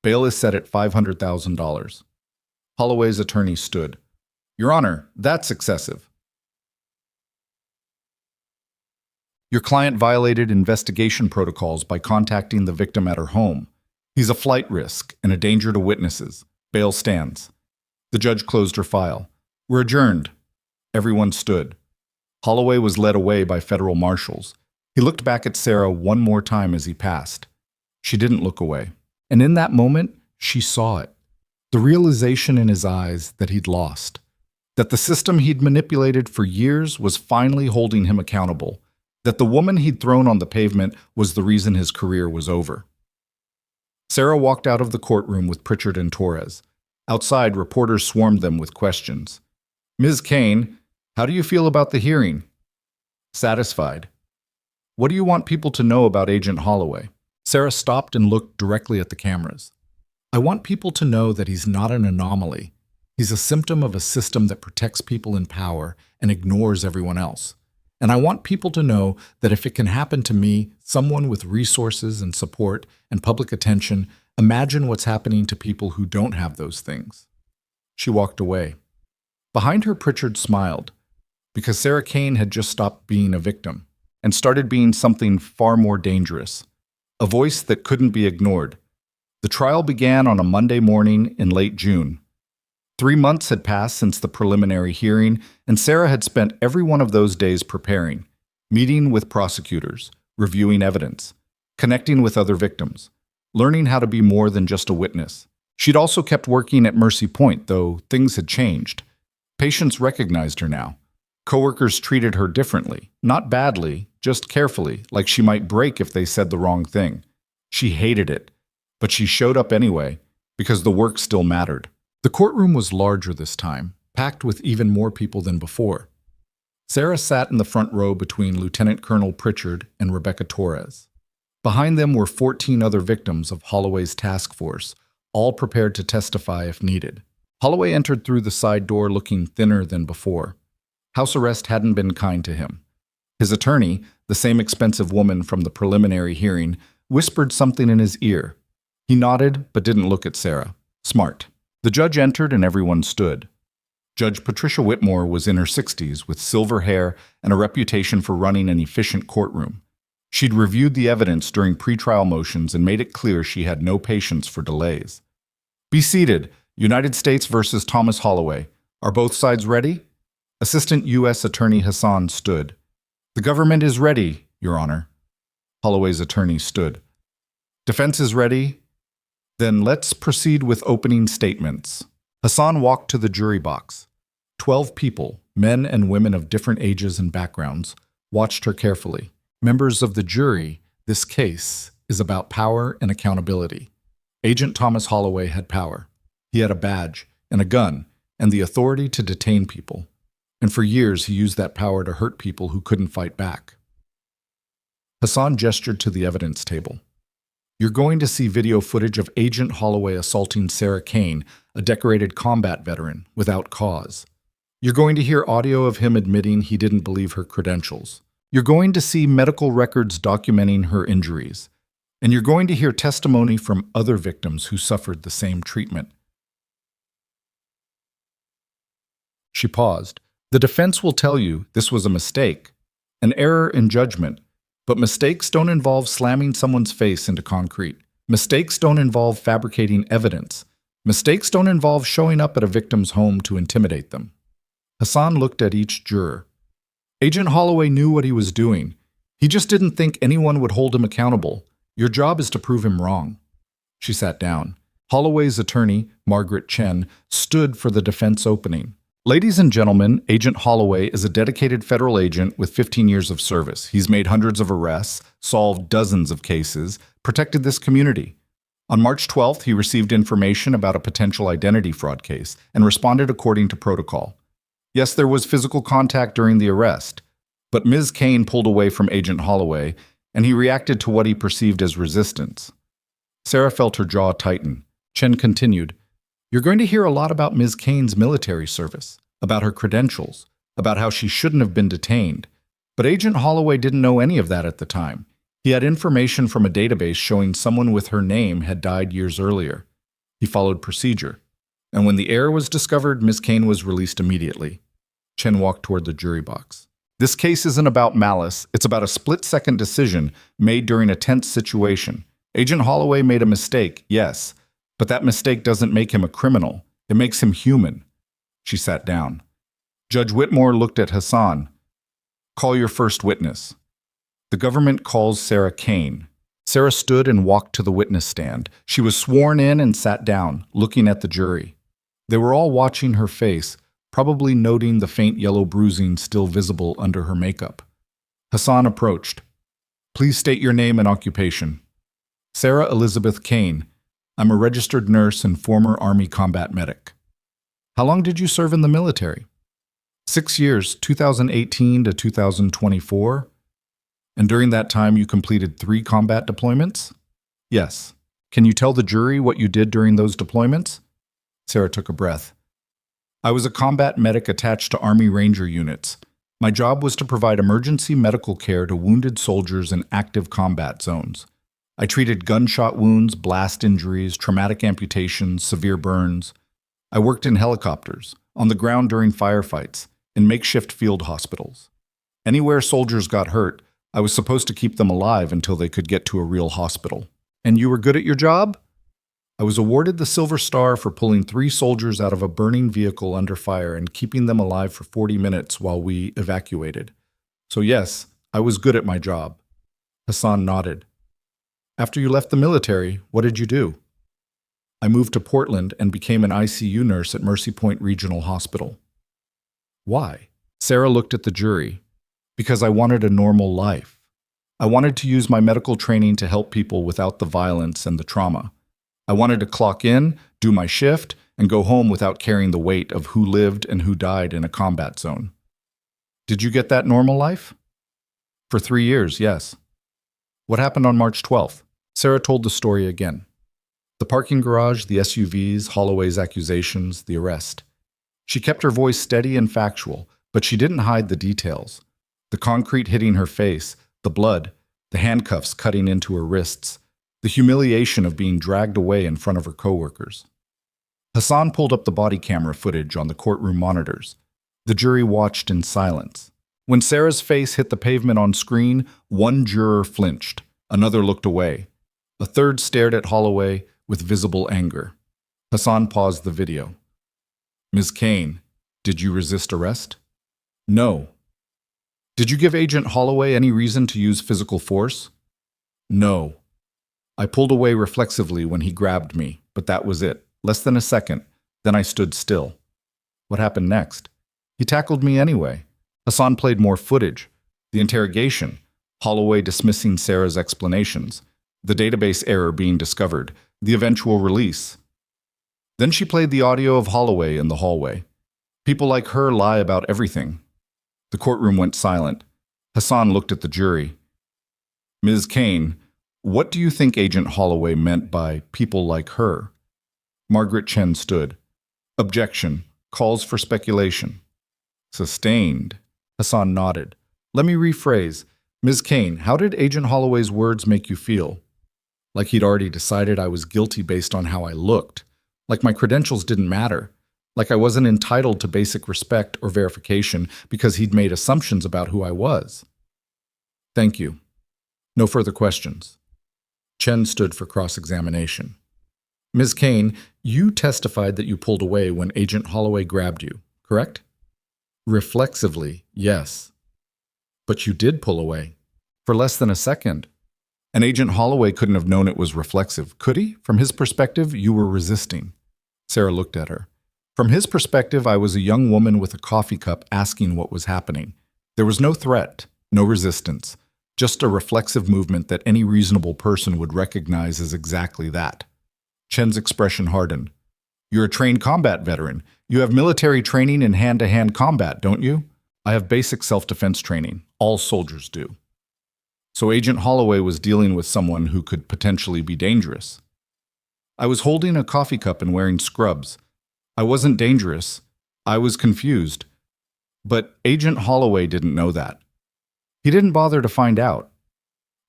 Bail is set at $500,000. Holloway's attorney stood. "Your Honor, that's excessive." "Your client violated investigation protocols by contacting the victim at her home. He's a flight risk and a danger to witnesses. Bail stands." The judge closed her file. "We're adjourned." Everyone stood. Holloway was led away by federal marshals. He looked back at Sarah one more time as he passed. She didn't look away. And in that moment, she saw it. The realization in his eyes that he'd lost. That the system he'd manipulated for years was finally holding him accountable. That the woman he'd thrown on the pavement was the reason his career was over. Sarah walked out of the courtroom with Pritchard and Torres. Outside, reporters swarmed them with questions. Ms. Kane, how do you feel about the hearing? Satisfied. What do you want people to know about Agent Holloway? Sarah stopped and looked directly at the cameras. I want people to know that he's not an anomaly. He's a symptom of a system that protects people in power and ignores everyone else. And I want people to know that if it can happen to me, someone with resources and support and public attention, imagine what's happening to people who don't have those things. She walked away. Behind her, Pritchard smiled, because Sarah Kane had just stopped being a victim and started being something far more dangerous, a voice that couldn't be ignored. The trial began on a Monday morning in late June. 3 months had passed since the preliminary hearing, and Sarah had spent every one of those days preparing, meeting with prosecutors, reviewing evidence, connecting with other victims, learning how to be more than just a witness. She'd also kept working at Mercy Point, though things had changed. Patients recognized her now. Coworkers treated her differently, not badly, just carefully, like she might break if they said the wrong thing. She hated it, but she showed up anyway, because the work still mattered. The courtroom was larger this time, packed with even more people than before. Sarah sat in the front row between Lieutenant Colonel Pritchard and Rebecca Torres. Behind them were 14 other victims of Holloway's task force, all prepared to testify if needed. Holloway entered through the side door looking thinner than before. House arrest hadn't been kind to him. His attorney, the same expensive woman from the preliminary hearing, whispered something in his ear. He nodded but didn't look at Sarah. Smart. The judge entered and everyone stood. Judge Patricia Whitmore was in her 60s with silver hair and a reputation for running an efficient courtroom. She'd reviewed the evidence during pretrial motions and made it clear she had no patience for delays. Be seated. United States versus Thomas Holloway. Are both sides ready? Assistant U.S. Attorney Hassan stood. The government is ready, Your Honor. Holloway's attorney stood. Defense is ready? Then let's proceed with opening statements. Hassan walked to the jury box. 12 people, men and women of different ages and backgrounds, watched her carefully. Members of the jury, this case is about power and accountability. Agent Thomas Holloway had power. He had a badge and a gun and the authority to detain people. And for years he used that power to hurt people who couldn't fight back. Hassan gestured to the evidence table. You're going to see video footage of Agent Holloway assaulting Sarah Kane, a decorated combat veteran, without cause. You're going to hear audio of him admitting he didn't believe her credentials. You're going to see medical records documenting her injuries. And you're going to hear testimony from other victims who suffered the same treatment. She paused. The defense will tell you this was a mistake, an error in judgment. But mistakes don't involve slamming someone's face into concrete. Mistakes don't involve fabricating evidence. Mistakes don't involve showing up at a victim's home to intimidate them. Hassan looked at each juror. Agent Holloway knew what he was doing. He just didn't think anyone would hold him accountable. Your job is to prove him wrong. She sat down. Holloway's attorney, Margaret Chen, stood for the defense opening. Ladies and gentlemen, Agent Holloway is a dedicated federal agent with 15 years of service. He's made hundreds of arrests, solved dozens of cases, protected this community. On March 12th, he received information about a potential identity fraud case and responded according to protocol. Yes, there was physical contact during the arrest, but Ms. Kane pulled away from Agent Holloway, and he reacted to what he perceived as resistance. Sarah felt her jaw tighten. Chen continued, You're going to hear a lot about Ms. Kane's military service, about her credentials, about how she shouldn't have been detained. But Agent Holloway didn't know any of that at the time. He had information from a database showing someone with her name had died years earlier. He followed procedure. And when the error was discovered, Ms. Kane was released immediately. Chen walked toward the jury box. This case isn't about malice. It's about a split-second decision made during a tense situation. Agent Holloway made a mistake, yes. But that mistake doesn't make him a criminal. It makes him human. She sat down. Judge Whitmore looked at Hassan. Call your first witness. The government calls Sarah Kane. Sarah stood and walked to the witness stand. She was sworn in and sat down, looking at the jury. They were all watching her face, probably noting the faint yellow bruising still visible under her makeup. Hassan approached. Please state your name and occupation. Sarah Elizabeth Kane. I'm a registered nurse and former Army combat medic. How long did you serve in the military? 6 years, 2018 to 2024. And during that time, you completed 3 combat deployments? Yes. Can you tell the jury what you did during those deployments? Sarah took a breath. I was a combat medic attached to Army Ranger units. My job was to provide emergency medical care to wounded soldiers in active combat zones. I treated gunshot wounds, blast injuries, traumatic amputations, severe burns. I worked in helicopters, on the ground during firefights, in makeshift field hospitals. Anywhere soldiers got hurt, I was supposed to keep them alive until they could get to a real hospital. And you were good at your job? I was awarded the Silver Star for pulling 3 soldiers out of a burning vehicle under fire and keeping them alive for 40 minutes while we evacuated. So yes, I was good at my job. Hassan nodded. After you left the military, what did you do? I moved to Portland and became an ICU nurse at Mercy Point Regional Hospital. Why? Sarah looked at the jury. Because I wanted a normal life. I wanted to use my medical training to help people without the violence and the trauma. I wanted to clock in, do my shift, and go home without carrying the weight of who lived and who died in a combat zone. Did you get that normal life? For 3 years, yes. What happened on March 12th? Sarah told the story again. The parking garage, the SUVs, Holloway's accusations, the arrest. She kept her voice steady and factual, but she didn't hide the details. The concrete hitting her face, the blood, the handcuffs cutting into her wrists, the humiliation of being dragged away in front of her coworkers. Hassan pulled up the body camera footage on the courtroom monitors. The jury watched in silence. When Sarah's face hit the pavement on screen, one juror flinched. Another looked away. A third stared at Holloway with visible anger. Hassan paused the video. Ms. Kane, did you resist arrest? No. Did you give Agent Holloway any reason to use physical force? No. I pulled away reflexively when he grabbed me, but that was it. Less than a second. Then I stood still. What happened next? He tackled me anyway. Hassan played more footage. The interrogation. Holloway dismissing Sarah's explanations. The database error being discovered. The eventual release. Then she played the audio of Holloway in the hallway. People like her lie about everything. The courtroom went silent. Hassan looked at the jury. Ms. Kane, what do you think Agent Holloway meant by people like her? Margaret Chen stood. Objection. Calls for speculation. Sustained. Hassan nodded. Let me rephrase. Ms. Kane, how did Agent Holloway's words make you feel? Like he'd already decided I was guilty based on how I looked. Like my credentials didn't matter. Like I wasn't entitled to basic respect or verification because he'd made assumptions about who I was. Thank you. No further questions. Chen stood for cross-examination. Ms. Kane, you testified that you pulled away when Agent Holloway grabbed you, correct? Reflexively, yes. But you did pull away. For less than a second. And Agent Holloway couldn't have known it was reflexive, could he? From his perspective, you were resisting. Sarah looked at her. From his perspective, I was a young woman with a coffee cup asking what was happening. There was no threat, no resistance, just a reflexive movement that any reasonable person would recognize as exactly that. Chen's expression hardened. You're a trained combat veteran. You have military training in hand-to-hand combat, don't you? I have basic self-defense training. All soldiers do. So Agent Holloway was dealing with someone who could potentially be dangerous. I was holding a coffee cup and wearing scrubs. I wasn't dangerous. I was confused. But Agent Holloway didn't know that. He didn't bother to find out.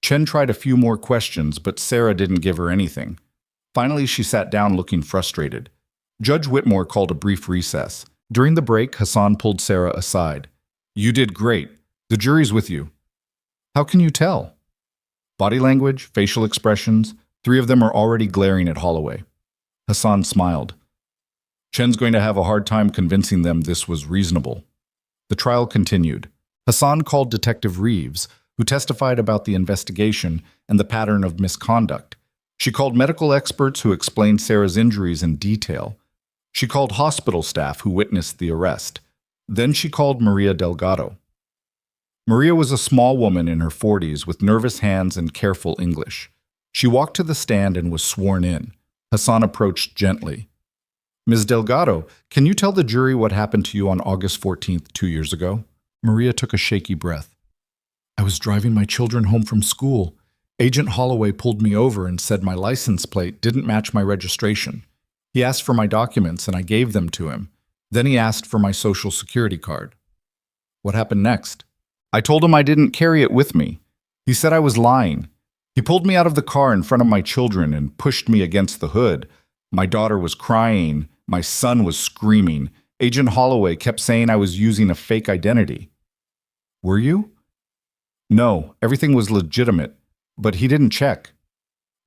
Chen tried a few more questions, but Sarah didn't give her anything. Finally, she sat down looking frustrated. Judge Whitmore called a brief recess. During the break, Hassan pulled Sarah aside. You did great. The jury's with you. How can you tell? Body language, facial expressions, 3 of them are already glaring at Holloway. Hassan smiled. Chen's going to have a hard time convincing them this was reasonable. The trial continued. Hassan called Detective Reeves, who testified about the investigation and the pattern of misconduct. She called medical experts who explained Sarah's injuries in detail. She called hospital staff who witnessed the arrest. Then she called Maria Delgado. Maria was a small woman in her 40s with nervous hands and careful English. She walked to the stand and was sworn in. Hassan approached gently. Ms. Delgado, can you tell the jury what happened to you on August 14th, 2 years ago? Maria took a shaky breath. I was driving my children home from school. Agent Holloway pulled me over and said my license plate didn't match my registration. He asked for my documents and I gave them to him. Then he asked for my social security card. What happened next? I told him I didn't carry it with me. He said I was lying. He pulled me out of the car in front of my children and pushed me against the hood. My daughter was crying. My son was screaming. Agent Holloway kept saying I was using a fake identity. Were you? No, everything was legitimate, but he didn't check.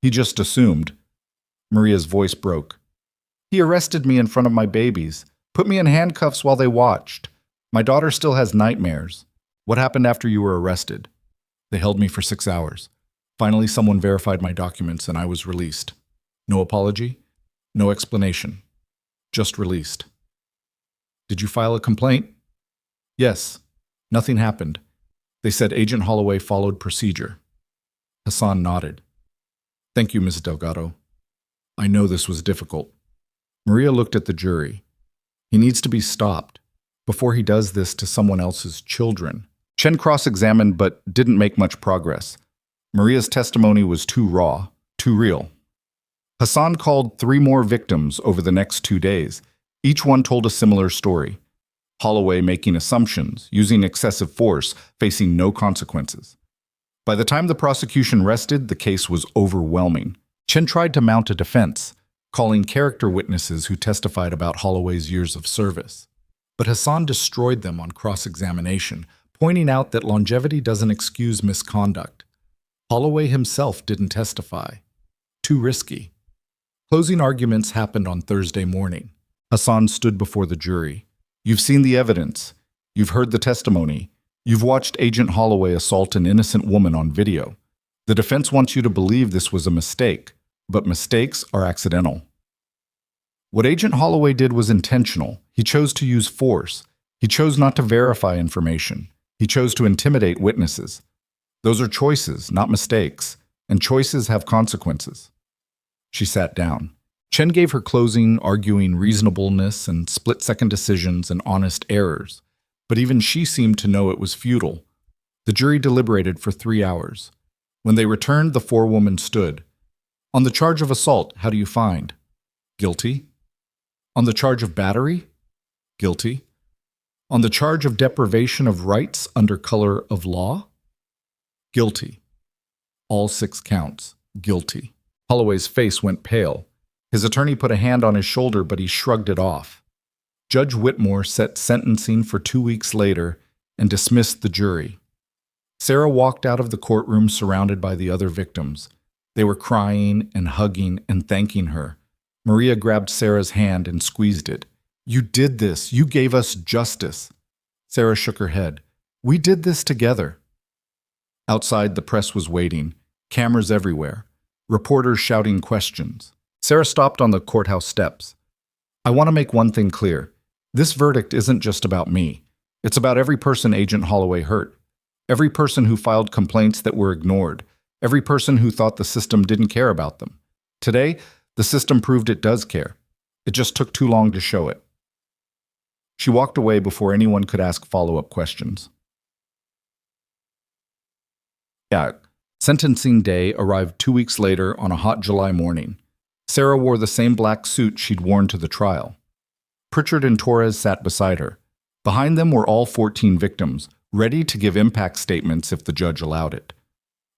He just assumed. Maria's voice broke. He arrested me in front of my babies, put me in handcuffs while they watched. My daughter still has nightmares. What happened after you were arrested? They held me for 6 hours. Finally, someone verified my documents and I was released. No apology, no explanation. Just released. Did you file a complaint? Yes. Nothing happened. They said Agent Holloway followed procedure. Hassan nodded. Thank you, Ms. Delgado. I know this was difficult. Maria looked at the jury. He needs to be stopped before he does this to someone else's children. Chen cross-examined but didn't make much progress. Maria's testimony was too raw, too real. Hassan called 3 more victims over the next 2 days. Each one told a similar story. Holloway making assumptions, using excessive force, facing no consequences. By the time the prosecution rested, the case was overwhelming. Chen tried to mount a defense, calling character witnesses who testified about Holloway's years of service. But Hassan destroyed them on cross-examination, pointing out that longevity doesn't excuse misconduct. Holloway himself didn't testify. Too risky. Closing arguments happened on Thursday morning. Hassan stood before the jury. You've seen the evidence. You've heard the testimony. You've watched Agent Holloway assault an innocent woman on video. The defense wants you to believe this was a mistake, but mistakes are accidental. What Agent Holloway did was intentional. He chose to use force. He chose not to verify information. He chose to intimidate witnesses. Those are choices, not mistakes, and choices have consequences. She sat down. Chen gave her closing, arguing reasonableness and split-second decisions and honest errors, but even she seemed to know it was futile. The jury deliberated for 3 hours. When they returned, the forewoman stood. On the charge of assault, how do you find? Guilty. On the charge of battery? Guilty. On the charge of deprivation of rights under color of law? Guilty. All 6 counts. Guilty. Holloway's face went pale. His attorney put a hand on his shoulder, but he shrugged it off. Judge Whitmore set sentencing for 2 weeks later and dismissed the jury. Sarah walked out of the courtroom surrounded by the other victims. They were crying and hugging and thanking her. Maria grabbed Sarah's hand and squeezed it. You did this. You gave us justice. Sarah shook her head. We did this together. Outside, the press was waiting. Cameras everywhere. Reporters shouting questions. Sarah stopped on the courthouse steps. I want to make one thing clear. This verdict isn't just about me. It's about every person Agent Holloway hurt. Every person who filed complaints that were ignored. Every person who thought the system didn't care about them. Today, the system proved it does care. It just took too long to show it. She walked away before anyone could ask follow-up questions. Sentencing day arrived 2 weeks later on a hot July morning. Sarah wore the same black suit she'd worn to the trial. Pritchard and Torres sat beside her. Behind them were all 14 victims, ready to give impact statements if the judge allowed it.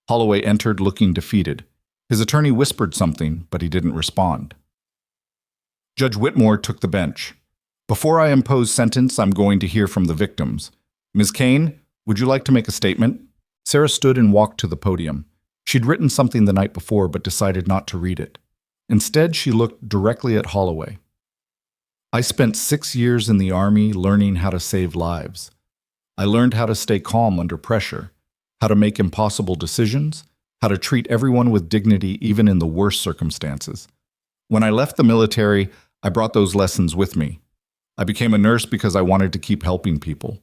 Holloway entered looking defeated. His attorney whispered something, but he didn't respond. Judge Whitmore took the bench. Before I impose sentence, I'm going to hear from the victims. Ms. Kane, would you like to make a statement? Sarah stood and walked to the podium. She'd written something the night before but decided not to read it. Instead, she looked directly at Holloway. I spent 6 years in the Army learning how to save lives. I learned how to stay calm under pressure, how to make impossible decisions, how to treat everyone with dignity even in the worst circumstances. When I left the military, I brought those lessons with me. I became a nurse because I wanted to keep helping people.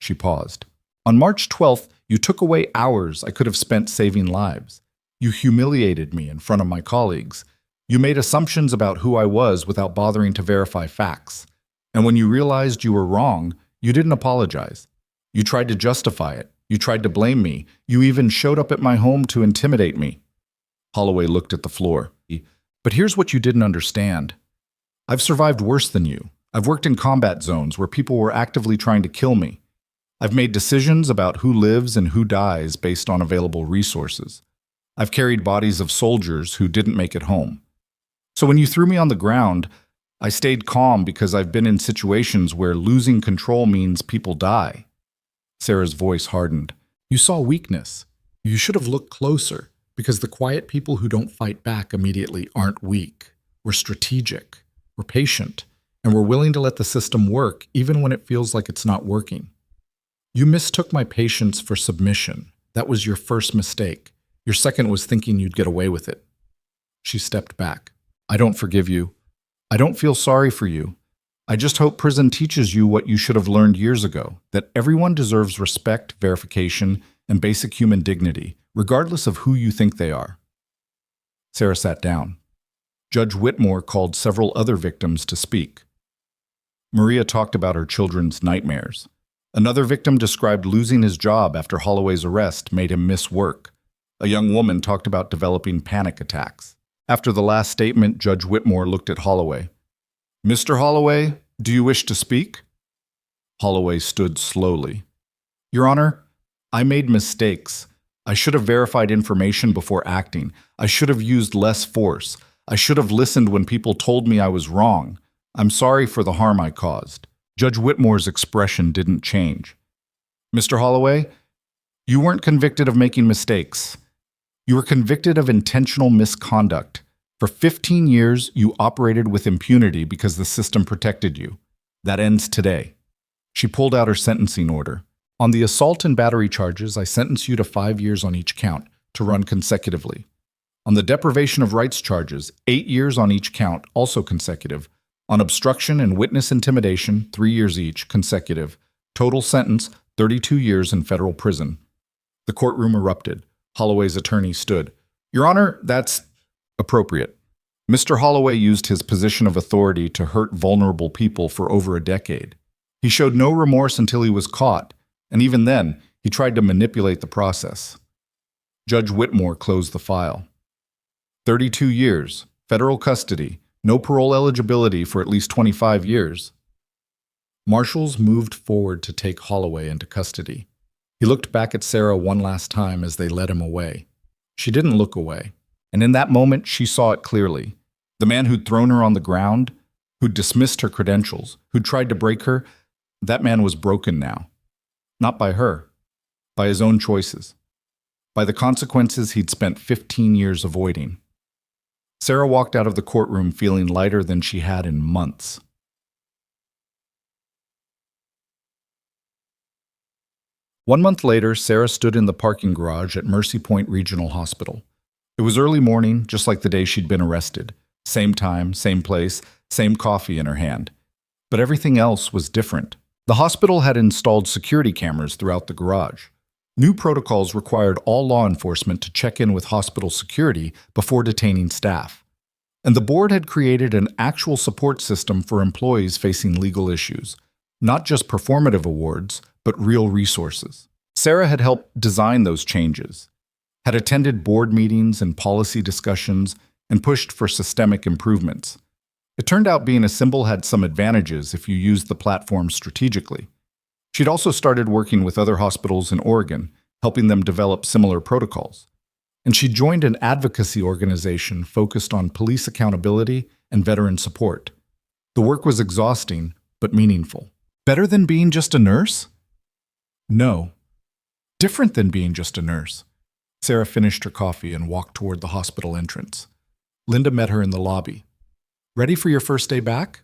She paused. On March 12th, you took away hours I could have spent saving lives. You humiliated me in front of my colleagues. You made assumptions about who I was without bothering to verify facts. And when you realized you were wrong, you didn't apologize. You tried to justify it. You tried to blame me. You even showed up at my home to intimidate me. Holloway looked at the floor. But here's what you didn't understand. I've survived worse than you. I've worked in combat zones where people were actively trying to kill me. I've made decisions about who lives and who dies based on available resources. I've carried bodies of soldiers who didn't make it home. So when you threw me on the ground, I stayed calm because I've been in situations where losing control means people die. Sarah's voice hardened. You saw weakness. You should have looked closer, because the quiet people who don't fight back immediately aren't weak. We're strategic. We're patient. And we're willing to let the system work even when it feels like it's not working. You mistook my patience for submission. That was your first mistake. Your second was thinking you'd get away with it. She stepped back. I don't forgive you. I don't feel sorry for you. I just hope prison teaches you what you should have learned years ago, that everyone deserves respect, verification, and basic human dignity, regardless of who you think they are. Sarah sat down. Judge Whitmore called several other victims to speak. Maria talked about her children's nightmares. Another victim described losing his job after Holloway's arrest made him miss work. A young woman talked about developing panic attacks. After the last statement, Judge Whitmore looked at Holloway. Mr. Holloway, do you wish to speak? Holloway stood slowly. Your Honor, I made mistakes. I should have verified information before acting. I should have used less force. I should have listened when people told me I was wrong. I'm sorry for the harm I caused. Judge Whitmore's expression didn't change. Mr. Holloway, you weren't convicted of making mistakes. You were convicted of intentional misconduct. For 15 years, you operated with impunity because the system protected you. That ends today. She pulled out her sentencing order. On the assault and battery charges, I sentence you to 5 years on each count, to run consecutively. On the deprivation of rights charges, 8 years on each count, also consecutive. On obstruction and witness intimidation, 3 years each, consecutive. Total sentence, 32 years in federal prison. The courtroom erupted. Holloway's attorney stood. Your Honor, that's appropriate. Mr. Holloway used his position of authority to hurt vulnerable people for over a decade. He showed no remorse until he was caught, and even then, he tried to manipulate the process. Judge Whitmore closed the file. 32 years, federal custody, no parole eligibility for at least 25 years. Marshals moved forward to take Holloway into custody. He looked back at Sarah one last time as they led him away. She didn't look away. And in that moment, she saw it clearly. The man who'd thrown her on the ground, who'd dismissed her credentials, who'd tried to break her, that man was broken now. Not by her, by his own choices, by the consequences he'd spent 15 years avoiding. Sarah walked out of the courtroom feeling lighter than she had in months. One month later, Sarah stood in the parking garage at Mercy Point Regional Hospital. It was early morning, just like the day she'd been arrested. Same time, same place, same coffee in her hand. But everything else was different. The hospital had installed security cameras throughout the garage. New protocols required all law enforcement to check in with hospital security before detaining staff. And the board had created an actual support system for employees facing legal issues, not just performative awards, but real resources. Sarah had helped design those changes, had attended board meetings and policy discussions, and pushed for systemic improvements. It turned out being a symbol had some advantages if you used the platform strategically. She'd also started working with other hospitals in Oregon, helping them develop similar protocols. And she joined an advocacy organization focused on police accountability and veteran support. The work was exhausting, but meaningful. Better than being just a nurse? No. Different than being just a nurse. Sarah finished her coffee and walked toward the hospital entrance. Linda met her in the lobby. Ready for your first day back?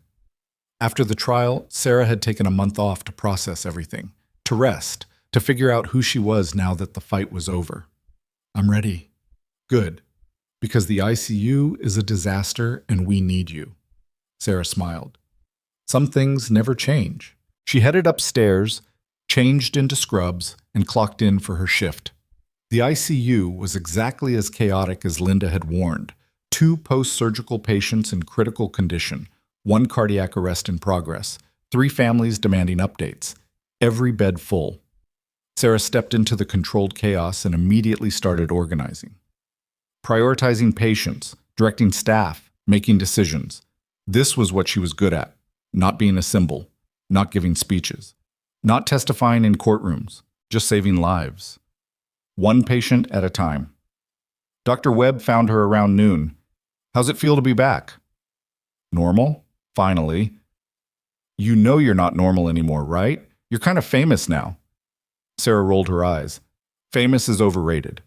After the trial, Sarah had taken a month off to process everything, to rest, to figure out who she was now that the fight was over. I'm ready. Good. Because the ICU is a disaster and we need you. Sarah smiled. Some things never change. She headed upstairs, changed into scrubs, and clocked in for her shift. The ICU was exactly as chaotic as Linda had warned. 2 post-surgical patients in critical condition, 1 cardiac arrest in progress, 3 families demanding updates, every bed full. Sarah stepped into the controlled chaos and immediately started organizing. Prioritizing patients, directing staff, making decisions. This was what she was good at, not being a symbol, not giving speeches, not testifying in courtrooms, just saving lives. 1 patient at a time. Dr. Webb found her around noon. How's it feel to be back? Normal? Finally. You know you're not normal anymore, right? You're kind of famous now. Sarah rolled her eyes. Famous is overrated.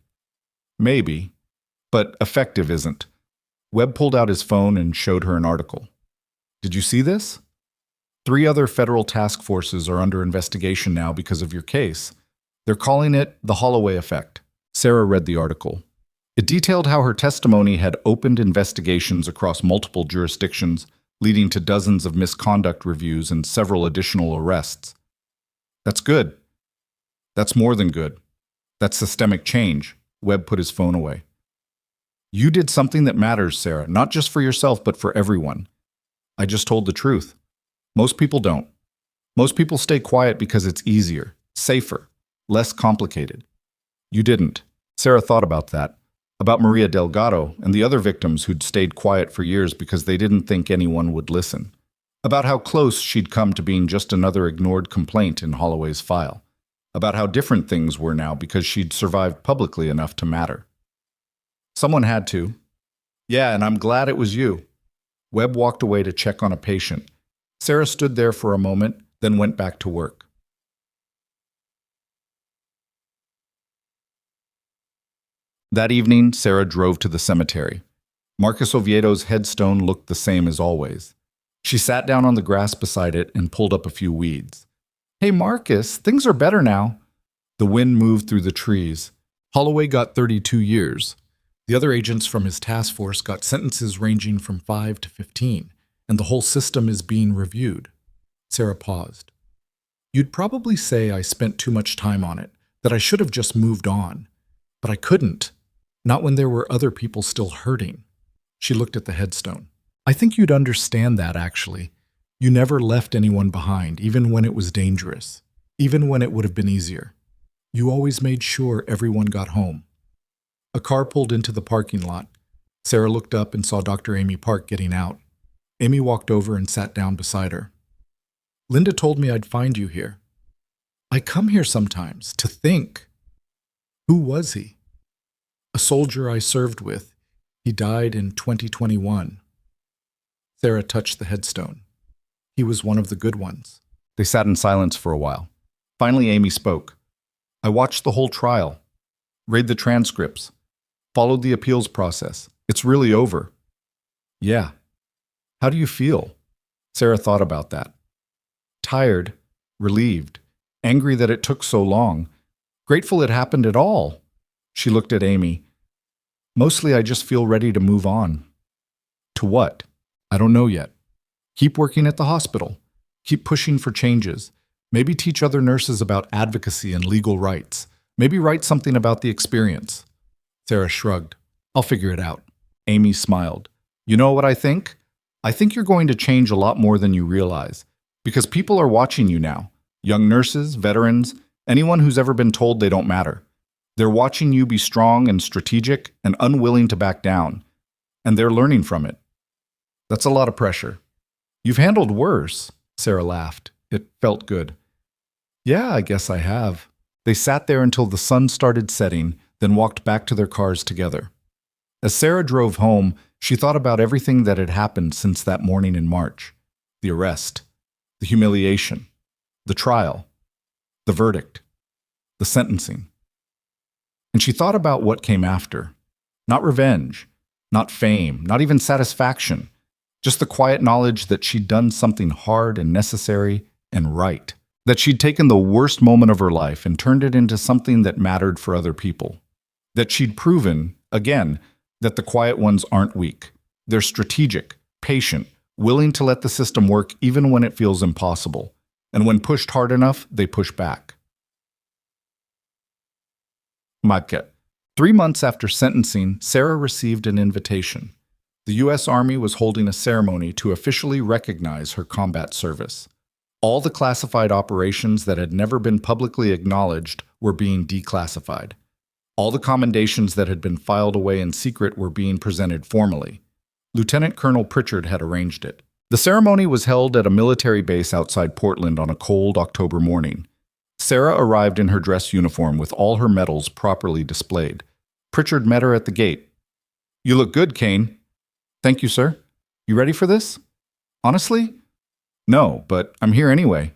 Maybe, but effective isn't. Webb pulled out his phone and showed her an article. Did you see this? 3 other federal task forces are under investigation now because of your case. They're calling it the Holloway effect. Sarah read the article. It detailed how her testimony had opened investigations across multiple jurisdictions, leading to dozens of misconduct reviews and several additional arrests. That's good. That's more than good. That's systemic change. Webb put his phone away. You did something that matters, Sarah, not just for yourself, but for everyone. I just told the truth. Most people don't. Most people stay quiet because it's easier, safer, less complicated. You didn't. Sarah thought about that, about Maria Delgado and the other victims who'd stayed quiet for years because they didn't think anyone would listen, about how close she'd come to being just another ignored complaint in Holloway's file, about how different things were now because she'd survived publicly enough to matter. Someone had to. Yeah, and I'm glad it was you. Webb walked away to check on a patient. Sarah stood there for a moment, then went back to work. That evening, Sarah drove to the cemetery. Marcus Oviedo's headstone looked the same as always. She sat down on the grass beside it and pulled up a few weeds. Hey, Marcus, things are better now. The wind moved through the trees. Holloway got 32 years. The other agents from his task force got sentences ranging from 5 to 15, and the whole system is being reviewed. Sarah paused. You'd probably say I spent too much time on it, that I should have just moved on. But I couldn't. Not when there were other people still hurting. She looked at the headstone. I think you'd understand that, actually. You never left anyone behind, even when it was dangerous, even when it would have been easier. You always made sure everyone got home. A car pulled into the parking lot. Sarah looked up and saw Dr. Amy Park getting out. Amy walked over and sat down beside her. Linda told me I'd find you here. I come here sometimes to think. Who was he? A soldier I served with. He died in 2021. Sarah touched the headstone. He was one of the good ones. They sat in silence for a while. Finally, Amy spoke. I watched the whole trial, read the transcripts, followed the appeals process. It's really over. Yeah. How do you feel? Sarah thought about that. Tired, relieved, angry that it took so long, grateful it happened at all. She looked at Amy. Mostly I just feel ready to move on. To what? I don't know yet. Keep working at the hospital. Keep pushing for changes. Maybe teach other nurses about advocacy and legal rights. Maybe write something about the experience. Sarah shrugged. I'll figure it out. Amy smiled. You know what I think? I think you're going to change a lot more than you realize. Because people are watching you now. Young nurses, veterans, anyone who's ever been told they don't matter. They're watching you be strong and strategic and unwilling to back down. And they're learning from it. That's a lot of pressure. You've handled worse, Sarah laughed. It felt good. Yeah, I guess I have. They sat there until the sun started setting, then walked back to their cars together. As Sarah drove home, she thought about everything that had happened since that morning in March. The arrest, the humiliation, the trial, the verdict, the sentencing. And she thought about what came after. Not revenge, not fame, not even satisfaction. Just the quiet knowledge that she'd done something hard and necessary and right. That she'd taken the worst moment of her life and turned it into something that mattered for other people. That she'd proven, again, that the quiet ones aren't weak. They're strategic, patient, willing to let the system work even when it feels impossible. And when pushed hard enough, they push back. Madke. 3 months after sentencing, Sarah received an invitation. The U.S. Army was holding a ceremony to officially recognize her combat service. All the classified operations that had never been publicly acknowledged were being declassified. All the commendations that had been filed away in secret were being presented formally. Lieutenant Colonel Pritchard had arranged it. The ceremony was held at a military base outside Portland on a cold October morning. Sarah arrived in her dress uniform with all her medals properly displayed. Pritchard met her at the gate. "You look good, Kane." "Thank you, sir. You ready for this?" "Honestly? No, but I'm here anyway."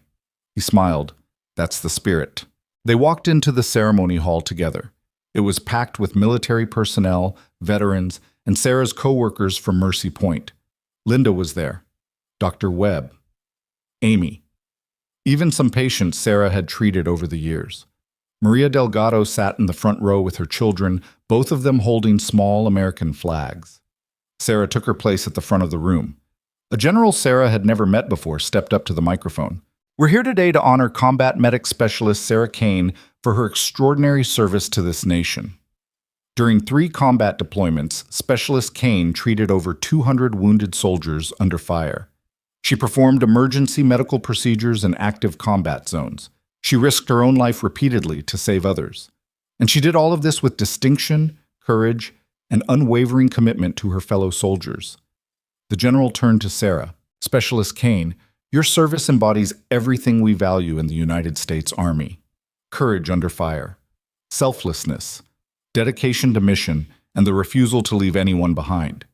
He smiled. "That's the spirit." They walked into the ceremony hall together. It was packed with military personnel, veterans, and Sarah's co-workers from Mercy Point. Linda was there. Dr. Webb. Amy. Even some patients Sarah had treated over the years. Maria Delgado sat in the front row with her children, both of them holding small American flags. Sarah took her place at the front of the room. A general Sarah had never met before stepped up to the microphone. "We're here today to honor combat medic specialist Sarah Kane for her extraordinary service to this nation. During 3 combat deployments, Specialist Kane treated over 200 wounded soldiers under fire. She performed emergency medical procedures in active combat zones. She risked her own life repeatedly to save others. And she did all of this with distinction, courage, and unwavering commitment to her fellow soldiers." The general turned to Sarah. "Specialist Kane, your service embodies everything we value in the United States Army. Courage under fire, selflessness, dedication to mission, and the refusal to leave anyone behind."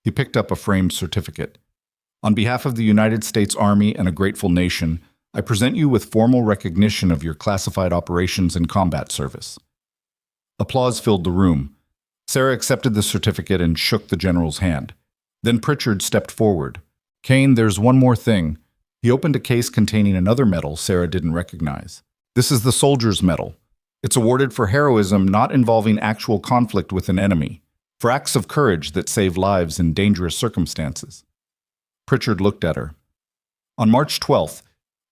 He picked up a framed certificate. "On behalf of the United States Army and a grateful nation, I present you with formal recognition of your classified operations and combat service." Applause filled the room. Sarah accepted the certificate and shook the general's hand. Then Pritchard stepped forward. "Kane, there's one more thing." He opened a case containing another medal Sarah didn't recognize. "This is the Soldier's Medal. It's awarded for heroism not involving actual conflict with an enemy, for acts of courage that save lives in dangerous circumstances." Pritchard looked at her. "On March 12th,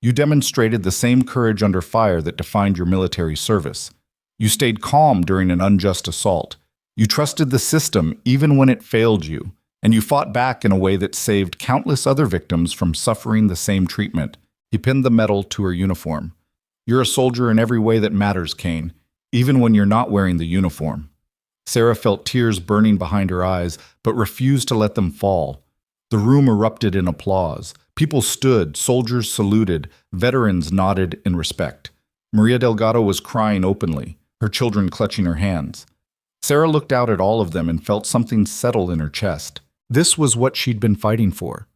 you demonstrated the same courage under fire that defined your military service. You stayed calm during an unjust assault. You trusted the system even when it failed you, and you fought back in a way that saved countless other victims from suffering the same treatment." He pinned the medal to her uniform. "You're a soldier in every way that matters, Kane, even when you're not wearing the uniform." Sarah felt tears burning behind her eyes, but refused to let them fall. The room erupted in applause. People stood, soldiers saluted, veterans nodded in respect. Maria Delgado was crying openly, her children clutching her hands. Sarah looked out at all of them and felt something settle in her chest. This was what she'd been fighting for.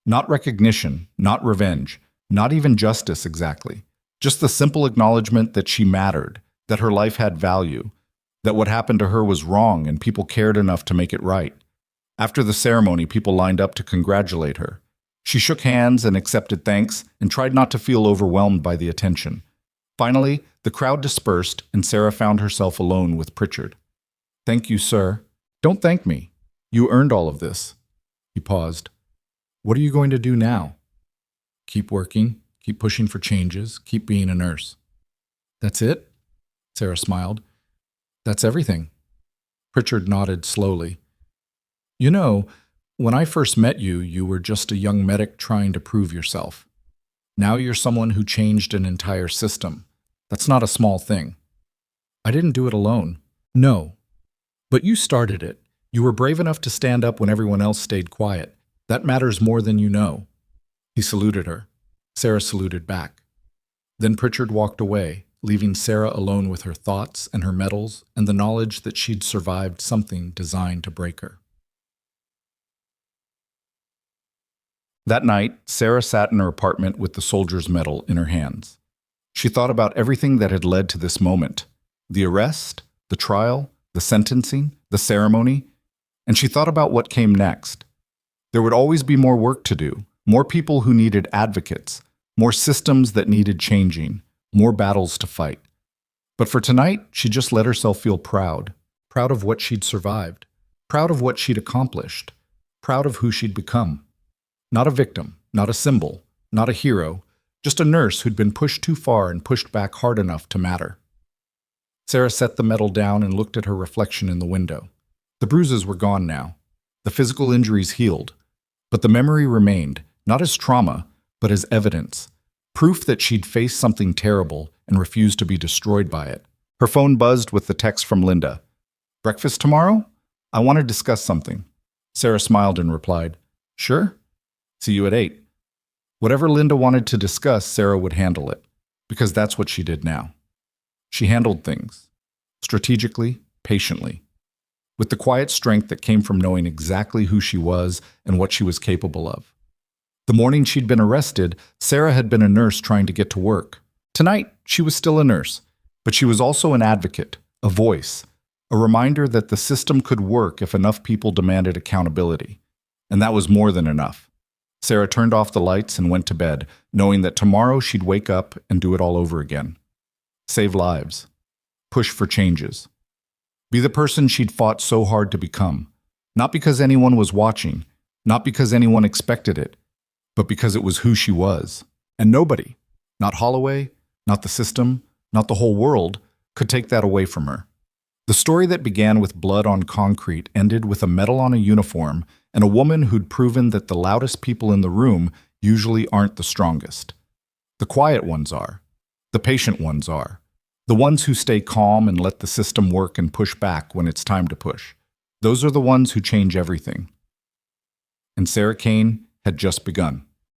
Not recognition, not revenge, not even justice exactly. Just the simple acknowledgement that she mattered, that her life had value, that what happened to her was wrong and people cared enough to make it right. After the ceremony, people lined up to congratulate her. She shook hands and accepted thanks and tried not to feel overwhelmed by the attention. Finally, the crowd dispersed and Sarah found herself alone with Pritchard. "Thank you, sir." "Don't thank me. You earned all of this." He paused. "What are you going to do now?" "Keep working, keep pushing for changes, keep being a nurse." "That's it?" Sarah smiled. "That's everything." Pritchard nodded slowly. "You know, when I first met you, you were just a young medic trying to prove yourself. Now you're someone who changed an entire system. That's not a small thing." "I didn't do it alone." "No. But you started it. You were brave enough to stand up when everyone else stayed quiet. That matters more than you know." He saluted her. Sarah saluted back. Then Pritchard walked away, leaving Sarah alone with her thoughts and her medals and the knowledge that she'd survived something designed to break her. That night, Sarah sat in her apartment with the soldier's medal in her hands. She thought about everything that had led to this moment: the arrest, the trial, the sentencing, the ceremony, and she thought about what came next. There would always be more work to do, more people who needed advocates, more systems that needed changing, more battles to fight. But for tonight, she just let herself feel proud, proud of what she'd survived, proud of what she'd accomplished, proud of who she'd become. Not a victim, not a symbol, not a hero, just a nurse who'd been pushed too far and pushed back hard enough to matter. Sarah set the medal down and looked at her reflection in the window. The bruises were gone now. The physical injuries healed, but the memory remained, not as trauma, but as evidence, proof that she'd faced something terrible and refused to be destroyed by it. Her phone buzzed with the text from Linda. "Breakfast tomorrow? I want to discuss something." Sarah smiled and replied, "Sure. See you at 8. Whatever Linda wanted to discuss, Sarah would handle it, because that's what she did now. She handled things, strategically, patiently, with the quiet strength that came from knowing exactly who she was and what she was capable of. The morning she'd been arrested, Sarah had been a nurse trying to get to work. Tonight, she was still a nurse, but she was also an advocate, a voice, a reminder that the system could work if enough people demanded accountability. And that was more than enough. Sarah turned off the lights and went to bed, knowing that tomorrow she'd wake up and do it all over again. Save lives. Push for changes. Be the person she'd fought so hard to become, not because anyone was watching, not because anyone expected it, but because it was who she was. And nobody, not Holloway, not the system, not the whole world, could take that away from her. The story that began with blood on concrete ended with a medal on a uniform and a woman who'd proven that the loudest people in the room usually aren't the strongest. The quiet ones are. The patient ones are. The ones who stay calm and let the system work and push back when it's time to push. Those are the ones who change everything. And Sarah Kane had just begun.